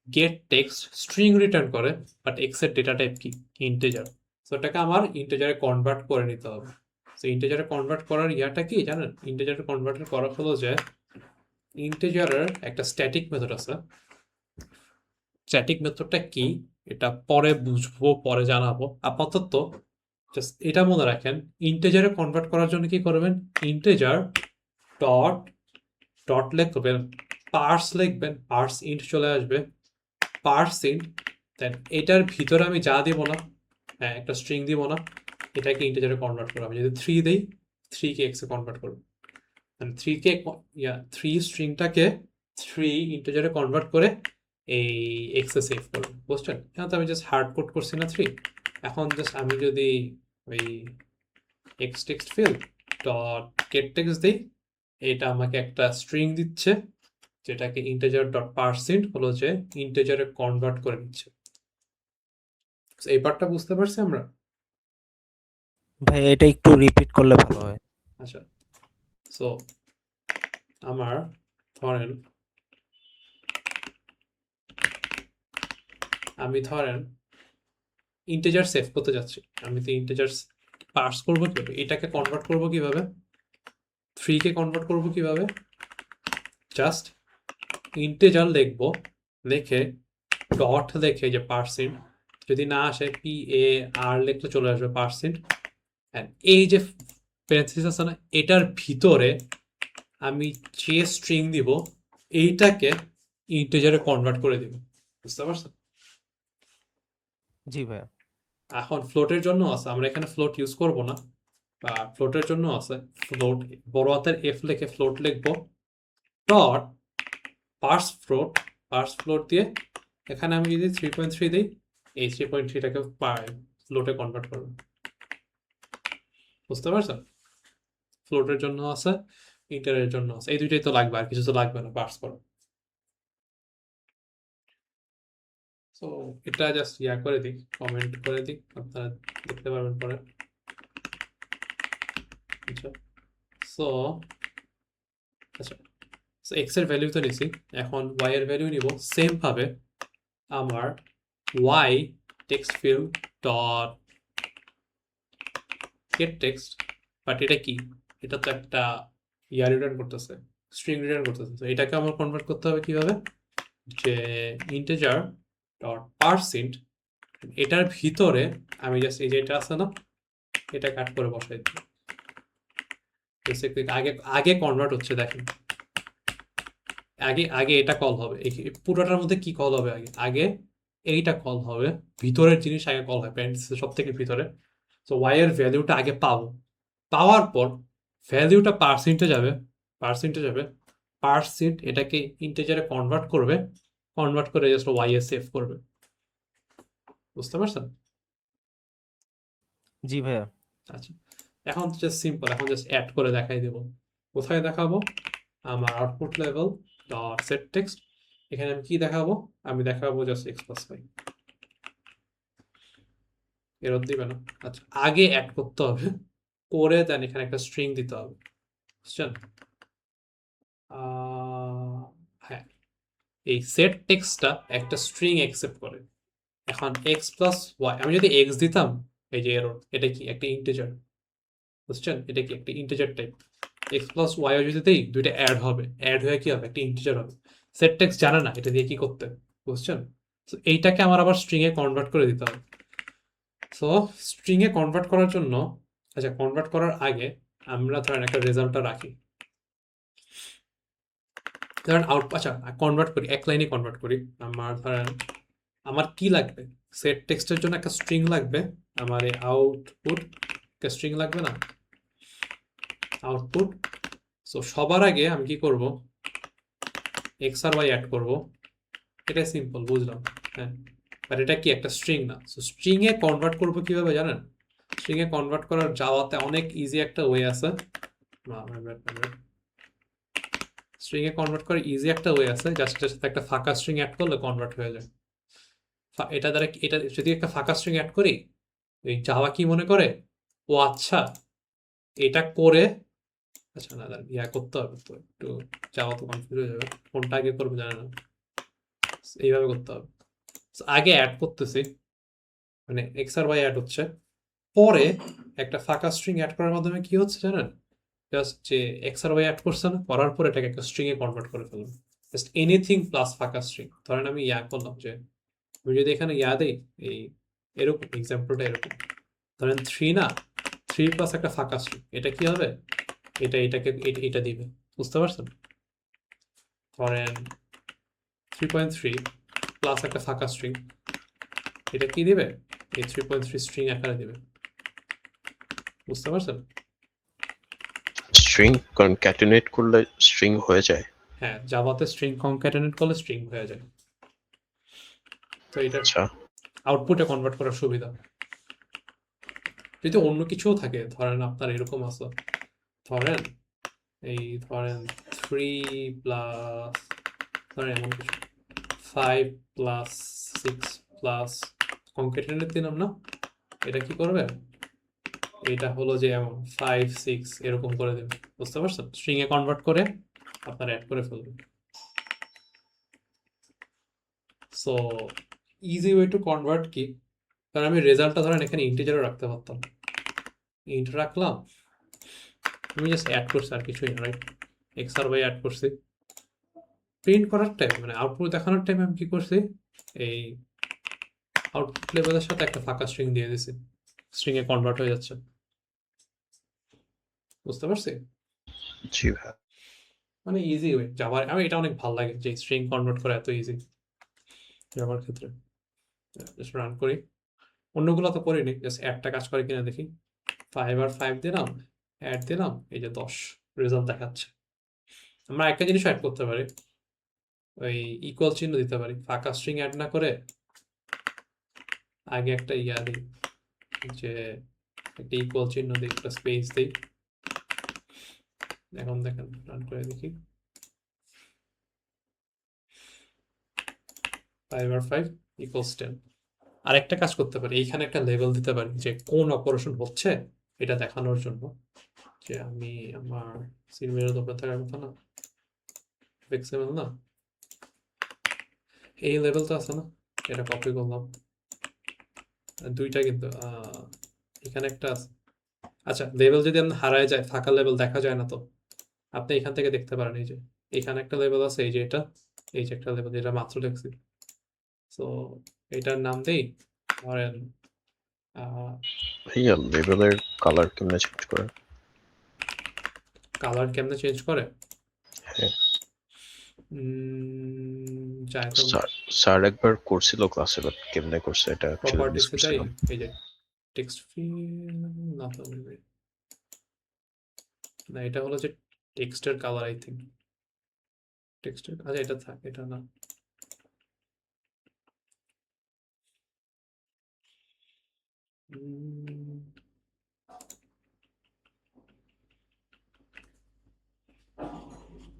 গেট টেক্সট স্ট্রিং রিটার্ন করে, বাট এক্স এর ডেটা টাইপ কি? ইন্টিজার। সো এটাকে আমার ইন্টিজারে কনভার্ট করে নিতে হবে। সো ইন্টিজারে কনভার্ট করার ইয়াটা কি জানেন? ইন্টিজারে কনভার্ট করা হলো যে ইন্টিজারের একটা স্ট্যাটিক মেথড আছে। স্ট্যাটিক মেথডটা কি এটা পরে বুঝবো, পরে জানাবো। আপাতত জাস্ট এটা মনে রাখেন, ইন্টিজারে কনভার্ট করার জন্য কি করবেন? ইন্টিজার ডট ডট লিখবেন, পার্স লিখবেন, পার্স ইন্ট চলে আসবে, পার্স ইন্ট, দেন এটার ভিতরে আমি যা দিব না, হ্যাঁ একটা স্ট্রিং দিব না, এটাকে ইন্টিজারে কনভার্ট করবো। আমি যদি 3 দেই, 3 কে এক্সে কনভার্ট করবো, মানে 3 কে 3 স্ট্রিংটাকে 3 ইন্টিজারে কনভার্ট করে এই এক্সে সেভ করবো, বুঝছেন? এখন তো আমি জাস্ট হার্ড কোড করছি না 3। এখন জাস্ট আমি যদি ওই x text field dot get text দিই, এটা আমাকে একটা স্ট্রিং দিচ্ছে, যেটাকে ইন্টিজার ডট পার্সেন্ট হলো যে ইন্টিজারে কনভার্ট করে নিচ্ছে। এই পার্টটা বুঝতে পারছি আমরা? ভাই এটা একটু রিপিট করলে ভালো হয়। আচ্ছা, সো আমার ধরেন ইন্টিজার সেভ করতে যাচ্ছি, আমি তো ইন্টিজার পার্স করবো কিভাবে, এটাকে কনভার্ট করবো কিভাবে, 3 কে কনভার্ট করবো কিভাবে? জাস্ট ইন্টিজার লিখবো, লিখে ডট লিখে যে পার্সেন্ট, যদি না আসে পি এ আর লিখলে চলে আসবে পার্সেন্ট, অ্যান্ড এই যে প্যারেন্থেসিস আছে না, এটার ভিতরে আমি যে স্ট্রিং দিব এইটাকে ইন্টিজারে কনভার্ট করে দিব, বুঝতে পারছেন? জি ভাইয়া। এখন ফ্লোটের জন্য আছে, আমরা এখানে ফ্লোট ইউজ করব না, বা ফ্লোটের জন্য আছে ফ্লোট, বড় হাতের এফ লিখে ফ্লোট লিখবো, ডট পার্স ফ্লোট দিয়ে এখানে আমি যদি 3.3 দিই, এই 3.3টাকে ফ্লোটে কনভার্ট করব, বুঝতে পারছেন? ফ্লোটের জন্য আছে, ইন্টারের জন্য আছে, এই দুইটাই তো লাগবে, আর কিছু তো লাগবে না পার্স করো। সো এটা জাস্ট ইয়া করে দিই, কমেন্ট করে দিই, আপনারা দেখতে পারবেন পরে। আচ্ছা, সো এক্স এর ভ্যালু তো নিছি, এখন ওয়াই এর ভ্যালু নিব সেম ভাবে। আমার Y text field dot get text, but এটা কি? এটা তো একটা ইয়া রিটার্ন করতেছে, স্ট্রিং রিটার্ন করতেছে। তো এটাকে আমার কনভার্ট করতে হবে কিভাবে? যে ইন্টিজার ডট পার্সেন্ট, এটার ভিতরে আমি জাস্ট এই যে এটা আছে না, এটা কাট করে বসাই দিই। আগে কনভার্ট হচ্ছে, দেখেন আগে এটা কল হবে, পুরোটার মধ্যে কি কল হবে? আগে এইটা কল হবে, ভিতরের জিনিস আগে কল হয়, প্যারেন্থেসিসের সব থেকে ভিতরে। তো ওয়াই এর ভ্যালুটা আগে পাবো, পাওয়ার পর ভ্যালুটা পার্সেন্টে যাবে, পার্সেন্ট এটাকে ইন্টিজারে কনভার্ট করবে, কনভার্ট করে জাস্ট ওয়াই এ সেভ করবে, বুঝতে পারছেন? জি ভাইয়া। আচ্ছা, এখন জাস্ট সিম্পল, এখন জাস্ট অ্যাড করে দেখাই দেব। কোথায় দেখাবো? আমার আউটপুট লেভেল ডট সেট টেক্সট, এখানে আমি কি দেখাবো? আমি দেখাবো just X plus Y, error দিবে না। আচ্ছা, আগে অ্যাড করতে হবে, করে দেন এখানে একটা স্ট্রিং দিতে হবে, বুঝছেন? হ্যাঁ, এই সেট টেক্সটটা একটা স্ট্রিং অ্যাকসেপ্ট করে। এখন এক্স প্লাস ওয়াই, আমি যদি এক্স দিতাম, এই যে এরর, এটা কি একটা ইন্টিজার, বুঝছেন? এটা কি একটা integer type. X plus Y যদি দেই, দুইটা অ্যাড হবে, অ্যাড হয়ে কি হবে? একটা ইন্টিজার হবে। সেট টেক্সট জানে না এটা দিয়ে কি করতে, বুঝছেন? তো এইটাকে আমার আবার স্ট্রিং এ কনভার্ট করে দিতে হবে। সো স্ট্রিং এ কনভার্ট করার জন্য, আচ্ছা কনভার্ট করার আগে আমরা ধরেন একটা রেজাল্টটা রাখি, ধরেন আচ্ছা কনভার্ট করি, এক লাইনে কনভার্ট করি। আমার ধরেন আমার কি লাগবে? সেট টেক্সটের জন্য একটা স্ট্রিং লাগবে, আমার এই আউটপুট একটা স্ট্রিং লাগবে না, আউটপুট। সো সবার আগে আমি কি করব? এক্স আর ওয়াই অ্যাড করব, এটা সিম্পল, বুঝলাম, হ্যাঁ। বাট এটা কি একটা স্ট্রিং না। সো স্ট্রিং এ কনভার্ট করব কিভাবে জানেন? স্ট্রিং এ কনভার্ট করার যাওয়াতে অনেক ইজি একটা ওয়ে আছে, না স্ট্রিং এ কনভার্ট করে ইজি একটা ওয়ে আছে, জাস্ট সাথে একটা ফাঁকা স্ট্রিং অ্যাড করলে কনভার্ট হয়ে যায়। এটা দ্বারা এটা যদি একটা ফাঁকা স্ট্রিং অ্যাড করি, এই জাভা কি মনে করে, ও আচ্ছা এটা করে, আচ্ছা না দাঁড়ান, ইয়া করতে হবে তো, একটু জাভা তো কনফিউজ হয়ে যাবে, কোনটা আগে করবো জানে না, এইভাবে করতে হবে। So, আগে অ্যাড করতেছি, মানে এক্স আর ওয়াই অ্যাড হচ্ছে, পরে একটা ফাঁকা স্ট্রিং অ্যাড করার মাধ্যমে কি হচ্ছে জানেন, জাস্ট যে এক্স আর ওয়াই অ্যাড করছে না, করার পর এটাকে একটা স্ট্রিং এ কনভার্ট করে ফেলুন, জাস্ট এনিথিং প্লাস ফাঁকা স্ট্রিং। ধরেন আমি ইয়া করলাম যে, আমি যদি এখানে ইয়া দেই, এই এরকম এক্সাম্পলটা এরকম, ধরেন 3 না, 3 প্লাস একটা ফাঁকা স্ট্রিং, এটা কি হবে, এটাকে এটা দিবে, বুঝতে পারছেন? ধরেন 3.3 প্লাস একটা ফাঁকা স্ট্রিং, এটা কি দিবে, এই 3.3 স্ট্রিং আকারে দিবে, বুঝতে পারছেন? স্ট্রিং কনক্যাটিনেট করলে স্ট্রিং হয়ে যায়। হ্যাঁ, জাভাতে স্ট্রিং কনক্যাটেনেট করলে স্ট্রিং হয়ে যায়। তো এটা আচ্ছা, আউটপুটে কনভার্ট করার সুবিধা। যদি অন্য কিছুও থাকে, ধরেন আপনার এরকম আছে, ধরেন ধরেন 3 প্লাস, ধরেন এমন কিছু 5 প্লাস 6 প্লাস কনক্যাটেনেট দিলাম না, এটা কি করবে, এটা হলো যে এমন 5 6 এরকম করে দেবে, বুঝতে পারছেন? স্ট্রিং এ কনভার্ট করে আপনার অ্যাড করে ফেলবে। So easy way to convert কি, কারণ আমি রেজাল্টটা ধরেন এখানে ইন্টিজারও রাখতে পারতাম, ইন্ট রাখলাম, আমি জাস্ট অ্যাড করছি আর কিছুই না, রাইট? এক্স আর ওয়াই অ্যাড করছি, প্রিন্ট করার টাইম মানে আউটপুট দেখানোর টাইম আমি কি করছি, এই আউটপুট লেভেলের সাথে একটা ফাঁকা স্ট্রিং দিয়ে দিছি, স্ট্রিং এ কনভার্ট হয়ে যাচ্ছে, বুঝতে পারছি? জি ভাই। মানে ইজি ওয়ে জাভার, আমি এটা অনেক ভালো লাগে যে স্ট্রিং কনভার্ট করা এত ইজি জাভার ক্ষেত্রে। জাস্ট রান করি, অন্যগুলো তো করিনি, জাস্ট অ্যাডটা কাজ করে কিনা দেখি, 5 আর 5 দিলাম, অ্যাড দিলাম, এই যে 10 রেজাল্ট দেখাচ্ছে। আমরা একটা জিনিস অ্যাড করতে পারি, ওই ইকুয়াল চিহ্ন দিতে পারি, ফাঁকা স্ট্রিং অ্যাড না করে আগে একটা ইয়া দিই, যে একটা ইকুয়াল চিহ্ন দিই, একটা স্পেস দিই। এখন দেখেন রান করে দেখি, 5 আর 5 ইকুয়ালস 10। আরেকটা কাজ করতে পারি, এইখানে একটা লেভেল দিতে পারি যে কোন অপারেশন হচ্ছে এটা দেখানোর জন্য, যে আমি আমার সিরিয়ালের উপরে থাকার কথা না, এক্সএমএল না, এই লেভেলটা আছে না, এটা কপি করলাম, দুইটা কিন্তু এখানে একটা আছে। আচ্ছা, লেভেল যদি আপনি হারায় যায়, ফাঁকা লেভেল দেখা যায় না, তো আপনি এখান থেকে দেখতে পারেন, এই যে এখানে একটা লেভেল আছে, এই যে এটা, এই যে একটা লেভেল, যেটা মাত্র দেখছি। তো এটার নাম দেই, ধরেন ভাইয়া লেভেলের কালার কেমনে চেঞ্জ করে? কালার কেমনে চেঞ্জ করে, হ্যাঁ, যাই তো স্যার একবার করছিল ক্লাসে, বাট কেমনে করছে এটা অ্যাকচুয়ালি মিস প্রপার্টিসে যাই, করছিলাম। এই যে টেক্সট ফিল্ড, না তো না, এটা হলো যে টেক্সটের কালার, আই থিঙ্ক টেক্সটের, আচ্ছা এটা থাক, এটা না,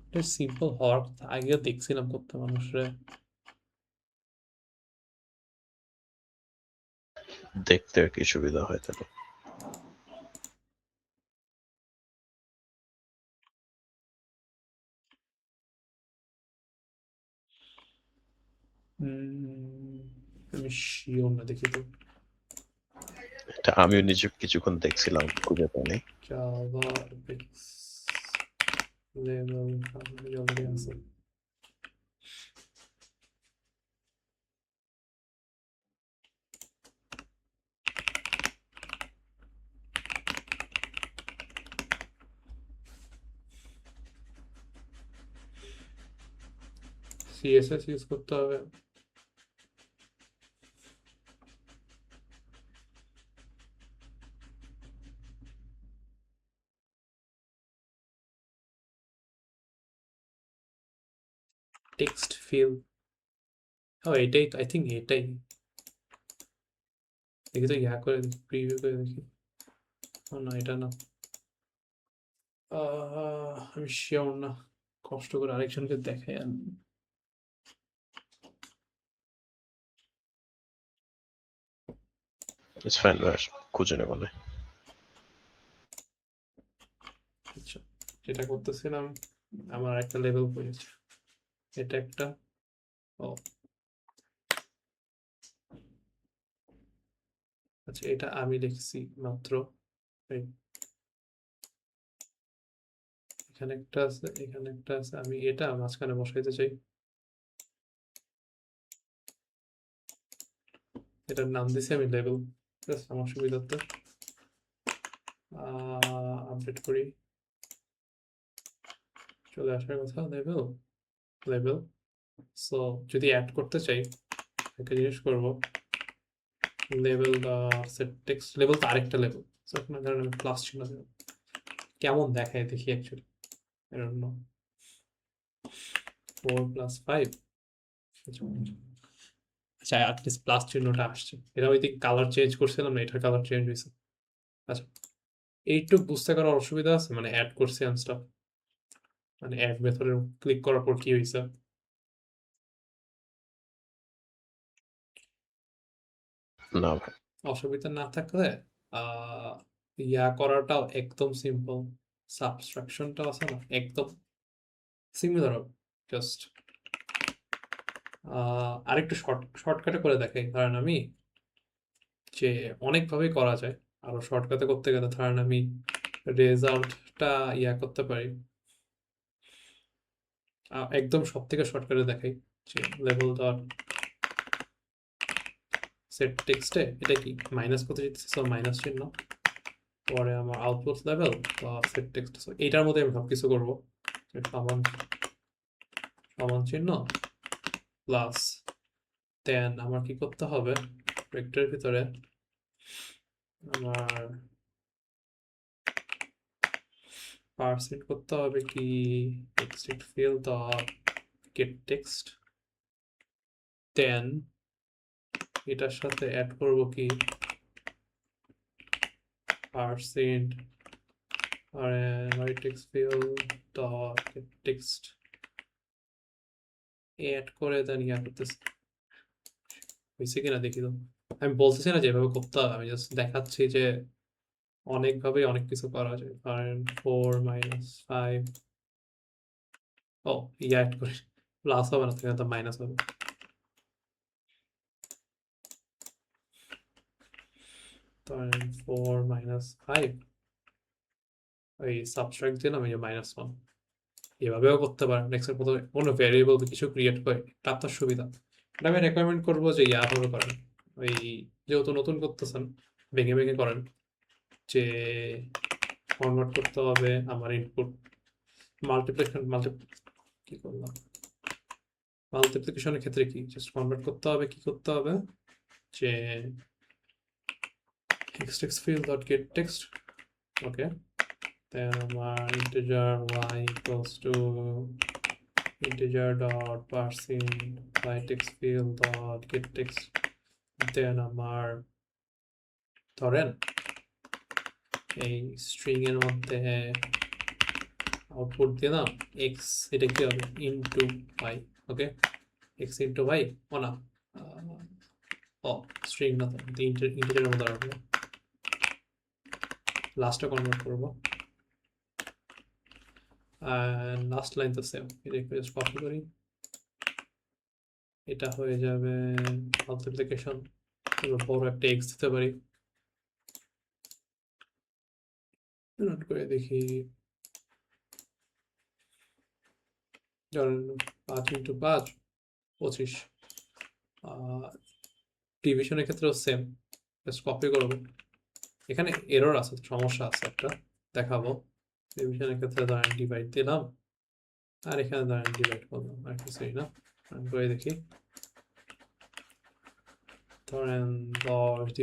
এটা সিম্পল হওয়ার কথা, আগেও দেখছিলাম করতে মানুষরা। দেখতে আর কি সুবিধা হয় তাহলে। আমি শিওর না, দেখি তো, এটা আমিও নিজে কিছুক্ষণ দেখছিলাম, খুঁজে পাইনি। জাভা এপিক্স লেভেল অলরেডি আছে। সিএসএস ইউজ করতে হবে, টেক্সট ফিল্ড, ও এটাই তো, আই থিঙ্ক এটাই, দেখি তো ইয়া করে দেখি, প্রিভিউ করে দেখি, ও না এটা না, আমি শিওর না, কষ্ট করে আরেকজনকে দেখাই আমি। ইটস ফাইন ভাই, খুঁজে নেব না। আচ্ছা, যেটা করতেছিলাম আমার একটা লেভেল পড়েছে, এটা একটা। ও আচ্ছা, এটা আমি লিখছি মাত্র, এই এখানে একটা আছে, এখানে একটা আছে, আমি এটা মাঝখানে বসাইতে চাই। এটার নাম দিছি আমি লেভেল, আমার সুবিধার্থে। আপডেট করি, চলে আসার কথা লেভেল লেভেল। সো যদি অ্যাড করতে চাই একটা জিনিস করবো, লেভেল সেট টেক্সট লেভেল তো আরেকটা লেভেল। সো এখানে ধরেন আমি প্লাস চিহ্ন দেব, কেমন দেখায় দেখি অ্যাকচুয়ালি। I don't know. 4 + 5, আচ্ছা অ্যাটলিস্ট প্লাস চিহ্নটা আসছে। এটা ওই দিক কালার চেঞ্জ করছিলাম না, এটার কালার চেঞ্জ হয়েছে। আচ্ছা, এইটুক বুঝতে করার অসুবিধা আছে, মানে অ্যাড করছি অ্যান্ড স্টাফ, মানে অ্যাড মেথডে ক্লিক করার পর কি হয়েছে। না ভাই, অসুবিধা না থাকলে ইয়া করাটাও একদম সিম্পল, সাবস্ট্রাকশনটাও আছে না একদম সিমিলার, জাস্ট আরেকটু শর্টকাটে করে দেখাই। ধরেন আমি যে অনেকভাবেই করা যায়, আরো শর্টকাটে করতে গেলে ধরেন আমি রেজাল্টটা ইয়া করতে পারি, একদম সব থেকে শর্টকাটে দেখাই যে লেভেল ডট সেট টেক্সটে এটা কি মাইনাস করতে যেতেছে, সো মাইনাস চিহ্ন, পরে আমার আউটপুট লেভেল বা সেট টেক্সট, এইটার মধ্যে আমি সব কিছু করবো, সমান সমান চিহ্ন প্লাস, দেন আমার কি করতে হবে ভেক্টরের ভিতরে আমার পার্সেন্ট করতে হবে কি text field dot get text, then এটার সাথে অ্যাড করব কি পার্সেন্ট আর text field dot get text add করে দেন ইয়া করতেছি, হয়েছে কিনা দেখি তো। আমি বলতেছি না যে এভাবে করতে হবে, আমি জাস্ট দেখাচ্ছি যে অনেকভাবে অনেক কিছু করা যায়। ধরেন 4 - 5, ও ইয়া অ্যাড করে প্লাস হবে না, সেখানে তো মাইনাস হবে। ধরেন 4 - 5, এই সাবট্রাক্ট দিলাম, এই যে -1। এভাবেও করতে পারেন, নেক্সটের প্রথমে কোনো ভ্যারিয়েবল কিছু ক্রিয়েট করে, এটা আপনার সুবিধা। এটা আমি রেকমেন্ড করবো যে ইয়াভাবে করেন, ওই যেহেতু নতুন করতেছেন ভেঙে ভেঙে করেন, যে কনভার্ট করতে হবে আমার ইনপুট কি করলাম মাল্টিপ্লিকেশনের ক্ষেত্রে কি জাস্ট কনভার্ট করতে হবে, কি করতে হবে যে text field dot get text, ওকে, then আমার integer y equals to integer dot parsing by text field dot get text, then আমার ধরেন এই স্ট্রিং এর মধ্যে আউটপুট দিলাম x, এটা কি হবে ইনটু y, ওকে, x ইনটু y, ও না স্ট্রিং না তো ইন্টিজারের মধ্যে রাখবো, লাস্টে কনভার্ট করবো, লাস্ট লাইন তো সেম, এটা একটু জাস্ট কপি করি, এটা হয়ে যাবে মাল্টিপ্লিকেশন, বড় একটা x দিতে পারি, নোট করে দেখি, ধরেন 5 × 5 25, ডিভিশনের ক্ষেত্রেও সেম, জাস্ট কপি করবো। এখানে এরর আছে, সমস্যা আছে একটা, দেখাবো। ডিভিশনের ক্ষেত্রে ধরেন ডিভাইড দিলাম, আর এখানে ধরেন ডিভাইড করলাম, আর কিছুই না, করে দেখি, ধরেন 10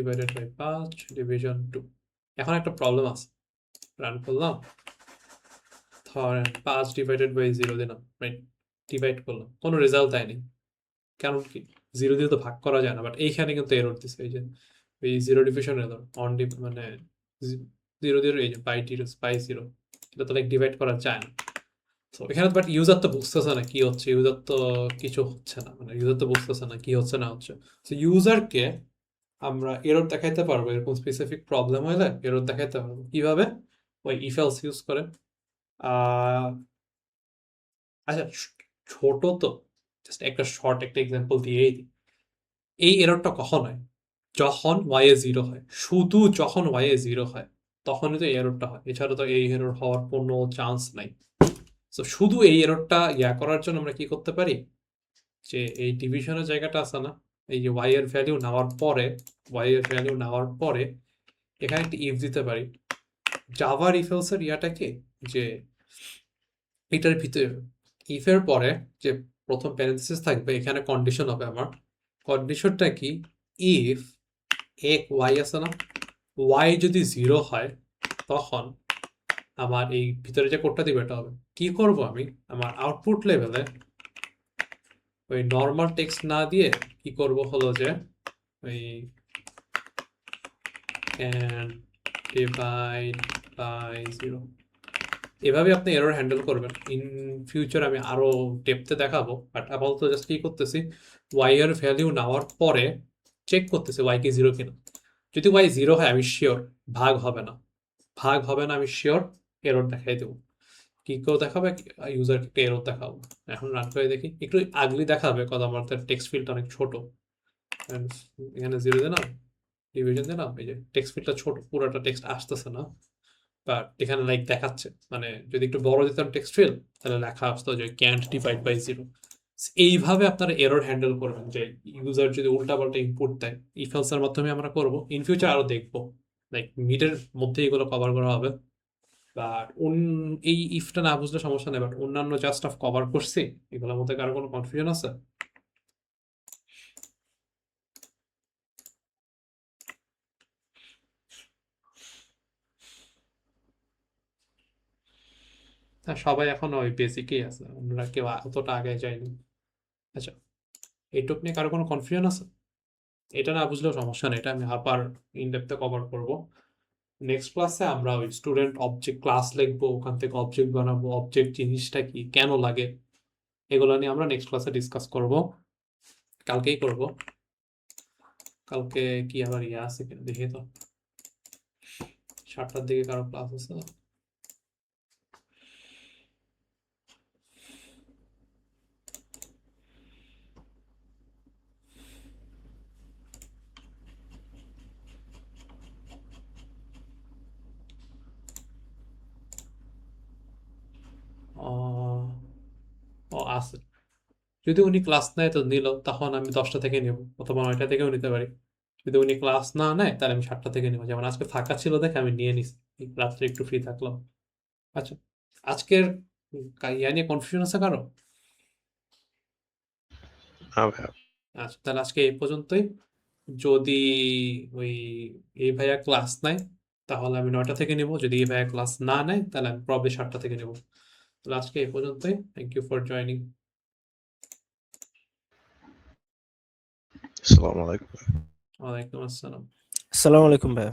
/ 5 ডিভিশন 2। এখন একটা প্রবলেম আছে, রান করলাম, ধরেন 5 / 0 দিলাম, রাইট, ডিভাইড করলাম, কোনো রেজাল্ট দেয়নি, কারণ কি 0 দিয়ে তো ভাগ করা যায় না, বাট এইখানে কিন্তু এরর দিচ্ছে, এই যে এই 0 ডিভিশন এরর, মানে 0 0, এই যে বাই 0, এটা তো লাইক ডিভাইড করা যায় না। তো এখানে বাট ইউজার তো বুঝতেছে না কি হচ্ছে, ইউজার তো কিছু হচ্ছে না, মানে ইউজার তো বুঝতেছে না কি হচ্ছে না হচ্ছে। তো ইউজারকে আমরা এরর দেখাইতে পারবো, এরকম স্পেসিফিক প্রবলেম হলে এরর দেখাইতে পারবো কিভাবে, ওই ইফ এলস ইউজ করে। আচ্ছা ছোট তো, জাস্ট একটা শর্ট একটা এক্সাম্পল দিয়েই দিই। এই এররটা কখন হয়? যখন y এ 0 হয়, শুধু যখন y এ 0 হয় তখনই তো এররটা হয়, এছাড়া তো এই এরর হওয়ার কোনো চান্স নাই। তো শুধু এই এররটা করার জন্য আমরা কি করতে পারি, যে এই ডিভিশনের জায়গাটা আছে না, এই যে y এর ভ্যালু নেওয়ার পরে এখানে একটা ইফ দিতে পারি। জাভার ইফ এলস এর ইয়াটাকে, যে এটার ভিতরে ইফের পরে যে প্রথম প্যারেন্থেসিস থাকবে, এখানে কন্ডিশন হবে আমার। কন্ডিশনটা কি, ইফ এক ওয়াই আছে না, ওয়াই যদি 0 হয় তখন আমার এই ভিতরে যে কোডটা দিবে এটা হবে। কি করব আমি, আমার আউটপুট লেভেলে ওই নর্মাল টেক্সট না দিয়ে কি করব হলো যে ওই ক্যান ডিভাইড বাই 0, এভাবে আপনি এরর হ্যান্ডেল করবেন। ইন ফিউচার আমি আরো ডেপথে দেখাবো, বাট আপাতত জাস্ট কি করতেছি, ওয়াই এর ভ্যালু নেওয়ার পরে চেক করতেছি ওয়াই কি 0 কিনা। যদি ওয়াই 0 হয় আমি শিওর ভাগ হবে না, আমি শিওর এরর দেখাই দেবো। কি কেউ দেখাবে, ইউজারকে একটা এরর দেখাবো। এখন রান করে দেখি, একটু আগলি দেখাবে কারণ আমার টেক্সট ফিল্ডটা অনেক ছোট। And এখানে 0 দিলাম, ডিভিশন দিলাম, এই যে টেক্সট ফিল্ডটা ছোট, পুরোটা টেক্সট আসতেছে না, বাট এখানে লাইক দেখাচ্ছে। মানে যদি একটু বড় দিতাম টেক্সট ফিল্ড তাহলে লেখা আসতো যে ক্যান্ট ডিভাইড বাই 0। এইভাবে আপনারা এরর হ্যান্ডেল করবেন, যে ইউজার যদি উল্টাপাল্টা ইনপুট দেয়, ইফ এলস এর মাধ্যমে আমরা করব। ইন ফিউচার আরো দেখবো, লাইক মিডের মধ্যে এগুলো কভার করা হবে। বাট এই ইফটা না বুঝলে সমস্যা নেই, বাট অন্যান্য যা স্টাফ কভার করছি এগুলোর মধ্যে কারো কোনো কনফিউশন আছে? হ্যাঁ, সবাই এখন ওই বেসিকই আছে, আমরা কেউ অতটা আগে যায়নি। আচ্ছা, এইটুক নিয়ে কারো কোনো কনফিউশন আছে? এটা না বুঝলেও সমস্যা নেই, এটা আমি আবার ইনডেপথে কভার করব। নেক্সট ক্লাসে আমরা ওই স্টুডেন্ট অবজেক্ট ক্লাস লিখবো, ওখান থেকে অবজেক্ট বানাবো, অবজেক্ট জিনিসটা কি, কেন লাগে, এগুলো নিয়ে আমরা নেক্সট ক্লাসে ডিসকাস করব। কালকেই করব। কালকে কি আবার আছে কিনা দেখি তো, 7টার দিকে কারো ক্লাস আছে? ও আছে, যদি উনি ক্লাস নেয় তো নিল, তখন আমি 10টা থেকে নেব, অথবা 9টা থেকেও নিতে পারি। যদি উনি ক্লাস না নেয় তাহলে আমি 7টা থেকে নেব। যেমন আজকে ফাঁকা ছিল দেখে আমি নিয়ে নিছি, রাত্রে একটু ফ্রি থাকলাম। আচ্ছা, আজকের ইয়া নিয়ে কনফিউশন আছে কারো? ভাইয়া। আচ্ছা, তাহলে আজকে এই পর্যন্তই। যদি ওই এই ভাইয়া ক্লাস নেয় তাহলে আমি 9টা থেকে নেব, যদি এই ভাইয়া ক্লাস না নেয় তাহলে আমি প্রবলি 7টা থেকে নেব। তাহলে আজকে এই পর্যন্তই। Thank you for joining. আসসালামু আলাইকুম। ওয়ালাইকুম আসসালাম। আসসালামু আলাইকুম ভাইয়া।